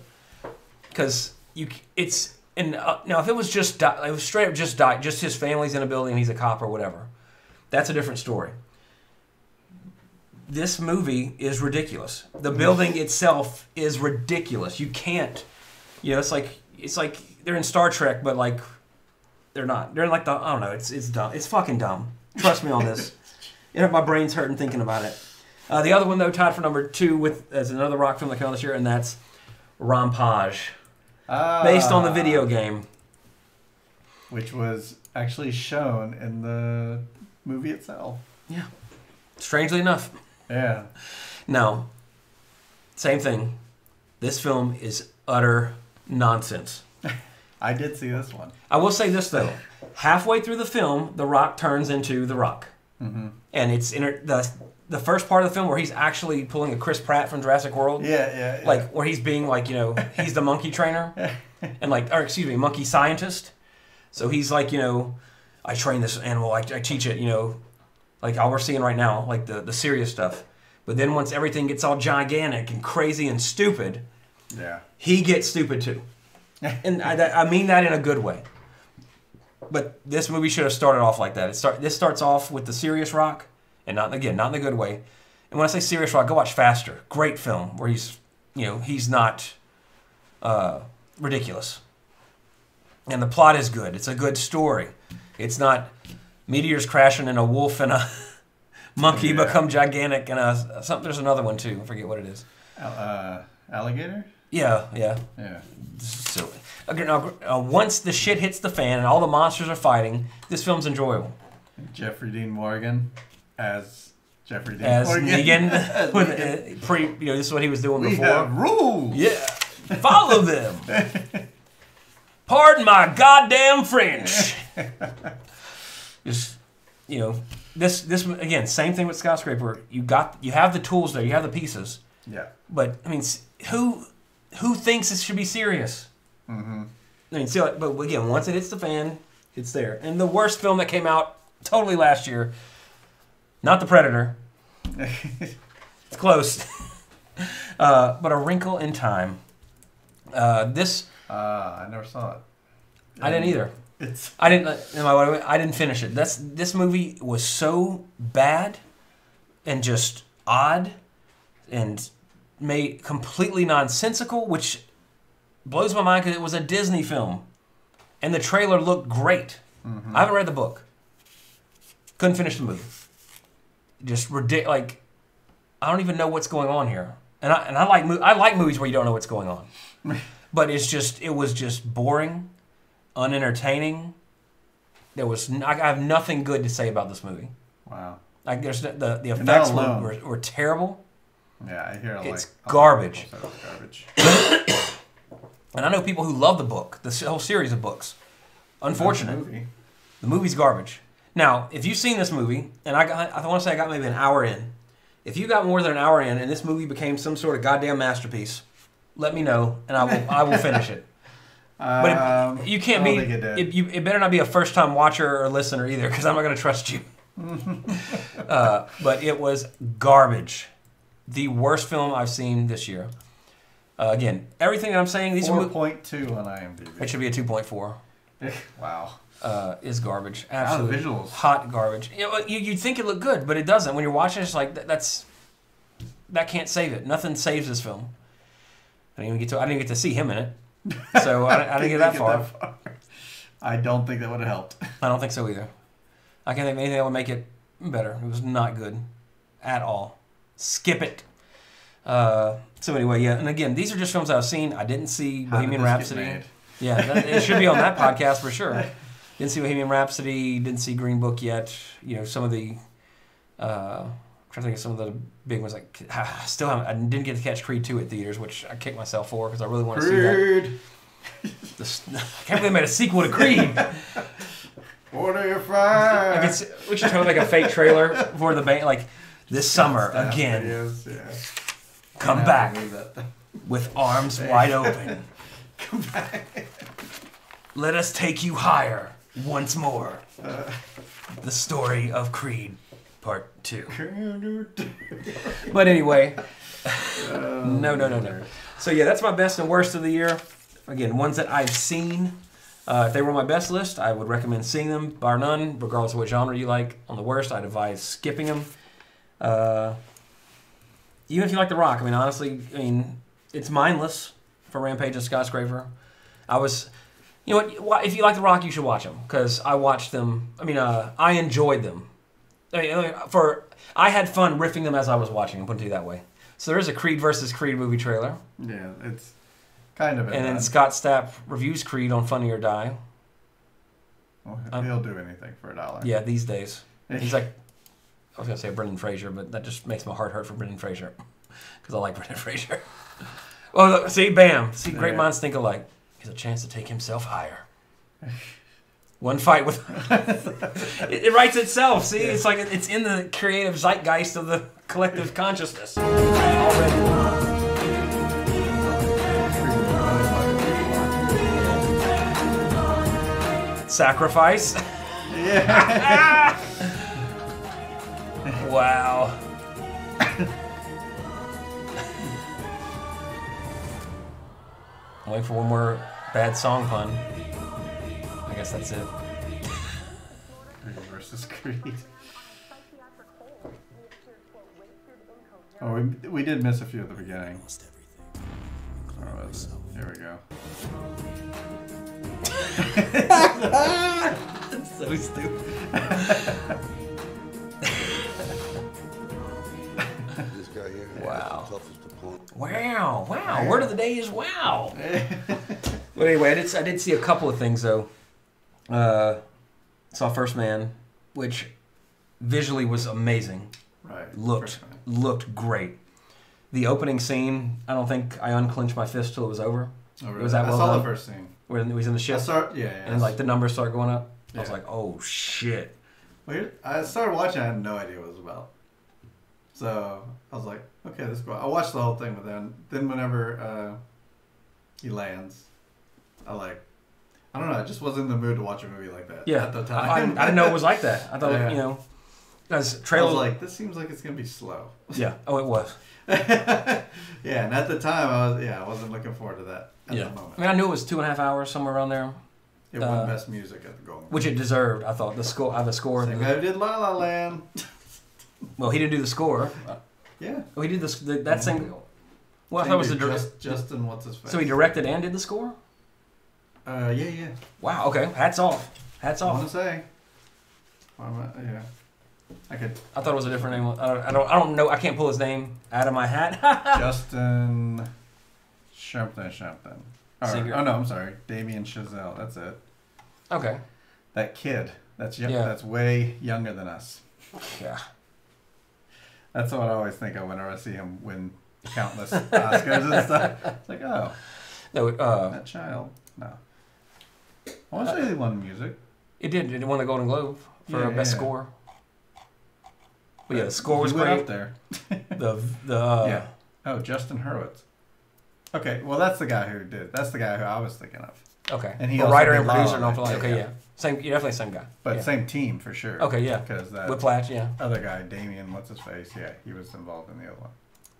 because now if it was just it was straight up just his family's in a building and he's a cop or whatever, that's a different story. This movie is ridiculous. The building itself is ridiculous. You can't, it's like they're in Star Trek, but like they're not. They're like I don't know. It's dumb. It's fucking dumb. Trust me on this. My brain's hurting thinking about it. The other one, though, tied for number 2 as another Rock film that came out this year, and that's Rampage, based on the video game, which was actually shown in the movie itself. Yeah. Strangely enough. Yeah. Now, same thing. This film is utter nonsense. I did see this one. I will say this, though. Halfway through the film, The Rock turns into The Rock. Mm-hmm. And it's the first part of the film where he's actually pulling a Chris Pratt from Jurassic World. Yeah. Like, where he's being like, he's the monkey trainer. And monkey scientist. So he's like, I train this animal, I teach it, like all we're seeing right now, like the serious stuff. But then once everything gets all gigantic and crazy and stupid, he gets stupid too. And I mean that in a good way. But this movie should have started off like that. This starts off with the serious Rock, and not in the good way. And when I say serious Rock, go watch Faster. Great film where he's not ridiculous. And the plot is good. It's a good story. It's not meteors crashing and a wolf and a monkey become gigantic, and there's another one too. I forget what it is. Alligator? Yeah. Yeah. So, okay, now, once the shit hits the fan and all the monsters are fighting, this film's enjoyable. Jeffrey Dean Morgan as Jeffrey Dean As Morgan. Negan, with, this is what he was doing We before. have rules. Yeah, follow them. Pardon my goddamn French. Just, this again, same thing with Skyscraper. You have the tools there, you have the pieces. Yeah. But I mean, who thinks this should be serious? Mm-hmm. I mean, but again, once it hits the fan, it's there. And the worst film that came out totally last year, not The Predator. It's close. But A Wrinkle in Time. I never saw it. I didn't either. I didn't finish it. This movie was so bad and just odd and made completely nonsensical, which blows my mind because it was a Disney film, and the trailer looked great. Mm-hmm. I haven't read the book. Couldn't finish the movie. Just ridiculous. Like, I don't even know what's going on here. And I like movies where you don't know what's going on. But it was just boring, unentertaining. I have nothing good to say about this movie. Wow. Like, the effects were terrible. Yeah, I hear it's garbage. Garbage. And I know people who love the book, the whole series of books. Unfortunate. The movie's garbage. Now, if you've seen this movie, and I want to say I got maybe an hour in. If you got more than an hour in and this movie became some sort of goddamn masterpiece, let me know and I will finish it. But you can't be. It better not be a first time watcher or listener either, because I'm not going to trust you. But it was garbage. The worst film I've seen this year. Again, everything that I'm saying, these 4.2 on IMDb. It should be a 2.4. Wow. Is garbage. Absolutely. Visuals. Hot garbage. You'd think it looked good, but it doesn't. When you're watching it, it's like, that can't save it. Nothing saves this film. I didn't even get to see him in it. So I didn't get that far. I don't think that would have helped. I don't think so either. I can't think of anything that would make it better. It was not good at all. Skip it. So anyway, yeah. And again, these are just films I've seen. I didn't see Bohemian Rhapsody. Yeah, it should be on that podcast for sure. Didn't see Bohemian Rhapsody. Didn't see Green Book yet. Some of the. I'm trying to think of some of the big ones. Like, I didn't get to catch Creed 2 at theaters, which I kicked myself for because I really want to see that. I can't believe they made a sequel to Creed. Order your fire. We should totally make a fake trailer for the band, like this summer again. Videos, yeah. Come back with arms wide open. Come back. Let us take you higher once more. The story of Creed, Part 2. But anyway, no. So yeah, that's my best and worst of the year. Again, ones that I've seen. If they were on my best list, I would recommend seeing them, bar none, regardless of what genre you like. On the worst, I'd advise skipping them. Even if you like The Rock, honestly, it's mindless for Rampage and Skyscraper. You know what? If you like The Rock, you should watch them because I watched them. I enjoyed them. I had fun riffing them as I was watching them. Put it that way. So there is a Creed versus Creed movie trailer. Yeah, it's kind of. And then Scott Stapp reviews Creed on Funny or Die. Well, he'll do anything for $1. Yeah, these days. He's like, I was gonna say Brendan Fraser, but that just makes my heart hurt for Brendan Fraser because I like Brendan Fraser. Oh, look, see, bam! See, great minds think alike. He has a chance to take himself higher. One fight with it writes itself. See, it's like it's in the creative zeitgeist of the collective consciousness already. Sacrifice. Yeah. Wow. I'm waiting for one more bad song pun. I guess that's it. Creed versus Creed. Oh, we did miss a few at the beginning. Where was it? Here we go. That's so stupid. Wow, word of the day is wow. But anyway, I did see a couple of things though. Saw First Man, which visually was amazing. Right. Looked great. The opening scene, I don't think I unclenched my fist till it was over. Oh, really? It was that well I saw done. the first scene. When he was in the ship. And like the numbers start going up. I was like, oh shit. Well, I started watching. I had no idea what it was about. So I was like, okay, this is cool. I watched the whole thing, but then whenever he lands, I don't know. I just wasn't in the mood to watch a movie like that. Yeah, at the time. I didn't know it was like that. I thought you know, because trailer. I was like, this seems like it's gonna be slow. Yeah. Oh, it was. Yeah, and at the time I wasn't looking forward to that at the moment. I mean, I knew it was 2.5 hours, somewhere around there. It won Best Music at the Golden Globes. Which it deserved. I thought the score. I have a score. Same guy who did La La Land. Well, he didn't do the score. Yeah. Oh, he did that same. Well, I thought it was the Justin. What's his face? So he directed and did the score. Yeah. Wow. Okay. Hats off. I want to say. Yeah. I thought it was a different name. I don't know. I can't pull his name out of my hat. Justin. Something. Singer. Oh no, I'm sorry. Damien Chazelle. That's it. Okay. That kid. That's young. Yeah. That's way younger than us. Yeah. That's what I always think of whenever I see him win countless Oscars and stuff. It's like, oh, no, that child. No. I want to say he won music. It did. It won the Golden Globe for best score. But yeah, the score was went great. Up there. Yeah. Oh, Justin Hurwitz. Okay, well that's the guy who did. That's the guy who I was thinking of. Okay. And he writer and producer. Okay, yeah. Same. You're definitely same guy. But same team for sure. Okay, yeah. Because that Whiplash, yeah. Other guy, Damien, what's his face? Yeah, he was involved in the other one.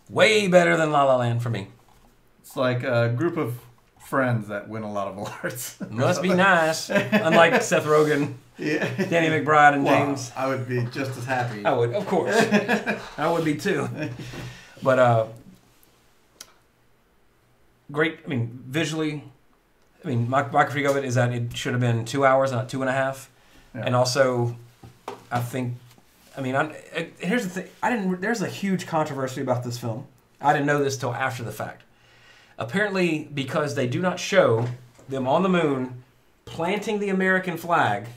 Way better than La La Land for me. It's like a group of friends that win a lot of awards. Must be nice. Unlike Seth Rogen, Danny McBride, and James. I would be just as happy. I would, of course. I would be too. But great. I mean, visually. I mean, my critique of it is that it should have been 2 hours, not 2.5. Yeah. And also, I think, I mean, here's the thing. There's a huge controversy about this film. I didn't know this till after the fact. Apparently, because they do not show them on the moon planting the American flag,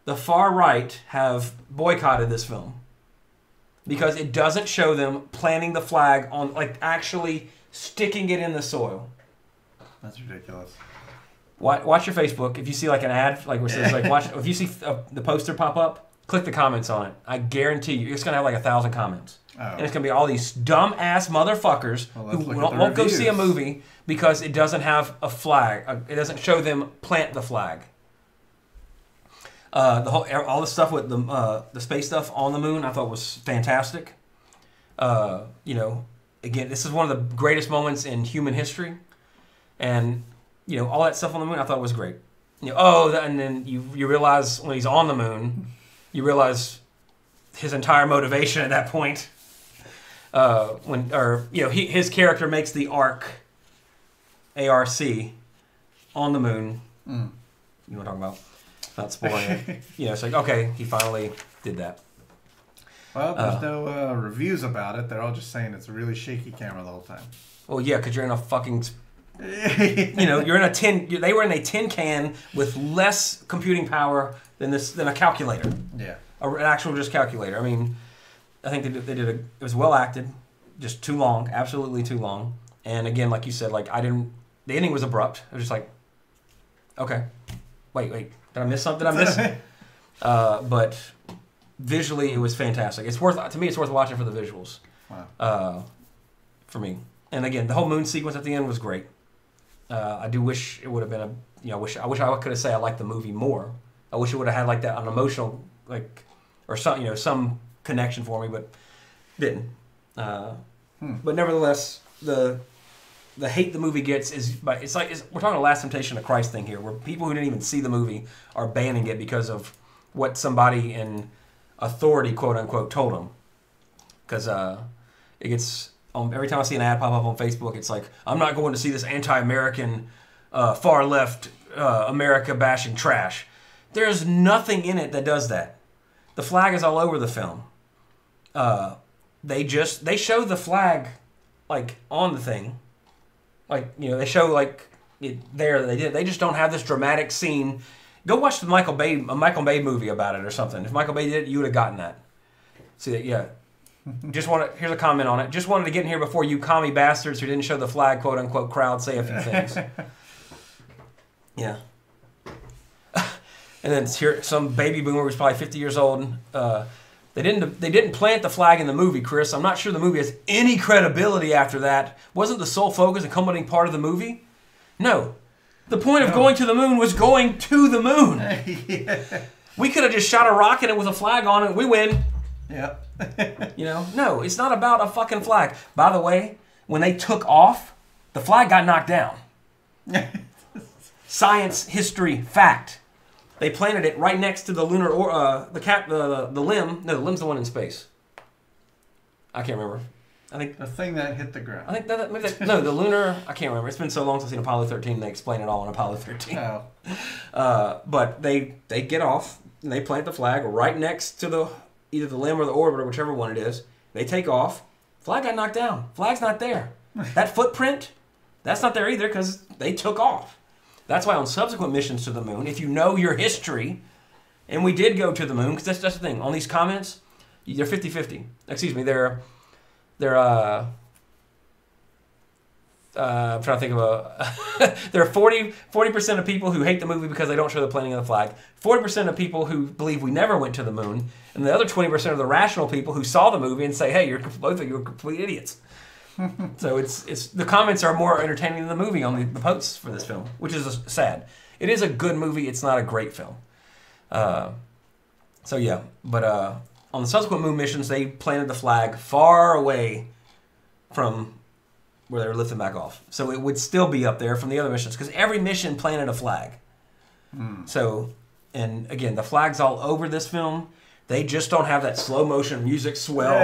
the far right have boycotted this film. Because it doesn't show them planting the flag on, like, actually sticking it in the soil. That's ridiculous. Watch your Facebook. If you see like an ad, like where it says like watch. If you see the poster pop up, click the comments on it. I guarantee you, it's gonna have like 1,000 comments, and it's gonna be all these dumb ass motherfuckers who won't go see a movie because it doesn't have a flag. It doesn't show them plant the flag. All the stuff with the space stuff on the moon, I thought was fantastic. You know, again, this is one of the greatest moments in human history, and. You know, all that stuff on the moon, I thought was great. You know, and then you realize when he's on the moon, you realize his entire motivation at that point. His character makes the ARC, A-R-C, on the moon. You know what I'm talking about? Not spoiling it. You know, it's like, okay, he finally did that. Well, there's no reviews about it. They're all just saying it's a really shaky camera the whole time. Well, yeah, because you're in a fucking... you know, you're in a tin. They were in a tin can with less computing power than a calculator. Yeah, an actual just calculator. I mean, I think they did it was well acted, just too long, absolutely too long. And again, like you said, like the ending was abrupt. It was just like, okay, wait, did I miss something? But visually, it was fantastic. It's worth watching for the visuals. Wow. For me, and again, the whole moon sequence at the end was great. I do wish it would have been I wish I could have said I liked the movie more. I wish it would have had like that an emotional or some connection for me, but didn't. But nevertheless, the hate the movie gets we're talking a Last Temptation of Christ thing here, where people who didn't even see the movie are banning it because of what somebody in authority, quote unquote, told them. Because it gets. Every time I see an ad pop up on Facebook, it's like, I'm not going to see this anti-American, far-left, America-bashing trash. There's nothing in it that does that. The flag is all over the film. They show the flag like on the thing, like they show like it there. They just don't have this dramatic scene. Go watch the Michael Bay movie about it or something. If Michael Bay did it, you would have gotten that. See that? Yeah. Here's a comment on it. Just wanted to get in here before you commie bastards who didn't show the flag, quote unquote, crowd say a few things. Yeah. And then here, some baby boomer who's probably 50 years old. They didn't plant the flag in the movie, Chris. I'm not sure the movie has any credibility after that. Wasn't the sole focus and accompanying part of the movie? No. The point of going to the moon was going to the moon. Yeah. We could have just shot a rocket with a flag on it. We win. Yep. No, it's not about a fucking flag. By the way, when they took off, the flag got knocked down. Science, history, fact. They planted it right next to the lunar the limb. No, the limb's the one in space. I can't remember. I think the thing that hit the ground. I think the lunar. I can't remember. It's been so long since I've seen Apollo 13. They explain it all on Apollo 13. Oh. But they get off and they plant the flag right next to either the limb or the orbiter, whichever one it is. They take off. Flag got knocked down. Flag's not there. That footprint, that's not there either because they took off. That's why on subsequent missions to the moon, if you know your history, and we did go to the moon, because that's the thing. On these comments, they're 50-50. Excuse me, they're I'm trying to think of there are 40% of people who hate the movie because they don't show the planting of the flag. 40% of people who believe we never went to the moon, and the other 20% are the rational people who saw the movie and say, "Hey, both of you are complete idiots." So it's the comments are more entertaining than the movie on the posts for this film, which is sad. It is a good movie. It's not a great film. So yeah, but on the subsequent moon missions, they planted the flag far away from where they were lifting back off. So it would still be up there from the other missions because every mission planted a flag. So, and again, the flag's all over this film. They just don't have that slow motion music swell.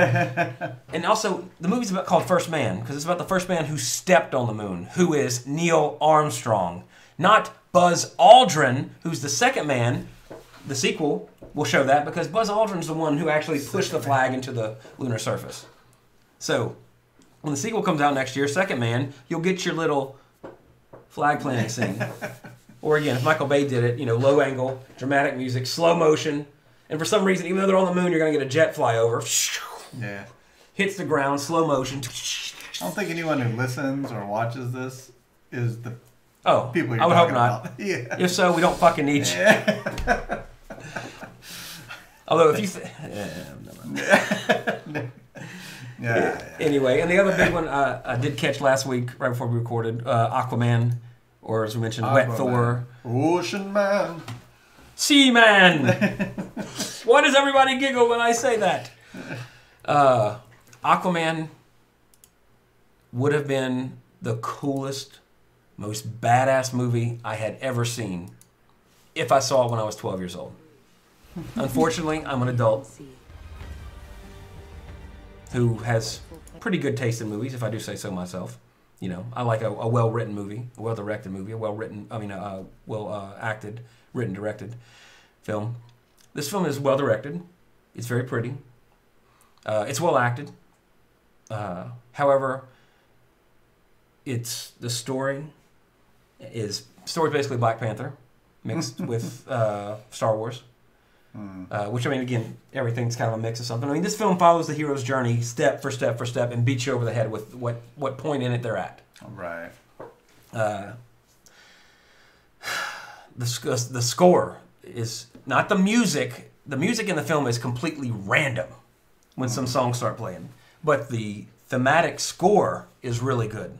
And also, the movie's called First Man because it's about the first man who stepped on the moon, who is Neil Armstrong. Not Buzz Aldrin, who's the second man. The sequel will show that because Buzz Aldrin's the one who actually pushed the flag into the lunar surface. So, when the sequel comes out next year, Second Man, you'll get your little flag planting scene. Or again, if Michael Bay did it, low angle, dramatic music, slow motion. And for some reason, even though they're on the moon, you're going to get a jet fly over. Yeah. Hits the ground, slow motion. I don't think anyone who listens or watches this is the people you're I would hope talking not. about. Yeah. If so, we don't fucking need you. Although if you... Yeah. Anyway, and the other big one I did catch last week, right before we recorded, Aquaman, or as we mentioned, Wet Thor. Ocean Man. Sea Man! Why does everybody giggle when I say that? Aquaman would have been the coolest, most badass movie I had ever seen if I saw it when I was 12 years old. Unfortunately, I'm an adult who has pretty good taste in movies, if I do say so myself. I like a well-written movie, a well-directed movie, well-acted, written, directed film. This film is well-directed. It's very pretty. It's well-acted. However, the story is basically Black Panther mixed with Star Wars. Which, again, everything's kind of a mix of something. This film follows the hero's journey step for step for step and beats you over the head with what point in it they're at. Right. The score is not the music. The music in the film is completely random when some songs start playing. But the thematic score is really good.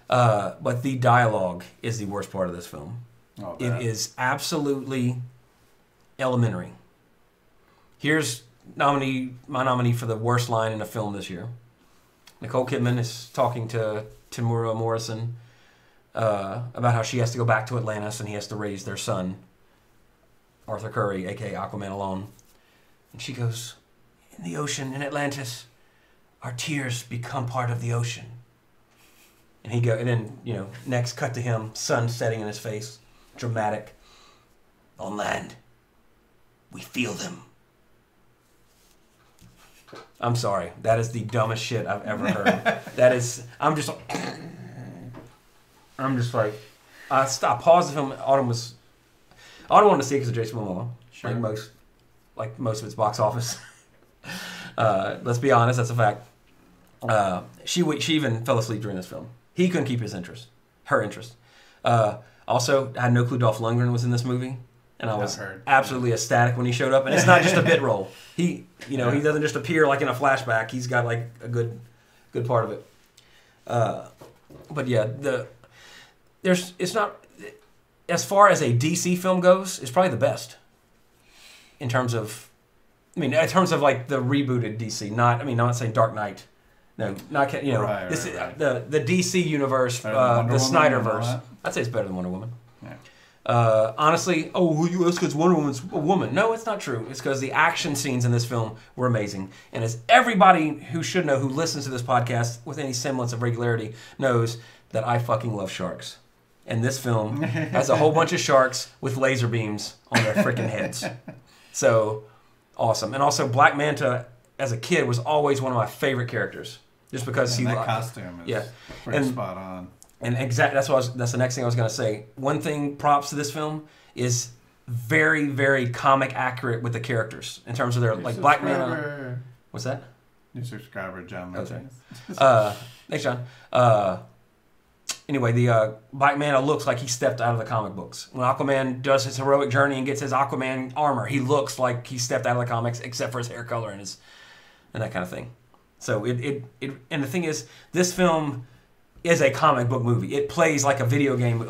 But the dialogue is the worst part of this film. It is absolutely elementary. Here's my nominee for the worst line in a film this year. Nicole Kidman is talking to Temuera Morrison about how she has to go back to Atlantis and he has to raise their son, Arthur Curry, a.k.a. Aquaman, alone. And she goes, "In the ocean, in Atlantis, our tears become part of the ocean." And then, next cut to him, sun setting in his face, dramatic. "On land, we feel them." I'm sorry. That is the dumbest shit I've ever heard. That is. I'm just like. I paused the film. Autumn wanted to see it because of Jason Momoa. Sure. Like most of its box office. Let's be honest, that's a fact. She even fell asleep during this film. He couldn't keep her interest. Also, I had no clue Dolph Lundgren was in this movie, and I was absolutely ecstatic when he showed up. And it's not just a bit role. He doesn't just appear like in a flashback. He's got like a good part of it. But yeah, it's not, as far as a DC film goes, it's probably the best in terms of like the rebooted DC. Not saying Dark Knight. No, not the DC universe, the Snyderverse. I'd say it's better than Wonder Woman. Yeah. Honestly, that's because Wonder Woman's a woman. No, it's not true. It's because the action scenes in this film were amazing. And as everybody who should know, who listens to this podcast with any semblance of regularity, knows that I fucking love sharks. And this film has a whole bunch of sharks with laser beams on their freaking heads. So, awesome. And also, Black Manta, as a kid, was always one of my favorite characters. Just because that costume is pretty spot on. And that's the next thing I was going to say. One thing, props to this film, is very, very comic accurate with the characters in terms of their Black Manta. What's that? New subscriber, John. Okay. Thanks, John. Anyway, the Black Manta looks like he stepped out of the comic books. When Aquaman does his heroic journey and gets his Aquaman armor, he looks like he stepped out of the comics, except for his hair color and that kind of thing. So and the thing is, this film is a comic book movie. It plays like a video game. It's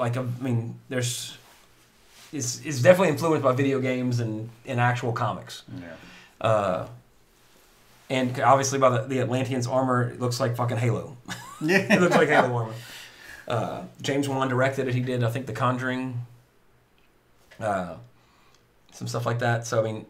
definitely influenced by video games and actual comics. Yeah. And obviously by the Atlantean's armor, it looks like fucking Halo. Yeah. It looks like Halo armor. James Wan directed it. He did, I think, The Conjuring. Some stuff like that. So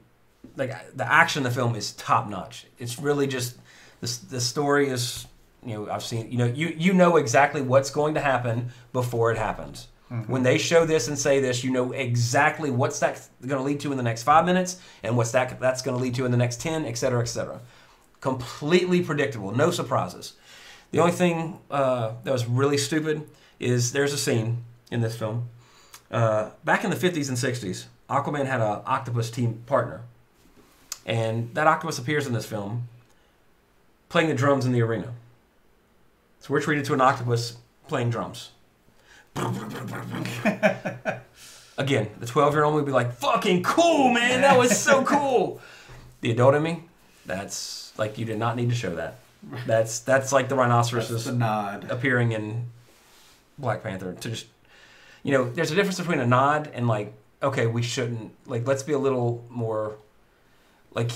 the action in the film is top notch. It's really just the story is. I've seen. You know exactly what's going to happen before it happens. Mm-hmm. When they show this and say this, you know exactly what's that going to lead to in the next 5 minutes, and what's that's going to lead to in the next 10, et cetera, et cetera. Completely predictable, no surprises. The only thing that was really stupid is there's a scene in this film. Back in the 50s and 60s, Aquaman had an octopus team partner, and that octopus appears in this film playing the drums in the arena. So we're treated to an octopus playing drums. Again, the 12-year-old would be like, fucking cool, man. That was so cool. The adult in me, that's like, you did not need to show that. That's like the rhinoceros the nod appearing in Black Panther. To just, there's a difference between a nod and like, okay, we shouldn't, like, let's be a little more, like,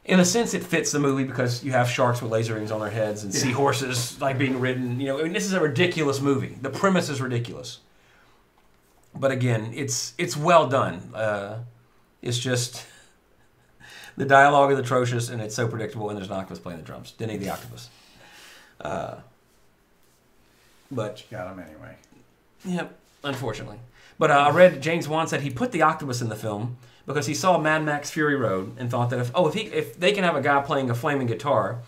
in a sense, it fits the movie because you have sharks with laser beams on their heads and seahorses like being ridden. This is a ridiculous movie. The premise is ridiculous, but again, it's well done. It's just the dialogue is atrocious and it's so predictable. And there's an octopus playing the drums. Didn't need the octopus. But you got him anyway. Yep, unfortunately. But I read James Wan said he put the octopus in the film because he saw Mad Max Fury Road and thought that if they can have a guy playing a flaming guitar,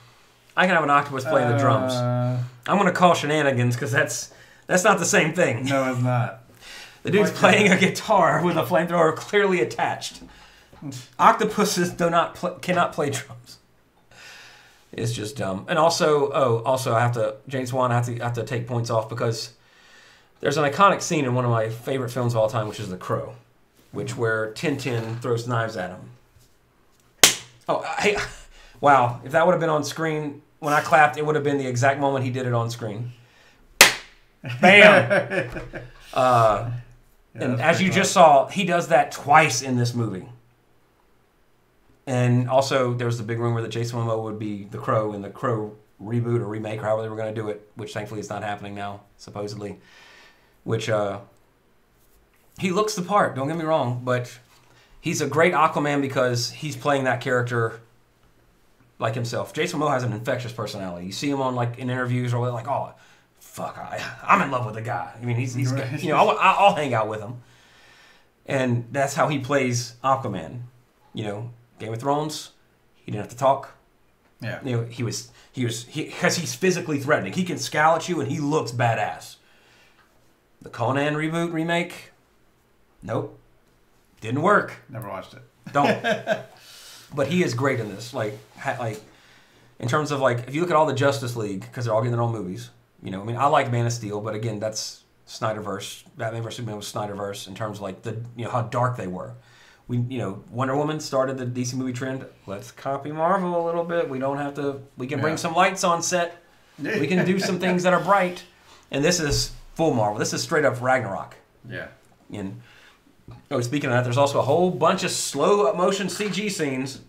I can have an octopus playing the drums. I'm going to call shenanigans because that's not the same thing. No, it's not. The dude's playing a guitar with a flamethrower clearly attached. Octopuses cannot play drums. It's just dumb. And also James Wan, I have to take points off because there's an iconic scene in one of my favorite films of all time, which is The Crow, where Tintin throws knives at him. Oh, hey, wow. If that would have been on screen when I clapped, it would have been the exact moment he did it on screen. Bam! And as you just saw, he does that twice in this movie. And also, there was the big rumor that Jason Momoa would be the Crow in the Crow reboot or remake or however they were going to do it, which thankfully is not happening now, supposedly. Which, he looks the part, don't get me wrong, but he's a great Aquaman because he's playing that character like himself. Jason Momoa has an infectious personality. You see him on in interviews or like, oh, fuck, I'm in love with the guy. He's right. I'll hang out with him. And that's how he plays Aquaman. Game of Thrones, he didn't have to talk. Yeah. You know, because he's physically threatening. He can scowl at you, and he looks badass. The Conan remake, nope, didn't work. Never watched it. Don't. But he is great in this. Like in terms of like, if you look at all the Justice League, because they're all getting their own movies. You know, I mean, I like Man of Steel, but again, that's Snyderverse. Batman vs Superman was Snyderverse in terms of like how dark they were. Wonder Woman started the DC movie trend. Let's copy Marvel a little bit. We don't have to. We can bring some lights on set. We can do some things that are bright. And this is full Marvel. This is straight up Ragnarok. Yeah. And speaking of that, there's also a whole bunch of slow motion CG scenes.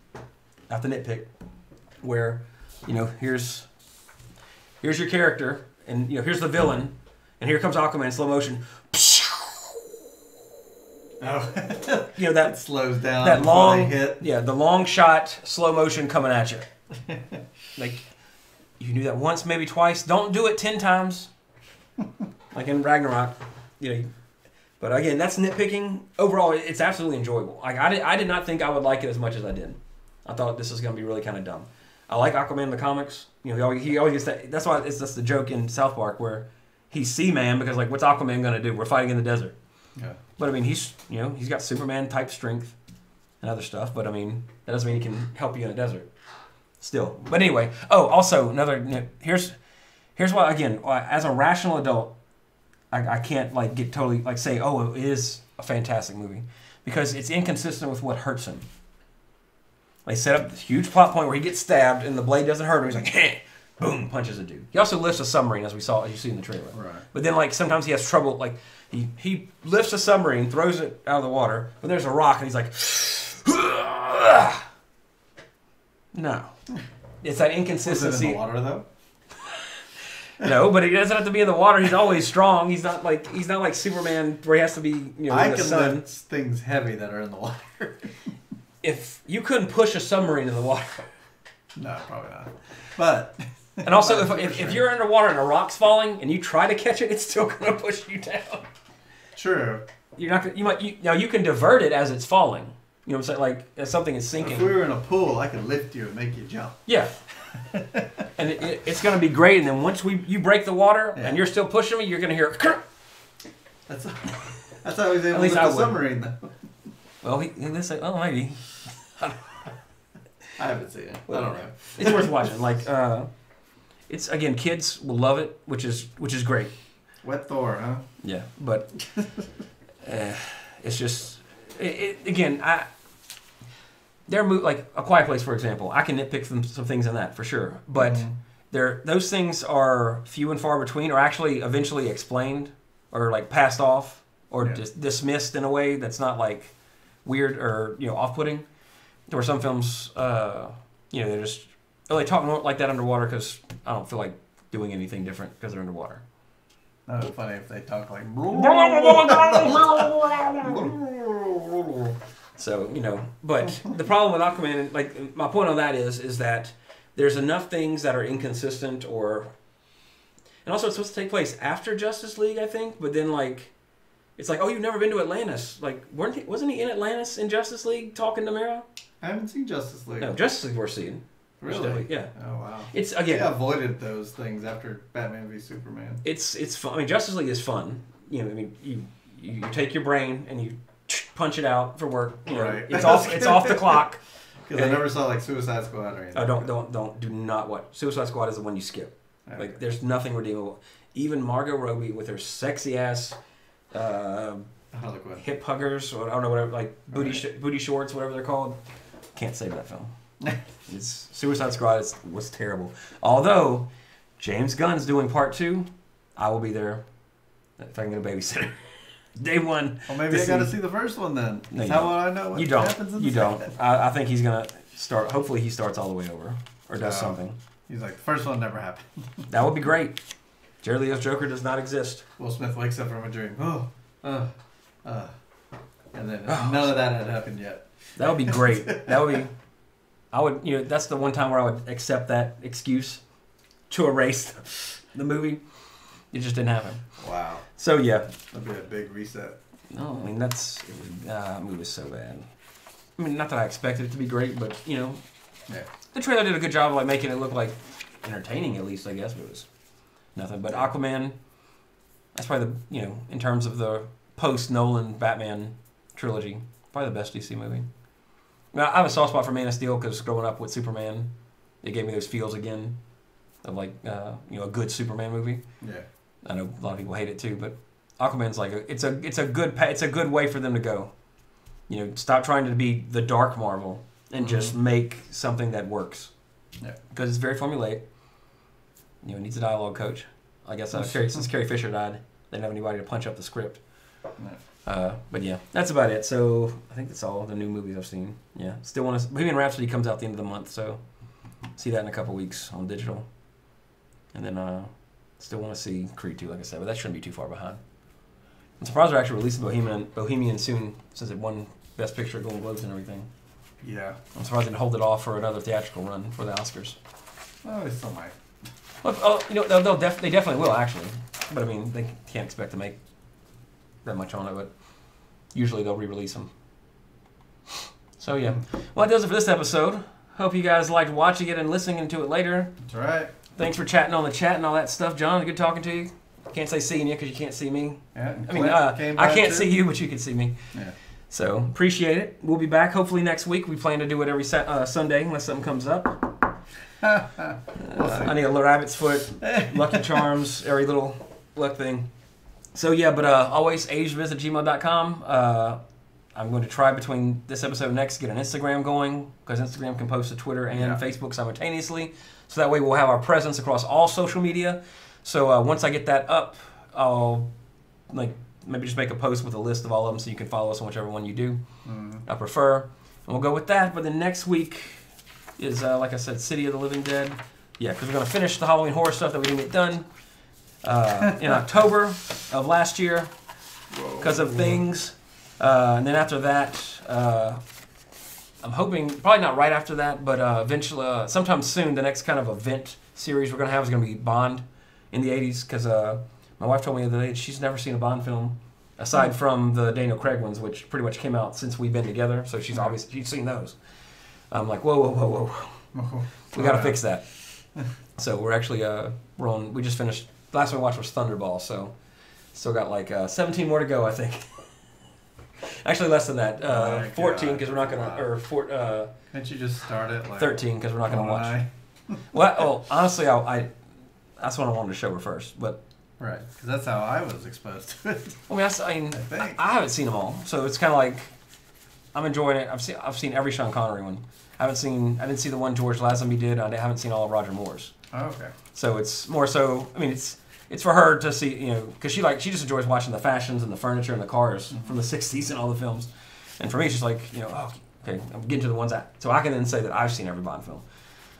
I have to nitpick. Where, here's your character, and here's the villain, and here comes Aquaman in slow motion. Oh, that slows down. That long hit. Yeah, the long shot, slow motion coming at you. Like, you can do that once, maybe twice. Don't do it 10 times. Like in Ragnarok, But again, that's nitpicking. Overall, it's absolutely enjoyable. Like I did not think I would like it as much as I did. I thought this was going to be really kind of dumb. I like Aquaman in the comics. He always gets that. That's why that's the joke in South Park where he's Seaman because like what's Aquaman going to do? We're fighting in the desert. Yeah. But I mean, he's got Superman type strength and other stuff. But I mean, that doesn't mean he can help you in the desert. Still. But anyway. Oh, also another. Here's why again, as a rational adult, I can't like get totally like say, oh, it is a fantastic movie because it's inconsistent with what hurts him. They set up this huge plot point where he gets stabbed and the blade doesn't hurt him. He's like, hey, boom, punches a dude. He also lifts a submarine as you see in the trailer. Right. But then like sometimes he has trouble. Like he lifts a submarine, throws it out of the water, but there's a rock and he's like, no. It's that inconsistency. Was it in the water though? No, but he doesn't have to be in the water. He's always strong. He's not like Superman where he has to be in the sun. I can lift things heavy that are in the water. If you couldn't push a submarine in the water. No, probably not. But and also if you're underwater and a rock's falling and you try to catch it, it's still going to push you down. True. You're not gonna, you can divert it as it's falling. You know what I'm saying? Like as something is sinking. If we were in a pool, I could lift you and make you jump. Yeah. And it's going to be great. And then once you break the water and you're still pushing me, you're going to hear. That's how he's able to lift the submarine, though. Well, maybe. I haven't seen it. I don't know. It's worth watching. Like, it's again, kids will love it, which is great. Wet Thor, huh? Yeah, but it's just again, they're like A Quiet Place, for example. I can nitpick some things in that for sure, but those things are few and far between, or actually eventually explained, or like passed off, or just dismissed in a way that's not like weird or off-putting. There were some films, they talk more like that underwater because I don't feel like doing anything different because they're underwater. That would be funny if they talk like. So, but the problem with Aquaman, like, my point on that is that there's enough things that are inconsistent and also it's supposed to take place after Justice League, I think, but then, like, it's like, oh, you've never been to Atlantis. Like, wasn't he in Atlantis in Justice League talking to Mera? I haven't seen Justice League. No, Justice League we're seeing. Really? Yeah. Oh, wow. It's, again... I avoided those things after Batman v Superman. It's fun. I mean, Justice League is fun. You take your brain and you punch it out for work. Right. It's off the clock. Because I never saw like Suicide Squad or anything. Oh, do not watch. Suicide Squad is the one you skip. Okay. Like there's nothing redeemable. Even Margot Robbie with her sexy ass hip huggers, or I don't know, whatever, like booty shorts, whatever they're called. Can't save that film. Suicide Squad was terrible. Although James Gunn's doing part 2, I will be there if I can get a babysitter. Day one. Well, maybe I got to see the first one then. No, how will I know what happens in the don't. second? I think he's gonna start. Hopefully, he starts all the way over or does something. He's like, the first one never happened. That would be great. Jared Leto's Joker does not exist. Will Smith wakes up from a dream. And then none of that had happened yet. That would be great. I would. That's the one time where I would accept that excuse to erase the movie. It just didn't happen. Wow. So yeah. That'd be a big reset. No, I mean that movie was so bad. I mean, not that I expected it to be great, but Yeah. The trailer did a good job of like making it look like entertaining, at least I guess, but it was nothing. But Aquaman, that's probably the in terms of the post Nolan Batman trilogy, probably the best DC movie. Now, I have a soft spot for Man of Steel because growing up with Superman, it gave me those feels again of like a good Superman movie. Yeah. I know a lot of people hate it too, but Aquaman's like it's a good way for them to go. Stop trying to be the dark Marvel and just make something that works. Yeah. Because it's very formulaic. It needs a dialogue coach. I guess since Carrie Fisher died, they didn't have anybody to punch up the script. No. But yeah, that's about it. So I think that's all the new movies I've seen. Yeah, still want to. Bohemian Rhapsody comes out at the end of the month, so see that in a couple weeks on digital. And then still want to see Creed 2, like I said, but that shouldn't be too far behind. I'm surprised they're actually releasing Bohemian soon, since it won Best Picture, Golden Globes, and everything. Yeah. I'm surprised they didn't hold it off for another theatrical run for the Oscars. Oh, they still might. Well, they definitely will actually, but I mean they can't expect to make that much on it. But usually they'll re-release them. So yeah, well that does it for this episode. Hope you guys liked watching it and listening to it later. That's right. Thanks for chatting on the chat and all that stuff, John. Good talking to you. Can't say seeing you because you can't see me. Yeah. I mean, I can't see you, but you can see me. Yeah. So appreciate it. We'll be back hopefully next week. We plan to do it every Sunday unless something comes up. I need a little rabbit's foot, Lucky Charms, every little luck thing. So yeah, but always agedviz@gmail.com. I'm going to try between this episode and next to get an Instagram going because Instagram can post to Twitter and Facebook simultaneously. So that way we'll have our presence across all social media. So once I get that up, I'll maybe just make a post with a list of all of them so you can follow us on whichever one you do. I prefer. And we'll go with that. But then next week is, like I said, City of the Living Dead. Yeah, because we're going to finish the Halloween horror stuff that we didn't get done in October of last year because of things. And then after that, I'm hoping, probably not right after that, but eventually, sometime soon, the next kind of event series we're going to have is going to be Bond in the 80s because my wife told me the other day she's never seen a Bond film aside from the Daniel Craig ones, which pretty much came out since we've been together. So she's seen those. I'm like, whoa. We got to fix that. So we're actually, we just finished, the last one we watched was Thunderball, so still got like 17 more to go, I think. Actually, less than that. 14 because we're not going to, Can't you just start it like 13 because we're not going to watch. Well, honestly, that's what I wanted to show her first, but. Right, because that's how I was exposed to it. I haven't seen them all, so it's kind of like I'm enjoying it. I've seen every Sean Connery one. I didn't see the one George Lazenby did. I haven't seen all of Roger Moore's. Oh, okay. So it's more so. I mean, it's for her to see, because she just enjoys watching the fashions and the furniture and the cars from the '60s and all the films. And for me, it's just like oh, okay, I'm getting to the ones so I can then say that I've seen every Bond film.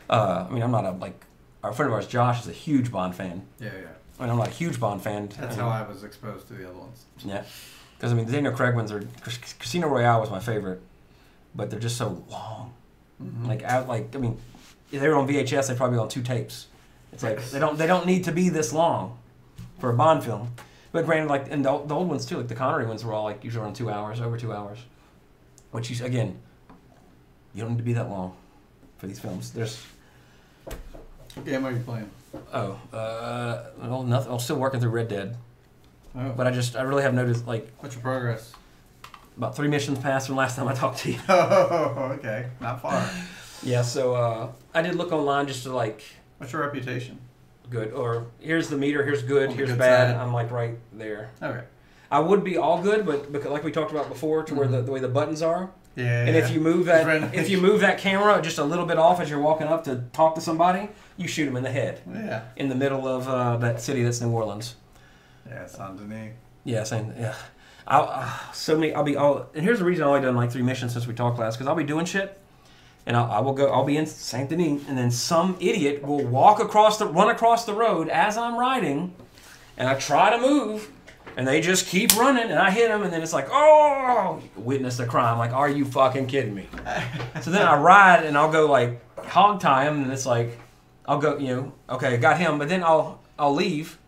I mean, I'm not our friend of ours, Josh, is a huge Bond fan. Yeah. I mean, I'm not a huge Bond fan. That's how I was exposed to the other ones. Yeah. Because, I mean, the Daniel Craig ones Casino Royale was my favorite, but they're just so long. Mm-hmm. I mean, if they were on VHS, they'd probably be on 2 tapes. It's like, they don't need to be this long for a Bond film. But granted, and the old ones too, like the Connery ones were all usually around 2 hours, over 2 hours. Which, again, you don't need to be that long for these films. What game are you playing? Well, nothing. I'm still working through Red Dead. Oh. But I really have noticed, what's your progress? About 3 missions passed from last time I talked to you. Oh, okay. Not far. Yeah, so I did look online just to What's your reputation? Good. Or here's the meter, here's good, here's good bad. side. I'm right there. Okay. I would be all good, but because, like we talked about before, to where the way the buttons are. Yeah. And if you move that camera just a little bit off as you're walking up to talk to somebody, you shoot them in the head. Yeah. In the middle of that city that's New Orleans. Yeah, Saint Denis. Yeah, same. Yeah. And here's the reason I've only done 3 missions since we talked last, because I'll be doing shit, and I'll be in Saint Denis, and then some idiot will run across the road as I'm riding, and I try to move, and they just keep running, and I hit them, and then it's like, oh, witness the crime. Like, are you fucking kidding me? So then I ride, and I'll go hog tie him, and it's like, I'll go, okay, I got him, but then I'll leave.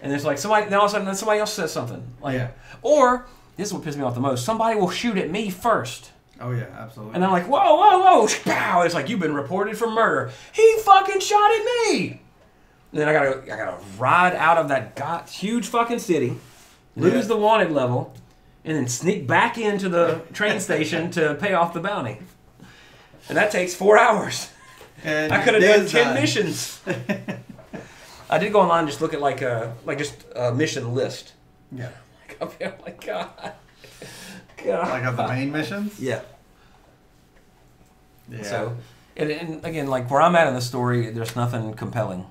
And there's somebody, then all of a sudden somebody else says something. Or, this is what pisses me off the most, somebody will shoot at me first. Oh yeah, absolutely. And I'm like, whoa, whoa, whoa, pow! It's like, you've been reported for murder. He fucking shot at me. And then I gotta ride out of that huge fucking city, lose the wanted level, and then sneak back into the train station to pay off the bounty. And that takes 4 hours. And I could have done 10 missions. I did go online and just look at like a mission list. Yeah. Oh my God. Like of the main missions? Yeah. Yeah. So, and again, like where I'm at in the story, there's nothing compelling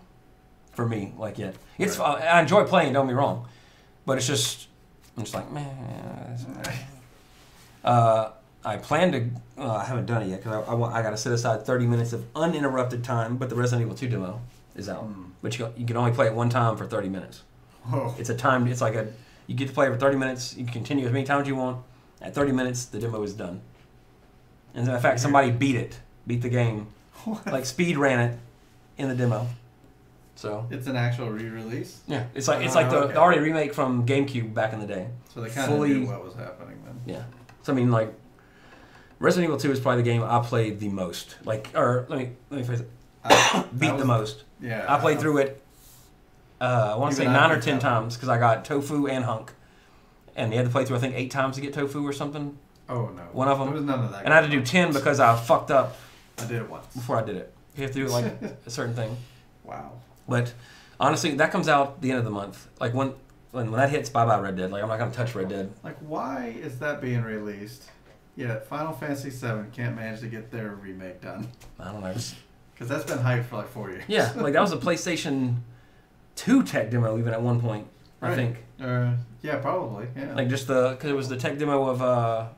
for me like yet. It's Right. I enjoy playing, don't get me wrong, but it's just I'm just like, man. I plan to. I haven't done it yet because I got to set aside 30 minutes of uninterrupted time. But the Resident Evil 2 demo is out, but you can only play it one time for 30 minutes. Oh. It's a time. It's like you get to play it for 30 minutes. You can continue as many times as you want. At 30 minutes, the demo is done. And in fact, somebody beat the game, like speed ran it in the demo. So It's an actual re-release? yeah, it's like the RE remake from GameCube back in the day. So they kind of knew what was happening then. Yeah. So I mean, like, Resident Evil 2 is probably the game I played the most. Like, or let me phrase it. Beat the most. Yeah. I played through it. I want to say Even 9 I or beat 10 that. times because I got Tofu and Hunk, and you had to play through I think 8 times to get Tofu or something. Oh no. One of them. There was none of that. And I had to do 10 because I fucked up I did it once. before I did it. You have to do like a certain thing. Wow. But honestly, that comes out the end of the month. Like when that hits, bye bye Red Dead. Like I'm not gonna touch Red Dead. Like, why is that being released? Yet Final Fantasy VII can't manage to get their remake done. I don't know. Because that's been hyped for like 4 years. Yeah, like that was a PlayStation 2 tech demo even at one point. I Right. think. Yeah, probably. Yeah. Like just because it was the tech demo of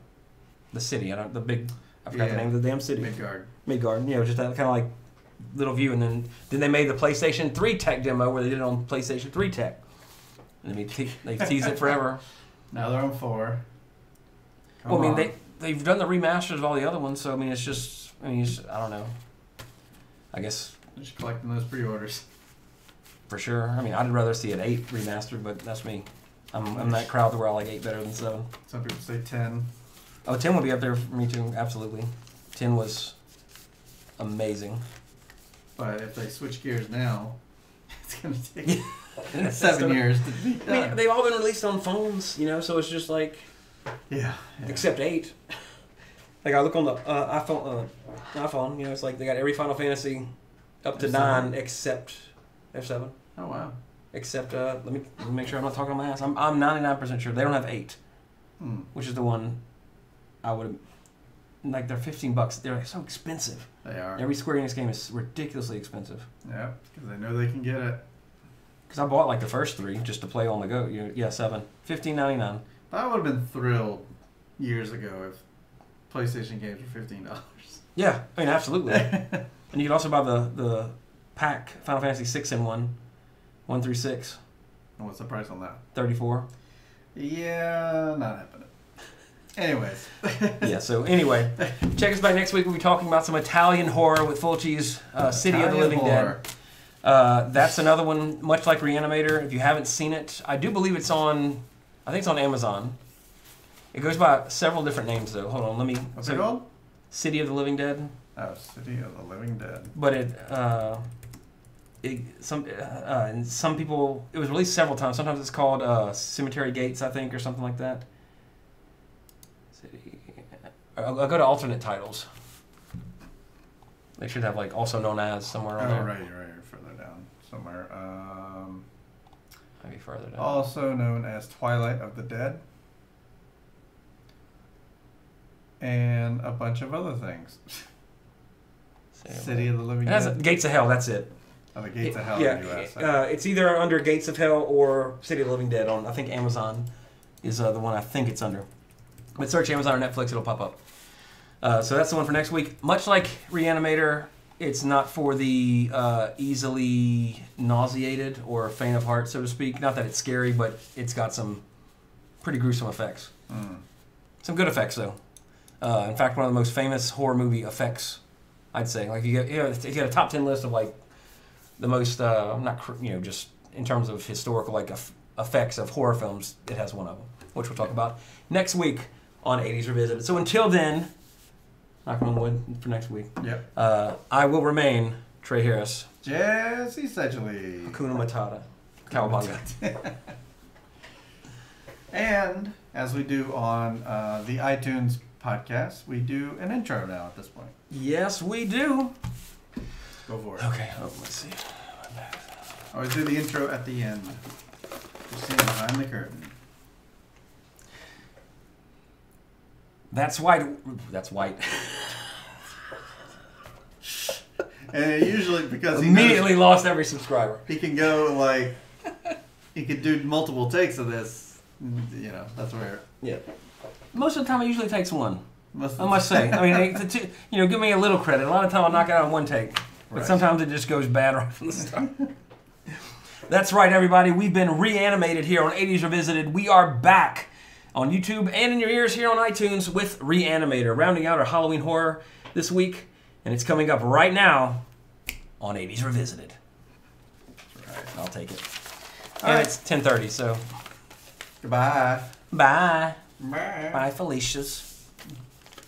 the city. I forgot the name of the damn city. Midgard. You know, just that kind of like little view, and then they made the PlayStation 3 tech demo where they did it on PlayStation 3 tech, and they teased it forever. Now they're on 4. Well, I mean they've done the remasters of all the other ones, so I mean it's just I don't know. I guess Just collecting those pre-orders. for sure. I mean I'd rather see an 8 remastered, but that's me. I'm that crowd where I like 8 better than 7. Some people say 10. Oh, 10 would be up there for me too. Absolutely, 10 was amazing. But if they switch gears now, it's going to take 7 years to be I mean, done. they've all been released on phones, you know, so it's just like, Yeah. except 8. Like I look on the iPhone, you know, it's like they got every Final Fantasy up to F7. 9 except F7. Oh, wow. Except, let me make sure I'm not talking on my ass. I'm 99% sure they don't have 8, which is the one I would have. Like they're $15. They're so expensive. They are. Every Square Enix game is ridiculously expensive. Yeah, because they know they can get it. Because I bought like the first 3 just to play on the go. Yeah, 7, $15.99. I would have been thrilled years ago if PlayStation games were $15. Yeah, I mean absolutely. And you can also buy the pack Final Fantasy 6 in 1 through 6, And what's the price on that? $34. Yeah, not happening. Anyways. Yeah. So anyway, check us back next week. We'll be talking about some Italian horror with Fulci's City of the Living Dead. That's another one, much like RE-ANIMATOR. If you haven't seen it, I do believe it's on. I think it's on Amazon. It goes by several different names though. Hold on, let me. What's it called? City of the Living Dead. Oh, City of the Living Dead. But and some people, it was released several times. Sometimes it's called Cemetery Gates, I think, or something like that. City. I'll go to alternate titles. They should have like also known as somewhere on there. Right, further down somewhere. Maybe further down. Also known as Twilight of the Dead. And a bunch of other things. City of the Living Dead. Gates of Hell. That's it. Oh, the Gates of Hell Yeah, in the U.S. it's either under Gates of Hell or City of the Living Dead on, I think Amazon is the one I think it's under. But search Amazon or Netflix, it'll pop up. So that's the one for next week. Much like RE-ANIMATOR, it's not for the easily nauseated or faint of heart, so to speak. Not that it's scary, but it's got some pretty gruesome effects. Some good effects, though. In fact, one of the most famous horror movie effects, I'd say. Like if you get a top 10 list of like the most, just in terms of historical like effects of horror films, it has one of them, which we'll talk about next week on 80s Revisited. So until then, Knocking on wood for next week. Yep. I will remain Trey Harris. Jesse Sedgley. Hakuna Matata. Cowabunga. And as we do on the iTunes podcast, we do an intro now at this point. Yes, we do. Go for it. Okay, let's see. Always do the intro at the end. Just seeing behind the curtain. That's white. That's white. And usually because he Immediately lost every subscriber. he can go like he could do multiple takes of this. You know, that's where. Yeah. Most of the time, it usually takes one. Most I must say. I mean, give me a little credit. A lot of time, I'll knock it out in one take. But Right. sometimes it just goes bad right from the start. That's right, everybody. We've been reanimated here on 80s Revisited. We are back on YouTube and in your ears here on iTunes with Re-Animator, rounding out our Halloween horror this week. And it's coming up right now on 80s Revisited. Right. I'll take it. All And right. it's 10:30, so Goodbye. bye. Bye. Bye, Felicia's.